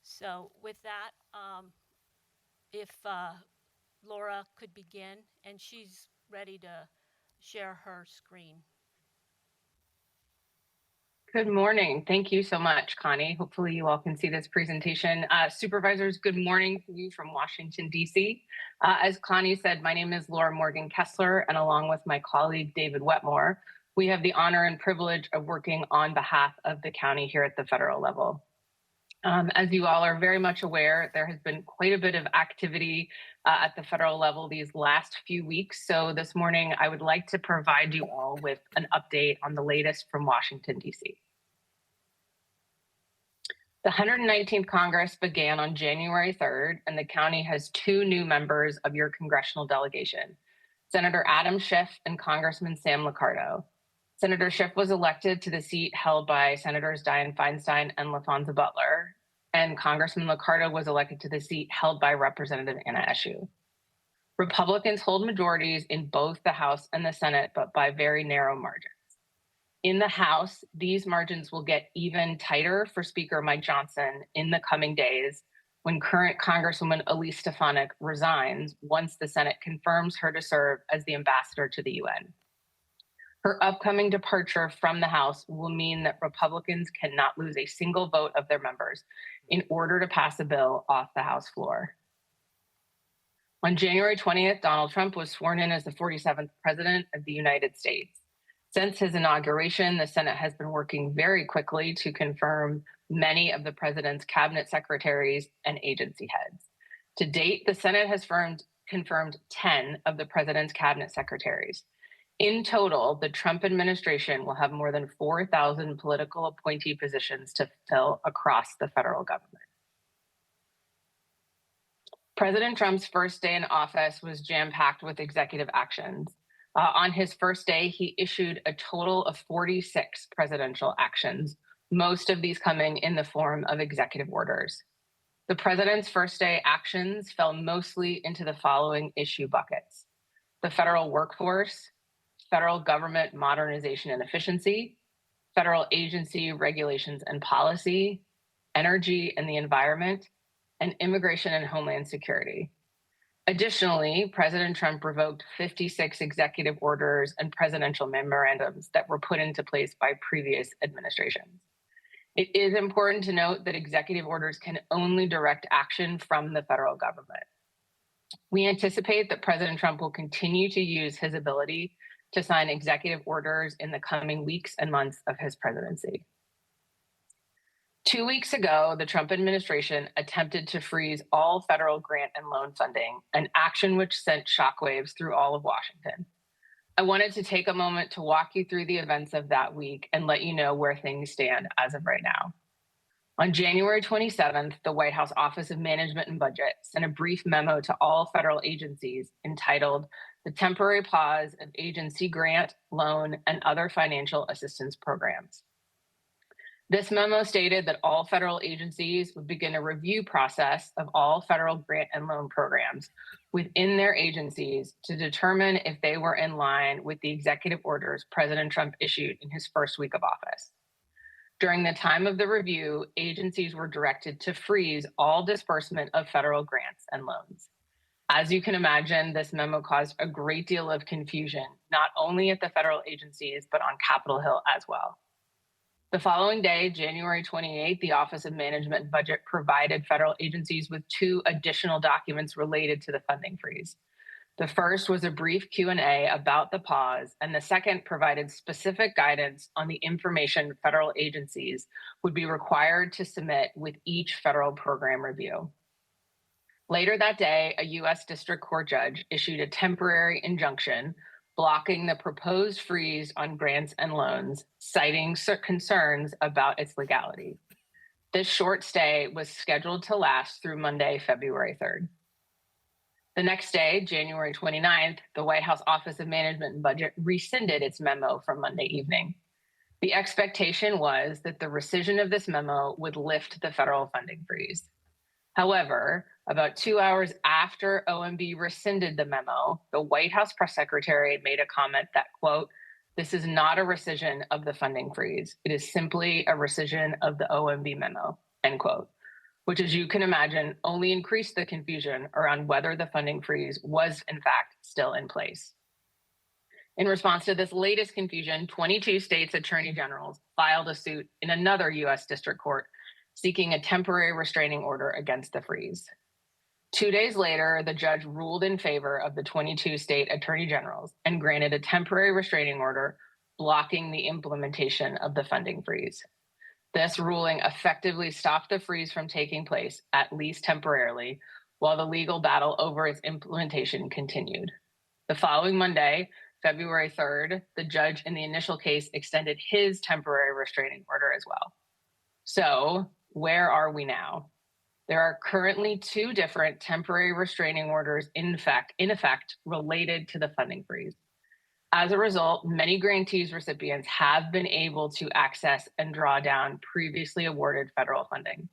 So with that, if Laura could begin, and she's ready to share her screen. Good morning. Thank you so much, Connie. Hopefully you all can see this presentation. Supervisors, good morning to you from Washington, D.C. As Connie said, my name is Laura Morgan Kessler, and along with my colleague, David Wetmore, we have the honor and privilege of working on behalf of the county here at the federal level. As you all are very much aware, there has been quite a bit of activity at the federal level these last few weeks. So this morning, I would like to provide you all with an update on the latest from Washington, D.C. The 119th Congress began on January 3rd, and the county has 2 new members of your congressional delegation, Senator Adam Schiff and Congressman Sam Liccardo. Senator Schiff was elected to the seat held by Senators Dianne Feinstein and LaFonza Butler, and Congressman Liccardo was elected to the seat held by Representative Anna Eshoo. Republicans hold majorities in both the House and the Senate, but by very narrow margins. In the House, these margins will get even tighter for Speaker Mike Johnson in the coming days when current Congresswoman Elise Stefanik resigns once the Senate confirms her to serve as the ambassador to the UN. Her upcoming departure from the House will mean that Republicans cannot lose a single vote of their members in order to pass a bill off the House floor. On January 20th, Donald Trump was sworn in as the 47th President of the United States. Since his inauguration, the Senate has been working very quickly to confirm many of the president's cabinet secretaries and agency heads. To date, the Senate has confirmed 10 of the president's cabinet secretaries. In total, the Trump administration will have more than 4,000 political appointee positions to fill across the federal government. President Trump's first day in office was jam-packed with executive actions. On his first day, he issued a total of 46 presidential actions, most of these coming in the form of executive orders. The president's first day actions fell mostly into the following issue buckets: the federal workforce, federal government modernization and efficiency, federal agency regulations and policy, energy and the environment, and immigration and homeland security. Additionally, President Trump revoked 56 executive orders and presidential memorandums that were put into place by previous administrations. It is important to note that executive orders can only direct action from the federal government. We anticipate that President Trump will continue to use his ability to sign executive orders in the coming weeks and months of his presidency. 2 weeks ago, the Trump administration attempted to freeze all federal grant and loan funding, an action which sent shockwaves through all of Washington. I wanted to take a moment to walk you through the events of that week and let you know where things stand as of right now. On January 27th, the White House Office of Management and Budget sent a brief memo to all federal agencies entitled "The Temporary Pause of Agency Grant, Loan, and Other Financial Assistance Programs." This memo stated that all federal agencies would begin a review process of all federal grant and loan programs within their agencies to determine if they were in line with the executive orders President Trump issued in his first week of office. During the time of the review, agencies were directed to freeze all disbursement of federal grants and loans. As you can imagine, this memo caused a great deal of confusion, not only at the federal agencies, but on Capitol Hill as well. The following day, January 28th, the Office of Management and Budget provided federal agencies with 2 additional documents related to the funding freeze. The first was a brief Q&A about the pause, and the second provided specific guidance on the information federal agencies would be required to submit with each federal program review. Later that day, a U.S. District Court judge issued a temporary injunction blocking the proposed freeze on grants and loans, citing concerns about its legality. This short stay was scheduled to last through Monday, February 3rd. The next day, January 29th, the White House Office of Management and Budget rescinded its memo from Monday evening. The expectation was that the rescission of this memo would lift the federal funding freeze. However, about 2 hours after OMB rescinded the memo, the White House press secretary made a comment that, quote, "This is not a rescission of the funding freeze. It is simply a rescission of the OMB memo," end quote, which, as you can imagine, only increased the confusion around whether the funding freeze was, in fact, still in place. In response to this latest confusion, 22 states' attorney generals filed a suit in another U.S. district court seeking a temporary restraining order against the freeze. 2 days later, the judge ruled in favor of the 22 state attorney generals and granted a temporary restraining order blocking the implementation of the funding freeze. This ruling effectively stopped the freeze from taking place, at least temporarily, while the legal battle over its implementation continued. The following Monday, February 3rd, the judge in the initial case extended his temporary restraining order as well. So, where are we now? There are currently 2 different temporary restraining orders in effect related to the funding freeze. As a result, many grantees recipients have been able to access and draw down previously awarded federal funding.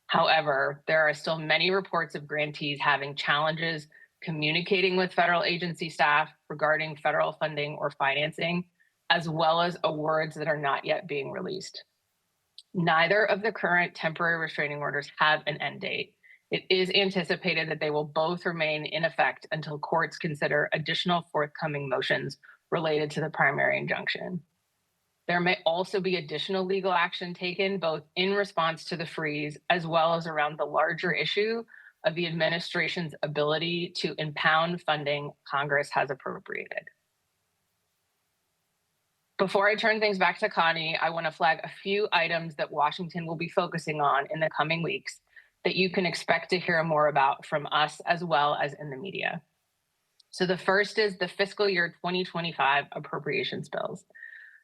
However, there are still many reports of grantees having challenges communicating with federal agency staff regarding federal funding or financing, as well as awards that are not yet being released. Neither of the current temporary restraining orders have an end date. It is anticipated that they will both remain in effect until courts consider additional forthcoming motions related to the primary injunction. There may also be additional legal action taken both in response to the freeze as well as around the larger issue of the administration's ability to impound funding Congress has appropriated. Before I turn things back to Connie, I want to flag a few items that Washington will be focusing on in the coming weeks that you can expect to hear more about from us as well as in the media. So the first is the fiscal year 2025 appropriations bills.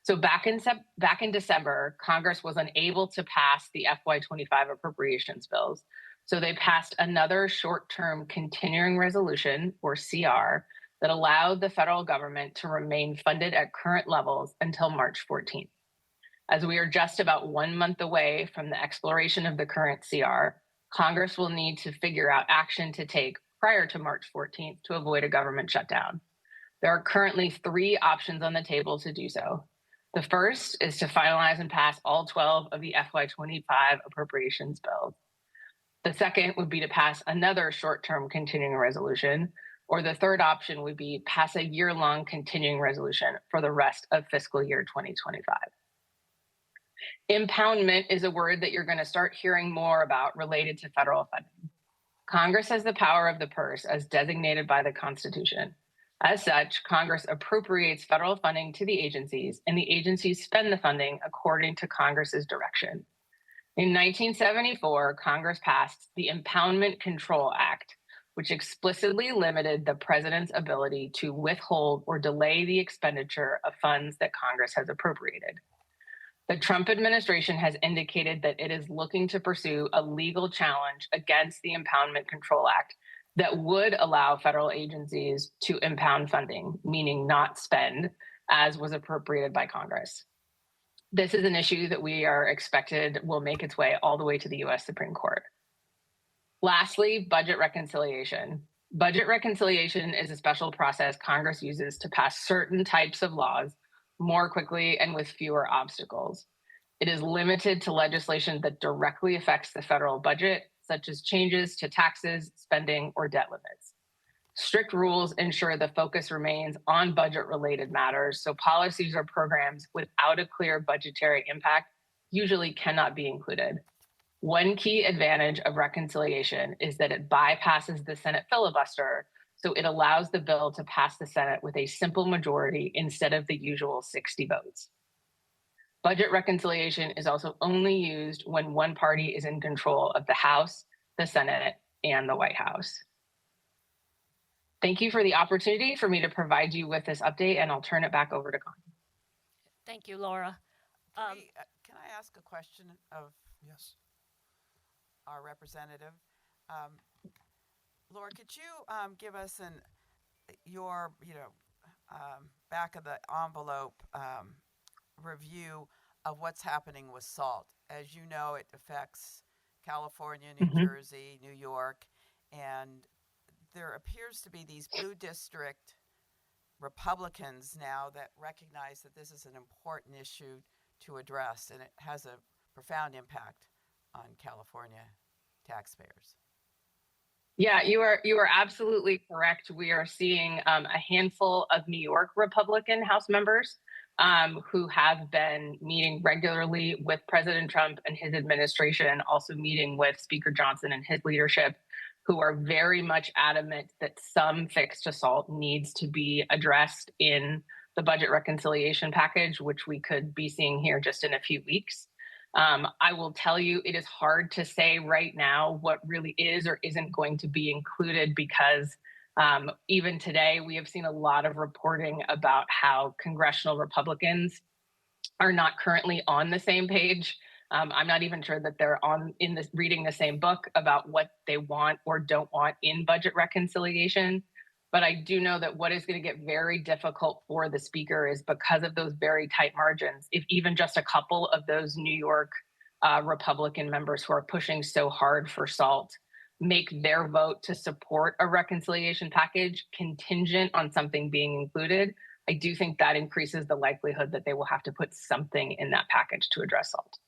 So back in December, Congress was unable to pass the FY25 appropriations bills. So they passed another short-term continuing resolution, or CR, that allowed the federal government to remain funded at current levels until March 14th. As we are just about 1 month away from the exploration of the current CR, Congress will need to figure out action to take prior to March 14th to avoid a government shutdown. There are currently 3 options on the table to do so. The first is to finalize and pass all 12 of the FY25 appropriations bills. The second would be to pass another short-term continuing resolution, or the third option would be pass a year-long continuing resolution for the rest of fiscal year 2025. Impoundment is a word that you're going to start hearing more about related to federal funding. Congress has the power of the purse as designated by the Constitution. As such, Congress appropriates federal funding to the agencies, and the agencies spend the funding according to Congress's direction. In 1974, Congress passed the Impoundment Control Act, which explicitly limited the president's ability to withhold or delay the expenditure of funds that Congress has appropriated. The Trump administration has indicated that it is looking to pursue a legal challenge against the Impoundment Control Act that would allow federal agencies to impound funding, meaning not spend, as was appropriated by Congress. This is an issue that we are expected will make its way all the way to the U.S. Supreme Court. Lastly, budget reconciliation. Budget reconciliation is a special process Congress uses to pass certain types of laws more quickly and with fewer obstacles. It is limited to legislation that directly affects the federal budget, such as changes to taxes, spending, or debt limits. Strict rules ensure the focus remains on budget-related matters, so policies or programs without a clear budgetary impact usually cannot be included. One key advantage of reconciliation is that it bypasses the Senate filibuster, so it allows the bill to pass the Senate with a simple majority instead of the usual 60 votes. Budget reconciliation is also only used when one party is in control of the House, the Senate, and the White House. Thank you for the opportunity for me to provide you with this update, and I'll turn it back over to Connie. Thank you, Laura. Can I ask a question of Yes. our representative? Laura, could you give us your back of the envelope review of what's happening with SALT? As you know, it affects California, New Jersey, New York, and there appears to be these blue district Republicans now that recognize that this is an important issue to address, and it has a profound impact on California taxpayers. Yeah, you are absolutely correct. We are seeing a handful of New York Republican House members who have been meeting regularly with President Trump and his administration, also meeting with Speaker Johnson and his leadership, who are very much adamant that some fixed assault needs to be addressed in the budget reconciliation package, which we could be seeing here just in a few weeks. I will tell you, it is hard to say right now what really is or isn't going to be included because even today we have seen a lot of reporting about how congressional Republicans are not currently on the same page. I'm not even sure that they're reading the same book about what they want or don't want in budget reconciliation. But I do know that what is going to get very difficult for the speaker is because of those very tight margins. If even just a couple of those New York Republican members who are pushing so hard for SALT make their vote to support a reconciliation package contingent on something being included, I do think that increases the likelihood that they will have to put something in that package to address SALT.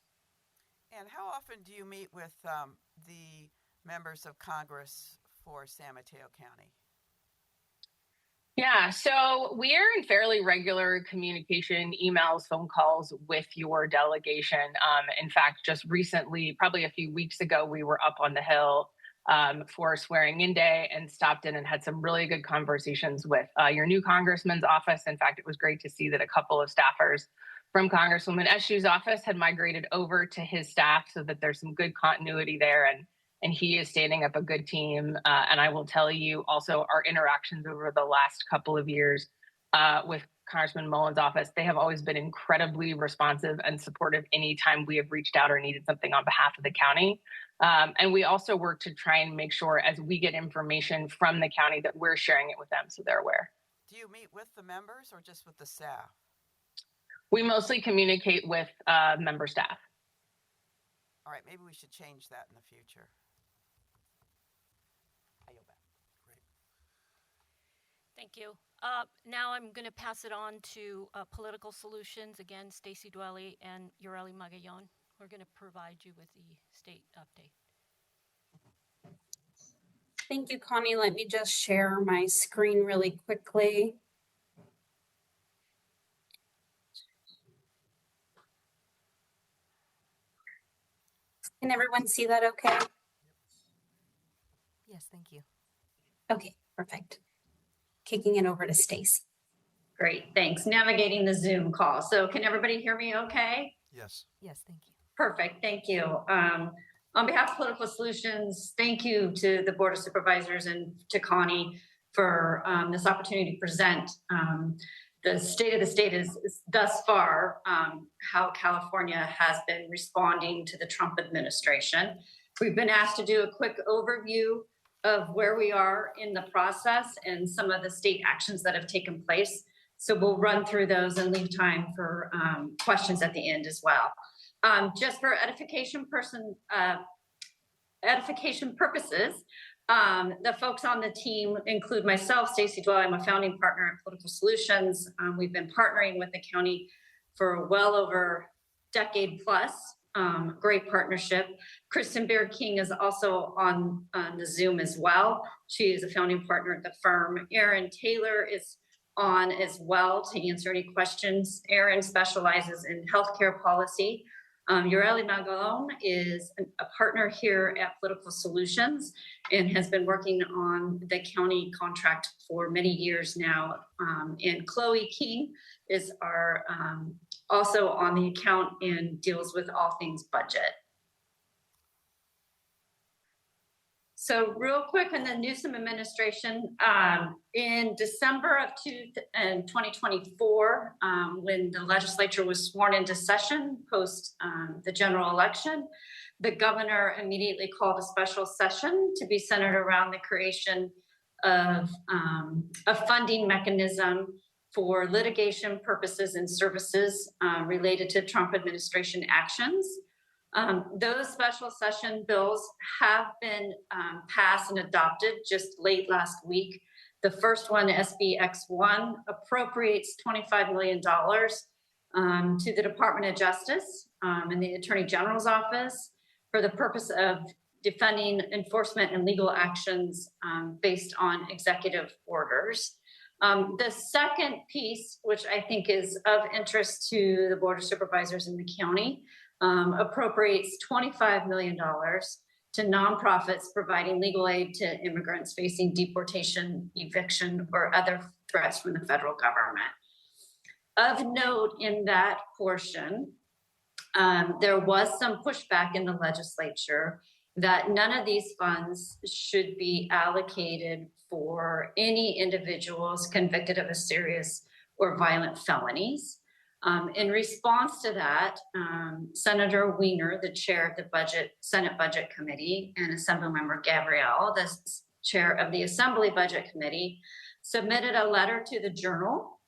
And how often do you meet with the members of Congress for San Mateo County? Yeah, so we are in fairly regular communication, emails, phone calls with your delegation. In fact, just recently, probably a few weeks ago, we were up on the Hill for swearing in day and stopped in and had some really good conversations with your new congressman's office. In fact, it was great to see that a couple of staffers from Congresswoman Eshu's office had migrated over to his staff so that there's some good continuity there. And he is standing up a good team. And I will tell you also our interactions over the last couple of years with Congressman Mullen's office, they have always been incredibly responsive and supportive anytime we have reached out or needed something on behalf of the county. And we also work to try and make sure as we get information from the county that we're sharing it with them so they're aware. Do you meet with the members or just with the staff? We mostly communicate with member staff. All right, maybe we should change that in the future. Thank you. Now I'm going to pass it on to Political Solutions. Again, Stacy Dwelly and Ureli Magallon. We're going to provide you with the state update. Thank you, Connie. Let me just share my screen really quickly. Can everyone see that okay? Yes, thank you. Okay, perfect. Kicking it over to Stacy. Great, thanks. Navigating the Zoom call. So can everybody hear me okay? Yes. Yes, thank you. Perfect, thank you. On behalf of Political Solutions, thank you to the Board of Supervisors and to Connie for this opportunity to present the state of the state is thus far how California has been responding to the Trump administration. We've been asked to do a quick overview of where we are in the process and some of the state actions that have taken place. So we'll run through those and leave time for questions at the end as well. Just for edification purposes, the folks on the team include myself, Stacy Dwell. I'm a founding partner at Political Solutions. We've been partnering with the county for well over a decade plus. Great partnership. Kristen Beard King is also on the Zoom as well. She is a founding partner at the firm. Erin Taylor is on as well to answer any questions. Erin specializes in healthcare policy. Ureli Magallon is a partner here at Political Solutions and has been working on the county contract for many years now. And Chloe King is our also on the account and deals with all things budget. So real quick on the Newsom administration, in December of 2024, when the legislature was sworn into session post the general election, the governor immediately called a special session to be centered around the creation of a funding mechanism for litigation purposes and services related to Trump administration actions. Those special session bills have been passed and adopted just late last week. The first one, SB X1, appropriates $25 million to the Department of Justice and the Attorney General's office for the purpose of defending enforcement and legal actions based on executive orders. The second piece, which I think is of interest to the Board of Supervisors in the county, appropriates $25 million to nonprofits providing legal aid to immigrants facing deportation, eviction, or other threats from the federal government. Of note in that portion, there was some pushback in the legislature that none of these funds should be allocated for any individuals convicted of a serious or violent felonies. In response to that, Senator Wiener, the chair of the Senate Budget Committee, and Assemblymember Gabrielle, the chair of the Assembly Budget Committee, submitted a letter to the Journal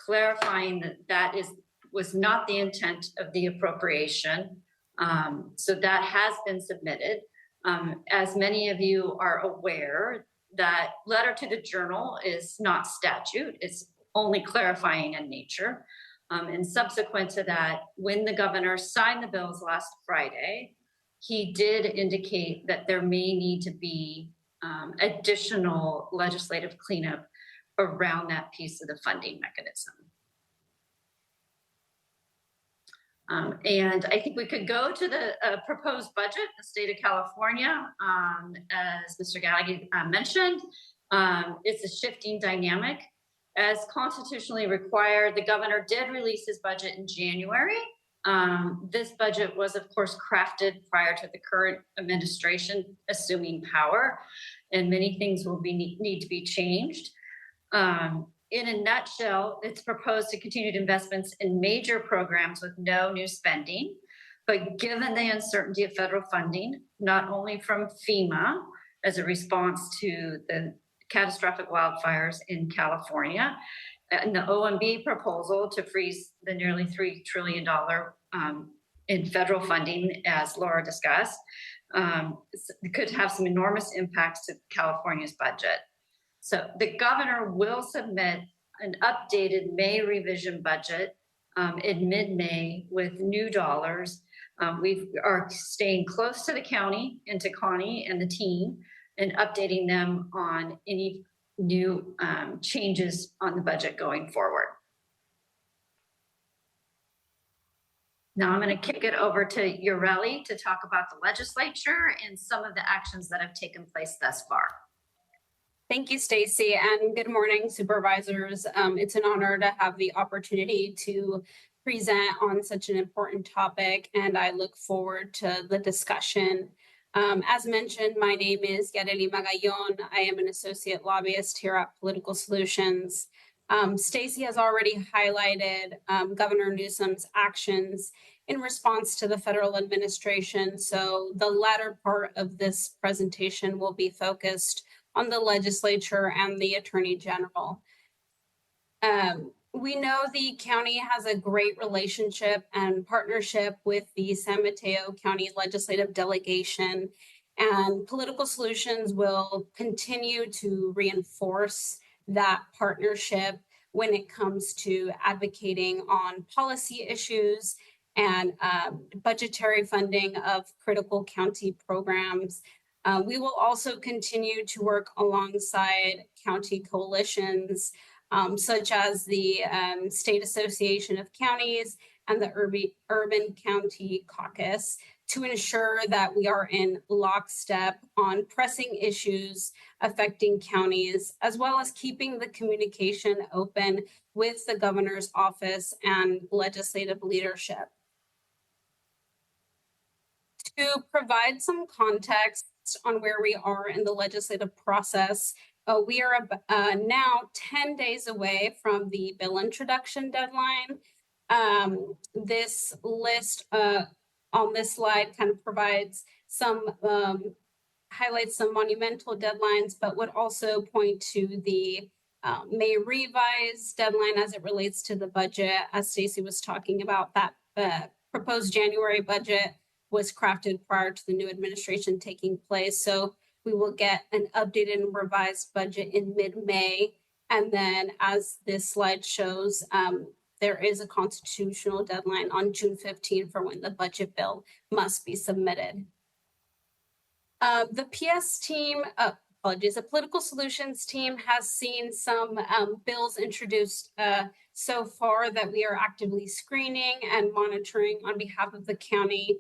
clarifying that was not the intent of the appropriation. So that has been submitted. As many of you are aware, that letter to the Journal is not statute, it's only clarifying in nature. And subsequent to that, when the governor signed the bills last Friday, he did indicate that there may need to be additional legislative cleanup around that piece of the funding mechanism. And I think we could go to the proposed budget, the state of California. As Mr. Gallagher mentioned, it's a shifting dynamic. As constitutionally required, the governor did release his budget in January. This budget was, of course, crafted prior to the current administration assuming power, and many things will need to be changed. In a nutshell, it's proposed to continued investments in major programs with no new spending. But given the uncertainty of federal funding, not only from FEMA as a response to the catastrophic wildfires in California, and the OMB proposal to freeze the nearly $3 trillion in federal funding, as Laura discussed, could have some enormous impacts to California's budget. So the governor will submit an updated May revision budget in mid-May with new dollars. We are staying close to the county and to Connie and the team and updating them on any new changes on the budget going forward. Now I'm going to kick it over to Ureli to talk about the legislature and some of the actions that have taken place thus far. Thank you, Stacy, and good morning, supervisors. It's an honor to have the opportunity to present on such an important topic, and I look forward to the discussion. As mentioned, my name is Yareli Magallon. I am an associate lobbyist here at Political Solutions. Stacy has already highlighted Governor Newsom's actions in response to the federal administration, so the latter part of this presentation will be focused on the legislature and the Attorney General. We know the county has a great relationship and partnership with the San Mateo County Legislative Delegation, and Political Solutions will continue to reinforce that partnership when it comes to advocating on policy issues and budgetary funding of critical county programs. We will also continue to work alongside county coalitions, such as the State Association of Counties and the Urban County Caucus, to ensure that we are in lockstep on pressing issues affecting counties, as well as keeping the communication open with the governor's office and legislative leadership. To provide some context on where we are in the legislative process, we are now 10 days away from the bill introduction deadline. This list on this slide kind of provides some, highlights some monumental deadlines, but would also point to the May revise deadline as it relates to the budget. As Stacy was talking about, that proposed January budget was crafted prior to the new administration taking place. So we will get an updated and revised budget in mid-May. And then as this slide shows, there is a constitutional deadline on June 15 for when the budget bill must be submitted. The PS team, apologies, the political solutions team has seen some bills introduced so far that we are actively screening and monitoring on behalf of the county,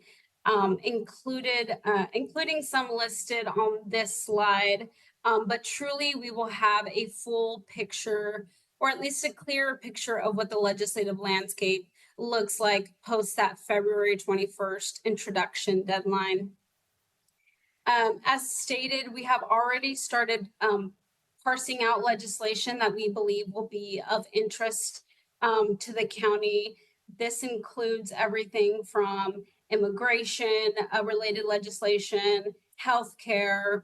including some listed on this slide. But truly, we will have a full picture, or at least a clearer picture of what the legislative landscape looks like post that February 21st introduction deadline. As stated, we have already started parsing out legislation that we believe will be of interest to the county. This includes everything from immigration related legislation, healthcare,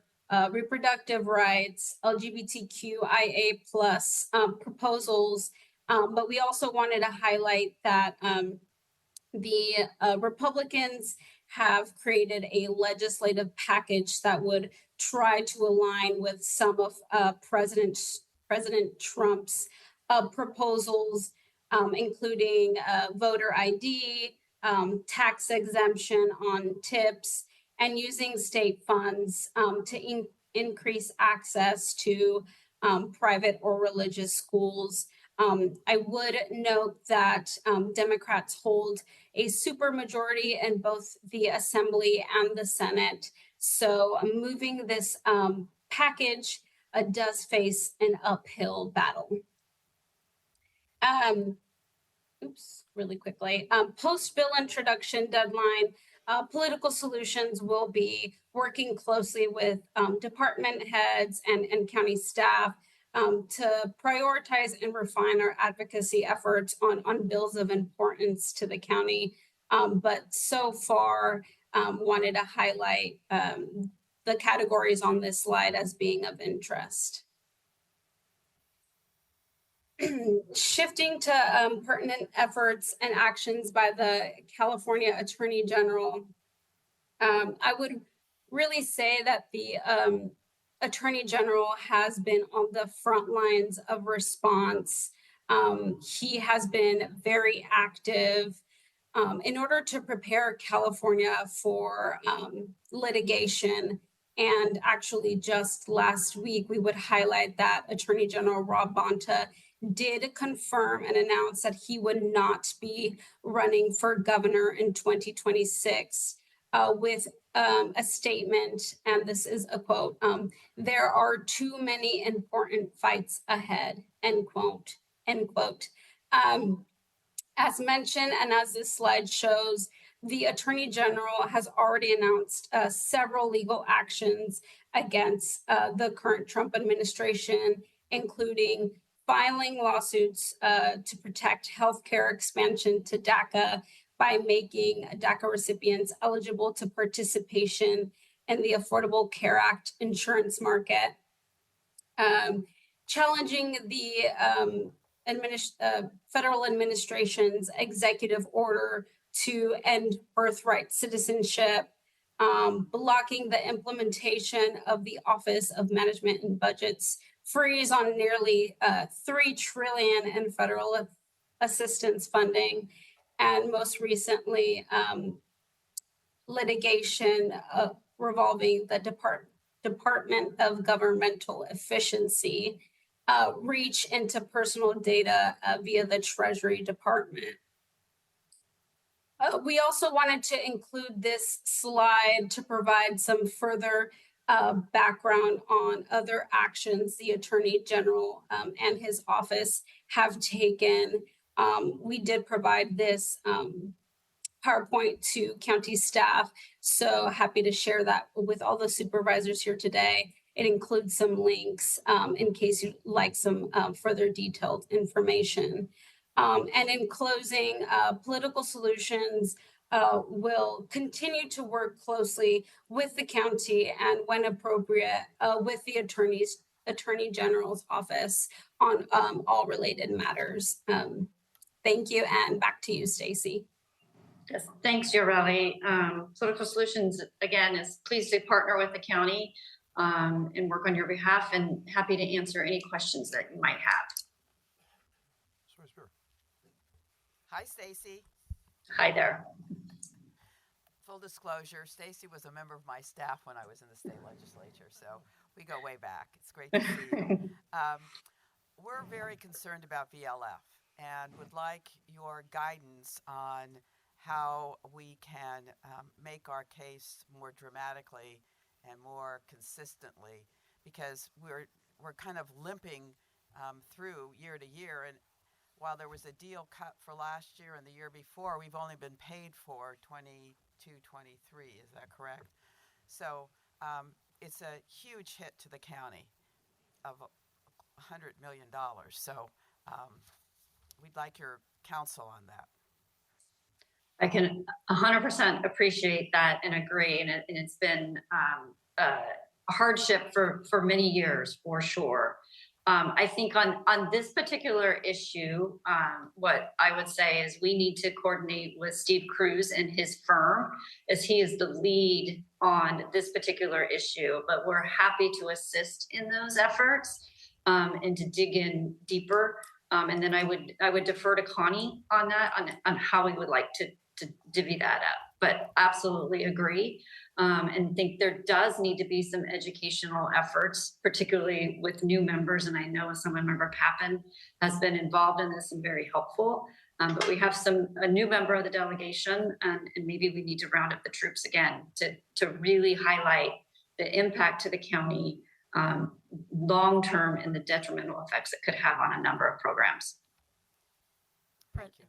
reproductive rights, LGBTQIA plus proposals. But we also wanted to highlight that the Republicans have created a legislative package that would try to align with some of President Trump's proposals, including voter ID, tax exemption on tips, and using state funds to increase access to private or religious schools. I would note that Democrats hold a supermajority in both the Assembly and the Senate. So moving this package does face an uphill battle. Really quickly, post-bill introduction deadline, Political Solutions will be working closely with department heads and county staff to prioritize and refine our advocacy efforts on bills of importance to the county. But so far, wanted to highlight the categories on this slide as being of interest. Shifting to pertinent efforts and actions by the California Attorney General, I would really say that the Attorney General has been on the front lines of response. He has been very active in order to prepare California for litigation. And actually, just last week, we would highlight that Attorney General Rob Bonta did confirm and announce that he would not be running for governor in 2026 with a statement, and this is a quote, "There are too many important fights ahead," end quote, end quote. As mentioned, and as this slide shows, the Attorney General has already announced several legal actions against the current Trump administration, including filing lawsuits to protect healthcare expansion to DACA by making DACA recipients eligible to participation in the Affordable Care Act insurance market, challenging the federal administration's executive order to end birthright citizenship, blocking the implementation of the Office of Management and Budget's freeze on nearly $3 trillion in federal assistance funding, and most recently, litigation revolving the Department of Governmental Efficiency reach into personal data via the Treasury Department. We also wanted to include this slide to provide some further background on other actions the Attorney General and his office have taken. We did provide this PowerPoint to county staff, so happy to share that with all the supervisors here today. It includes some links in case you'd like some further detailed information. And in closing, Political Solutions will continue to work closely with the county and, when appropriate, with the Attorney General's office on all related matters. Thank you, and back to you, Stacy. Yes, thanks, Yoreli. Political Solutions, again, is pleased to partner with the county and work on your behalf, and happy to answer any questions that you might have. Hi, Stacy. Hi there. full disclosure, Stacy was a member of my staff when I was in the state legislature, so we go way back. It's great to see you. We're very concerned about VLF and would like your guidance on how we can make our case more dramatically and more consistently, because we're kind of limping through year to year. And while there was a deal cut for last year and the year before, we've only been paid for 22, 23. Is that correct? So it's a huge hit to the county of $100 million. So we'd like your counsel on that. I can 100% appreciate that and agree. And it's been a hardship for many years, for sure. I think on this particular issue, what I would say is we need to coordinate with Steve Cruz and his firm, as he is the lead on this particular issue. But we're happy to assist in those efforts and to dig in deeper. And then I would defer to Connie on that, on how we would like to divvy that up. But absolutely agree. And think there does need to be some educational efforts, particularly with new members. And I know Assemblymember Pappen has been involved in this and very helpful. But we have a new member of the delegation, and maybe we need to round up the troops again to really highlight the impact to the county long-term and the detrimental effects it could have on a number of programs.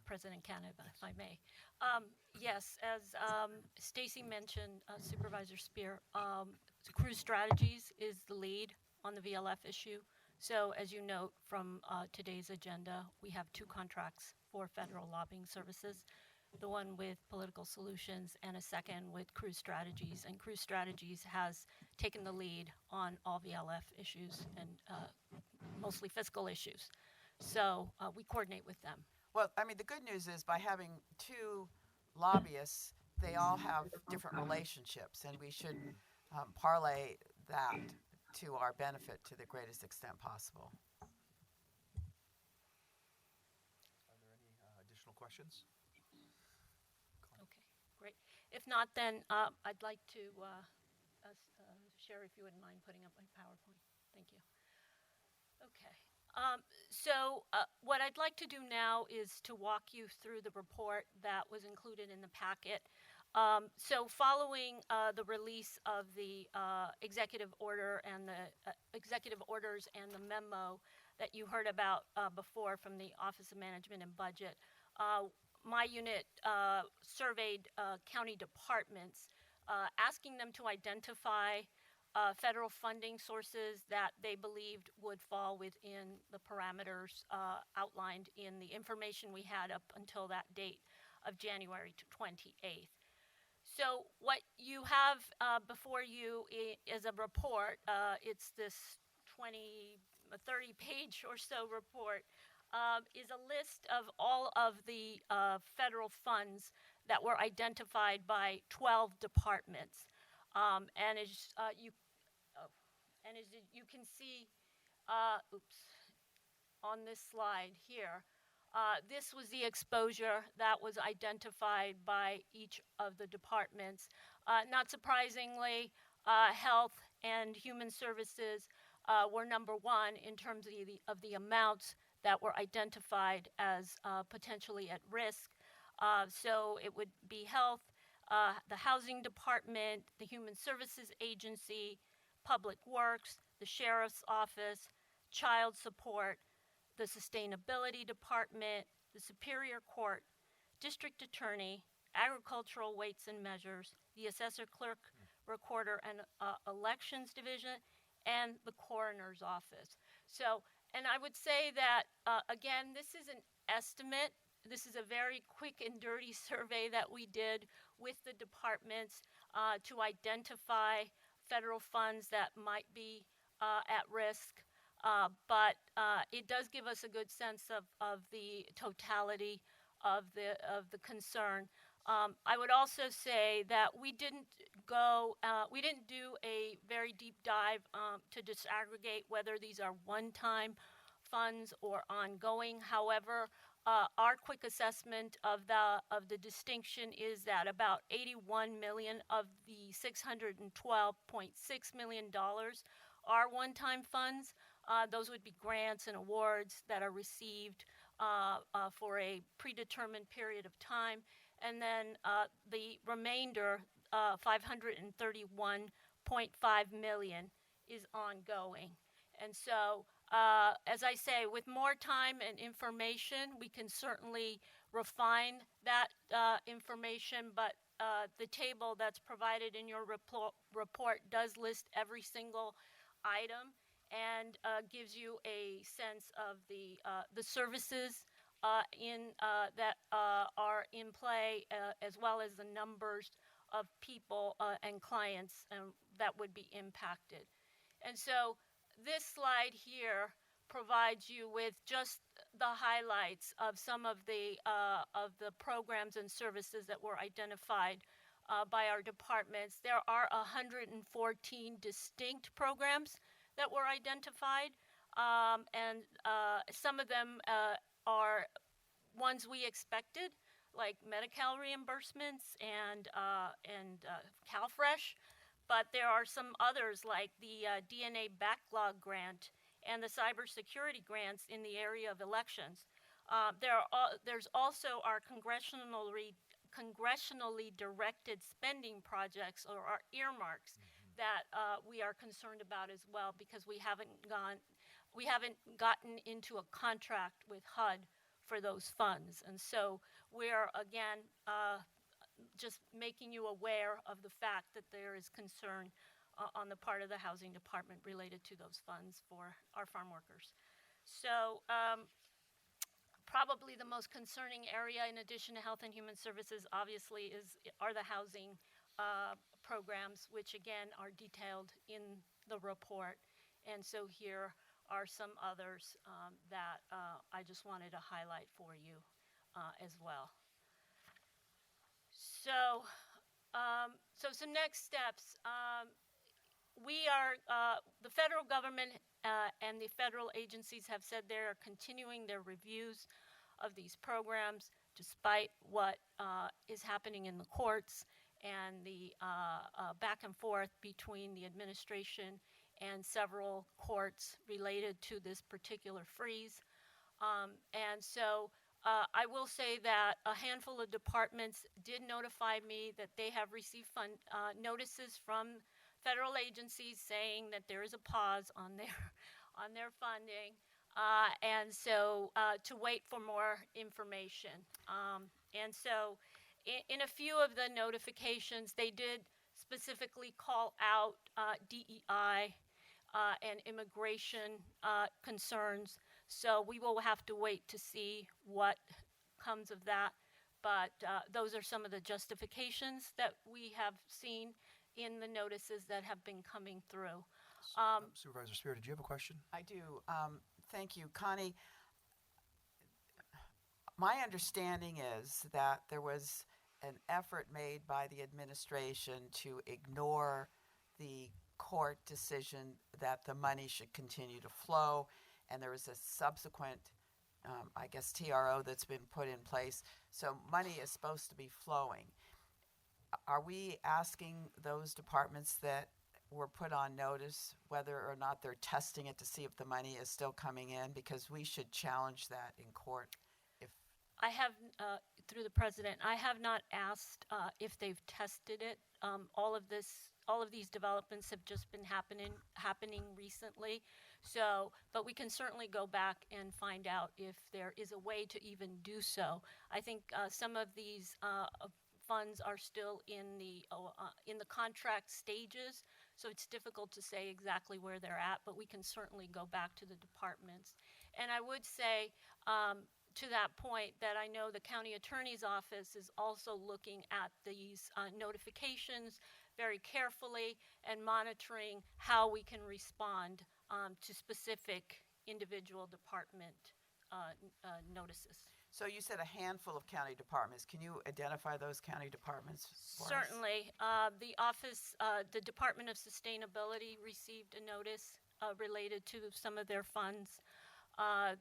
President Canada, if I may. Yes, as Stacy mentioned, Supervisor Spear, Cruise Strategies is the lead on the VLF issue. So as you note from today's agenda, we have 2 contracts for federal lobbying services, the one with Political Solutions and a second with Cruise Strategies. And Cruise Strategies has taken the lead on all VLF issues and mostly fiscal issues. So we coordinate with them. Well, I mean, the good news is by having 2 lobbyists, they all have different relationships, and we should parlay that to our benefit to the greatest extent possible. Are there any additional questions? Okay, great. If not, then I'd like to share, if you wouldn't mind putting up my PowerPoint. Thank you. Okay. So what I'd like to do now is to walk you through the report that was included in the packet. So following the release of the executive order and the executive orders and the memo that you heard about before from the Office of Management and Budget, my unit surveyed county departments, asking them to identify federal funding sources that they believed would fall within the parameters outlined in the information we had up until that date of January 28th. So what you have before you is a report. It's this 30-page or so report, is a list of all of the federal funds that were identified by 12 departments. And as you can see, on this slide here, this was the exposure that was identified by each of the departments. Not surprisingly, Health and Human Services were number 1 in terms of the amounts that were identified as potentially at risk. So it would be Health, the Housing Department, the Human Services Agency, Public Works, the Sheriff's Office, Child Support, the Sustainability Department, the Superior Court, District Attorney, Agricultural Weights and Measures, the Assessor Clerk, Recorder and Elections Division, and the Coroner's Office. So, and I would say that, again, this is an estimate. This is a very quick and dirty survey that we did with the departments to identify federal funds that might be at risk. But it does give us a good sense of the totality of the concern. I would also say that we didn't do a very deep dive to disaggregate whether these are one-time funds or ongoing. However, our quick assessment of the distinction is that about 81 million of the 612.6 million dollars are one-time funds. Those would be grants and awards that are received for a predetermined period of time, and then the remainder, 531.5 million, is ongoing. And so, as I say, with more time and information, we can certainly refine that information, but the table that's provided in your report does list every single item and gives you a sense of the services that are in play, as well as the numbers of people and clients that would be impacted. And so this slide here provides you with just the highlights of some of the programs and services that were identified by our departments. There are 114 distinct programs that were identified, and some of them are ones we expected, like Medi-Cal reimbursements and CalFresh. But there are some others, like the DNA backlog grant and the cybersecurity grants in the area of elections. There's also our congressionally directed spending projects, or our earmarks, that we are concerned about as well, because we haven't gotten into a contract with HUD for those funds. And so we're again just making you aware of the fact that there is concern on the part of the Housing Department related to those funds for our farm workers. So probably the most concerning area, in addition to Health and Human Services, obviously, are the housing programs, which again are detailed in the report. And so here are some others that I just wanted to highlight for you as well. So some next steps. The federal government and the federal agencies have said they're continuing their reviews of these programs, despite what is happening in the courts and the back and forth between the administration and several courts related to this particular freeze. And so I will say that a handful of departments did notify me that they have received notices from federal agencies saying that there is a pause on their funding, and so to wait for more information. And so in a few of the notifications, they did specifically call out DEI and immigration concerns. So we will have to wait to see what comes of that. But those are some of the justifications that we have seen in the notices that have been coming through. Supervisor Spear, did you have a question? I do. Thank you, Connie. My understanding is that there was an effort made by the administration to ignore the court decision that the money should continue to flow, and there was a subsequent, I guess, TRO that's been put in place. So money is supposed to be flowing. Are we asking those departments that were put on notice whether or not they're testing it to see if the money is still coming in? Because we should challenge that in court. I have, through the president, I have not asked if they've tested it. All of these developments have just been happening recently. So, but we can certainly go back and find out if there is a way to even do so. I think some of these funds are still in the contract stages, so it's difficult to say exactly where they're at, but we can certainly go back to the departments. And I would say, to that point, that I know the county attorney's office is also looking at these notifications very carefully and monitoring how we can respond to specific individual department notices. So you said a handful of county departments. Can you identify those county departments for us? Certainly. The Department of Sustainability received a notice related to some of their funds.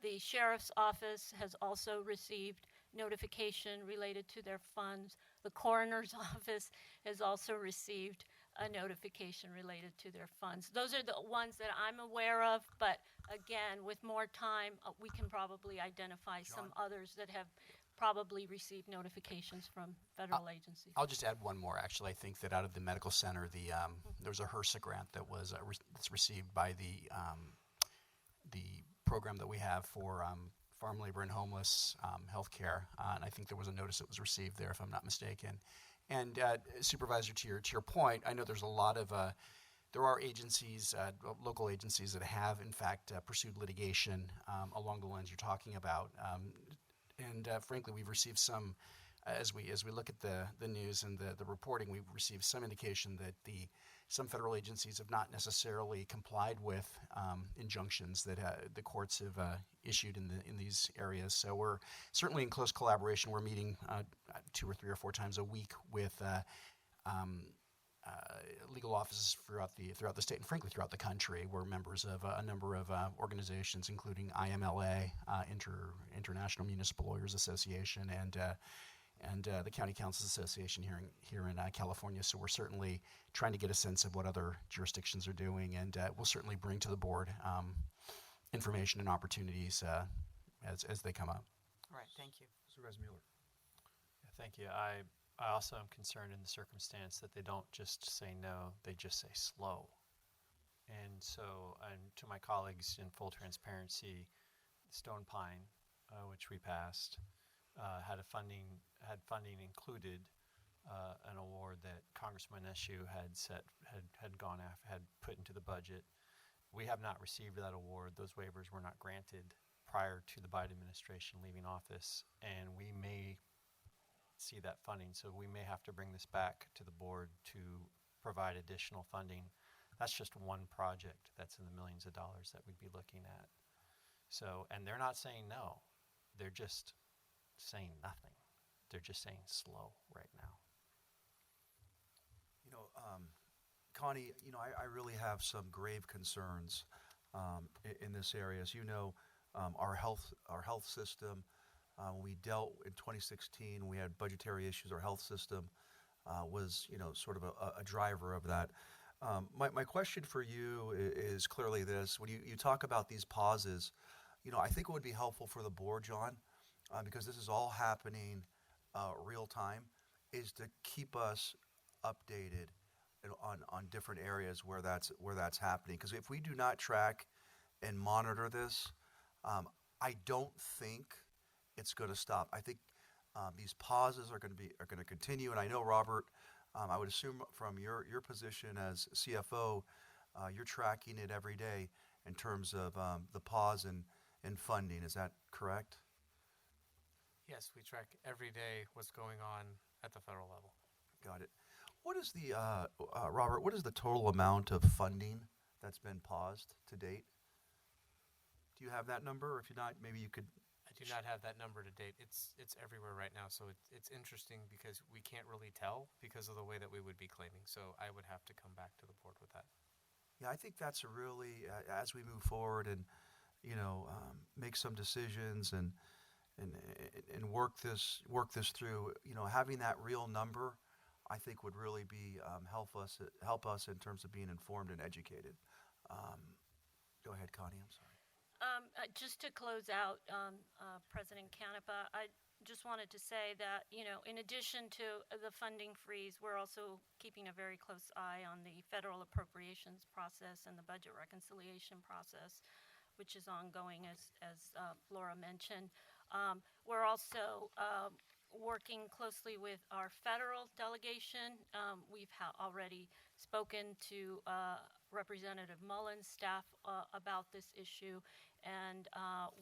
The sheriff's office has also received notification related to their funds. The coroner's office has also received a notification related to their funds. Those are the ones that I'm aware of, but again, with more time, we can probably identify some others that have probably received notifications from federal agencies. I'll just add one more. Actually, I think that out of the medical center, there was a HRSA grant that was that's received by the program that we have for farm labor and homeless healthcare, and I think there was a notice that was received there, if I'm not mistaken. And Supervisor, to your point, I know there's a lot of there are agencies, local agencies that have in fact pursued litigation along the lines you're talking about. And frankly, we've received some, as we look at the news and the reporting, we've received some indication that some federal agencies have not necessarily complied with injunctions that the courts have issued in these areas. So we're certainly in close collaboration. We're meeting 2 or 3 or 4 times a week with legal offices throughout the state and frankly throughout the country. We're members of a number of organizations, including IMLA, International Municipal Lawyers Association, and the County Councils Association here in California. So we're certainly trying to get a sense of what other jurisdictions are doing, and we'll certainly bring to the board information and opportunities as they come up. All right, thank you. Supervisor Mueller. Thank you. I also am concerned in the circumstance that they don't just say no, they just say slow. And so, and to my colleagues, in full transparency, Stone Pine, which we passed, had funding included an award that Congressman Eshoo had put into the budget. We have not received that award. Those waivers were not granted prior to the Biden administration leaving office, and we may see that funding. So we may have to bring this back to the board to provide additional funding. That's just one project that's in the millions of dollars that we'd be looking at. So, and they're not saying no. They're just saying nothing. They're just saying slow right now. You know, Connie, you know, I really have some grave concerns in this area. As you know, our health system, when we dealt in 2016, we had budgetary issues. Our health system was, you know, sort of a driver of that. My question for you is clearly this. When you talk about these pauses, you know, I think it would be helpful for the board, John, because this is all happening real time, is to keep us updated on different areas where that's happening. Because if we do not track and monitor this, I don't think it's going to stop. I think these pauses are going to continue, and I know, Robert, I would assume from your position as CFO, you're tracking it every day in terms of the pause in funding. Is that correct? Yes, we track every day what's going on at the federal level. Got it. What is the Robert? What is the total amount of funding that's been paused to date? Do you have that number? Or if you're not, maybe you could. I do not have that number to date. It's everywhere right now, so it's interesting because we can't really tell because of the way that we would be claiming. So I would have to come back to the board with that. Yeah, I think that's a really as we move forward and make some decisions and work this through. You know, having that real number, I think would really be help us in terms of being informed and educated. Go ahead, Connie. I'm sorry. Just to close out, President Canepa, I just wanted to say that, you know, in addition to the funding freeze, we're also keeping a very close eye on the federal appropriations process and the budget reconciliation process, which is ongoing, as Laura mentioned. We're also working closely with our federal delegation. We've already spoken to Representative Mullen's staff about this issue, and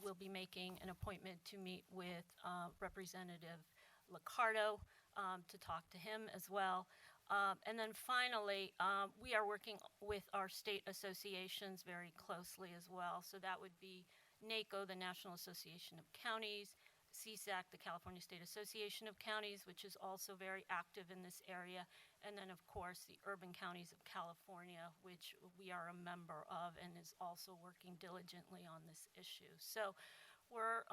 we'll be making an appointment to meet with Representative Liccardo to talk to him as well. And then finally, we are working with our state associations very closely as well. So that would be NACO, the National Association of Counties, CSAC, the California State Association of Counties, which is also very active in this area, and then, of course, the Urban Counties of California, which we are a member of and is also working diligently on this issue. So we're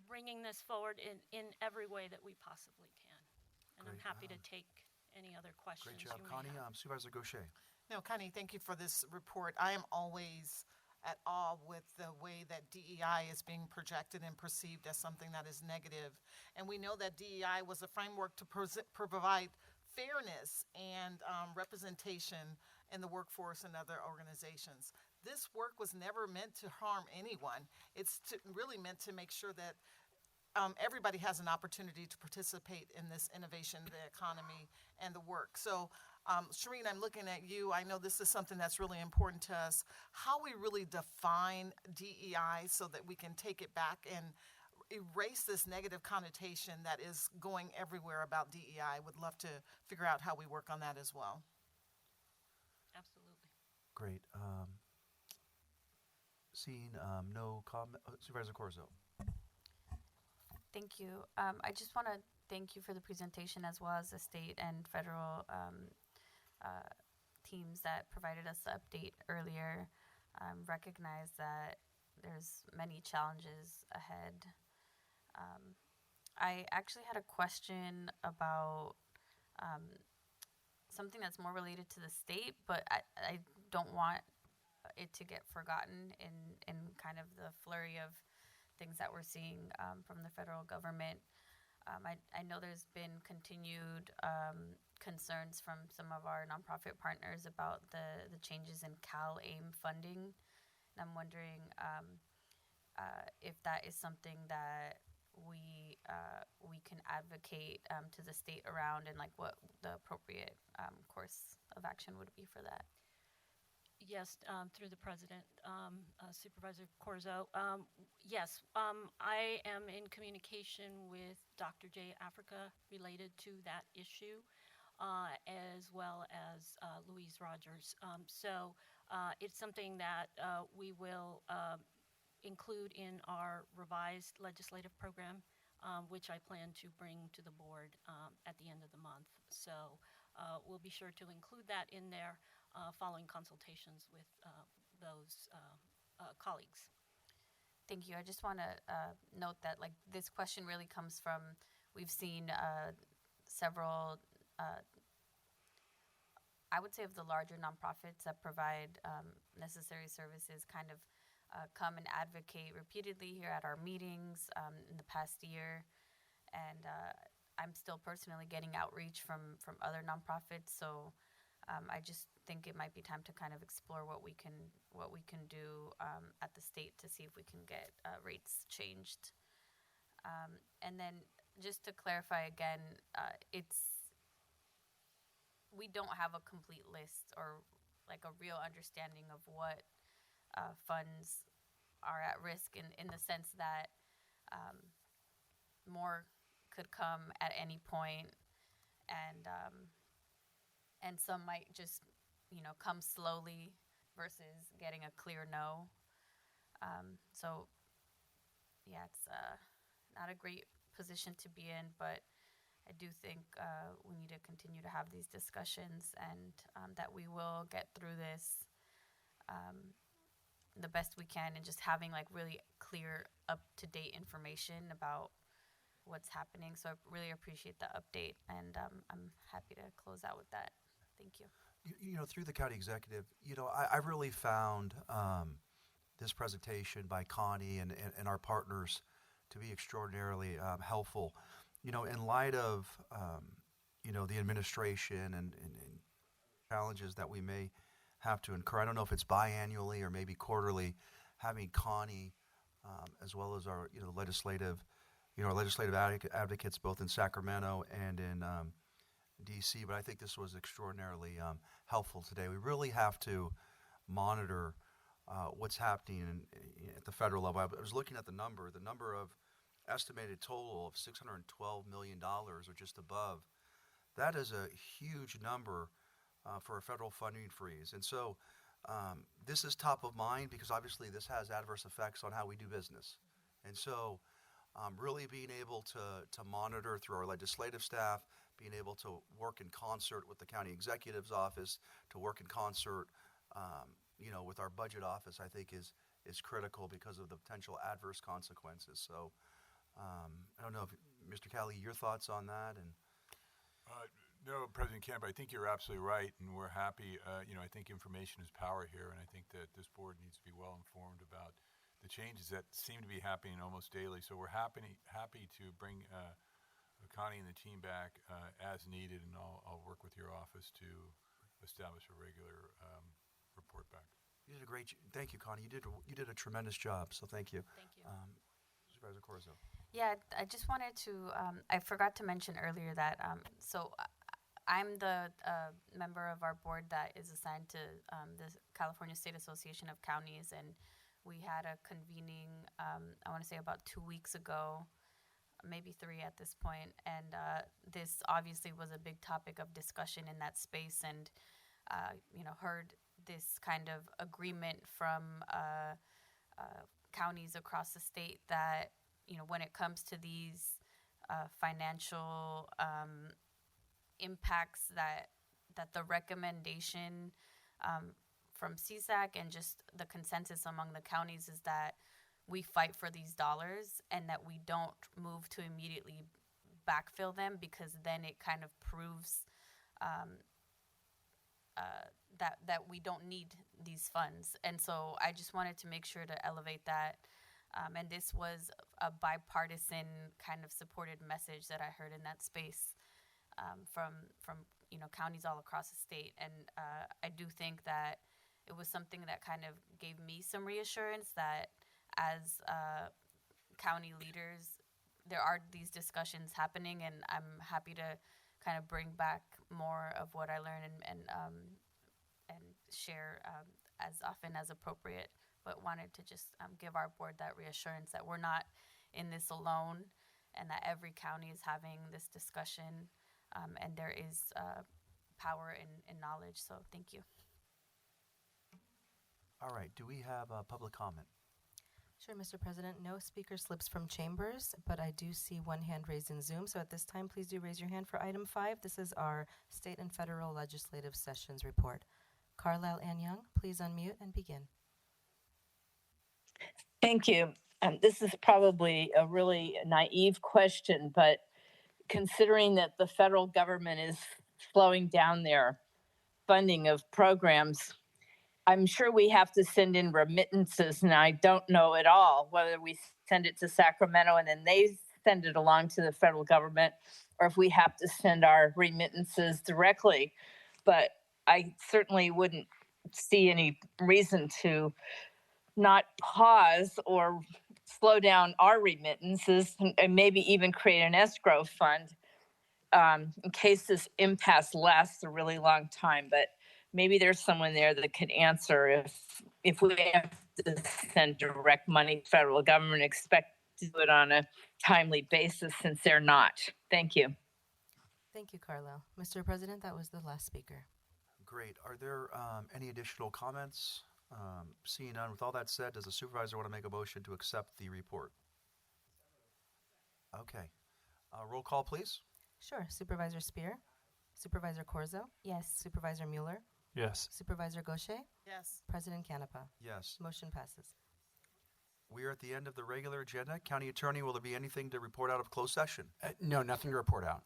bringing this forward in every way that we possibly can. And I'm Great. happy to take any other questions Great job, you may Connie. have. Supervisor Gaucher. No, Connie, thank you for this report. I am always at awe with the way that DEI is being projected and perceived as something that is negative. And we know that DEI was a framework to provide fairness and representation in the workforce and other organizations. This work was never meant to harm anyone. It's really meant to make sure that everybody has an opportunity to participate in this innovation, the economy, and the work. So, Shireen, I'm looking at you. I know this is something that's really important to us. How we really define DEI so that we can take it back and erase this negative connotation that is going everywhere about DEI. Would love to figure out how we work on that as well. Absolutely. Great. Seeing no comment, Supervisor Corzo. Thank you. I just want to thank you for the presentation, as well as the state and federal teams that provided us the update earlier. Recognize that there's many challenges ahead. I actually had a question about something that's more related to the state, but I don't want it to get forgotten in kind of the flurry of things that we're seeing from the federal government. I know there's been continued concerns from some of our nonprofit partners about the changes in CalAIM funding. And I'm wondering if that is something that we can advocate to the state around, and like what the appropriate course of action would be for that. Yes, through the president, Supervisor Corzo. Yes, I am in communication with Dr. J. Africa related to that issue, as well as Louise Rogers. So it's something that we will include in our revised legislative program, which I plan to bring to the board at the end of the month. So we'll be sure to include that in there following consultations with those colleagues. Thank you. I just want to note that like this question really comes from, we've seen several, I would say, of the larger nonprofits that provide necessary services kind of come and advocate repeatedly here at our meetings in the past year. And I'm still personally getting outreach from other nonprofits. So I just think it might be time to kind of explore what we can do at the state to see if we can get rates changed. And then just to clarify again, we don't have a complete list or like a real understanding of what funds are at risk in the sense that more could come at any point, and some might just come slowly versus getting a clear no. So yeah, it's not a great position to be in, but I do think we need to continue to have these discussions, and that we will get through this the best we can, and just having like really clear, up-to-date information about what's happening. So I really appreciate the update, and I'm happy to close out with that. Thank you. Through the county executive, I really found this presentation by Connie and our partners to be extraordinarily helpful. In light of, the administration and challenges that we may have to incur. I don't know if it's biannually or maybe quarterly, having Connie as well as our, legislative advocates both in Sacramento and in DC, but I think this was extraordinarily helpful today. We really have to monitor what's happening at the federal level. I was looking at the number of estimated total of $612 million or just above. That is a huge number for a federal funding freeze. And so this is top of mind because obviously this has adverse effects on how we do business. And so really being able to monitor through our legislative staff, being able to work in concert with the county executive's office, to work in concert, with our budget office, I think is critical because of the potential adverse consequences. So I don't know if Mr. Cali, your thoughts on that? And No, President Camp, I think you're absolutely right, and we're happy. I think information is power here, and I think that this board needs to be well informed about the changes that seem to be happening almost daily. So we're happy to bring Connie and the team back as needed, and I'll work with your office to establish a regular report back. You did a thank you, Connie. You did a tremendous job, so thank you. Thank you. Supervisor Corzo. Yeah, I just wanted to, I forgot to mention earlier that, I'm the member of our board that is assigned to the California State Association of Counties, and we had a convening, I want to say about 2 weeks ago, maybe 3 at this point, and this obviously was a big topic of discussion in that space, and heard this kind of agreement from counties across the state that when it comes to these financial impacts, that the recommendation from CSAC and just the consensus among the counties is that we fight for these dollars and that we don't move to immediately backfill them, because then it kind of proves that we don't need these funds. And so I just wanted to make sure to elevate that. And this was a bipartisan kind of supported message that I heard in that space from counties all across the state. And I do think that it was something that kind of gave me some reassurance that as county leaders, there are these discussions happening, and I'm happy to kind of bring back more of what I learned and share as often as appropriate. But wanted to just give our board that reassurance that we're not in this alone, and that every county is having this discussion, and there is power in knowledge. So thank you. All right, do we have public comment? Sure, Mr. President. No speaker slips from chambers, but I do see one hand raised in Zoom. So at this time, please do raise your hand for item 5. This is our state and federal legislative sessions report. Carlisle Ann Young, please unmute and begin. Thank you. This is probably a really naive question, but considering that the federal government is slowing down their funding of programs, I'm sure we have to send in remittances, and I don't know at all whether we send it to Sacramento and then they send it along to the federal government, or if we have to send our remittances directly. But I certainly wouldn't see any reason to not pause or slow down our remittances, and maybe even create an escrow fund in case this impasse lasts a really long time. But maybe there's someone there that could answer if we have to send direct money to the federal government, expect to do it on a timely basis, since they're not. Thank you. Thank you, Carlisle. Mr. President, that was the last speaker. Great. Are there any additional comments? Seeing none, with all that said, does the supervisor want to make a motion to accept the report? Okay. Roll call, please. Sure. Supervisor Spear? Supervisor Corzo? Yes. Supervisor Mueller? Yes. Supervisor Gaucher? Yes. President Canepa? Yes. Motion passes. We are at the end of the regular agenda. County Attorney, will there be anything to report out of closed session? No, nothing to report out.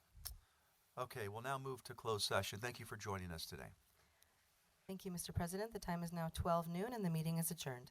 Okay, we'll now move to closed session. Thank you for joining us today. Thank you, Mr. President. The time is now 12 noon and the meeting is adjourned.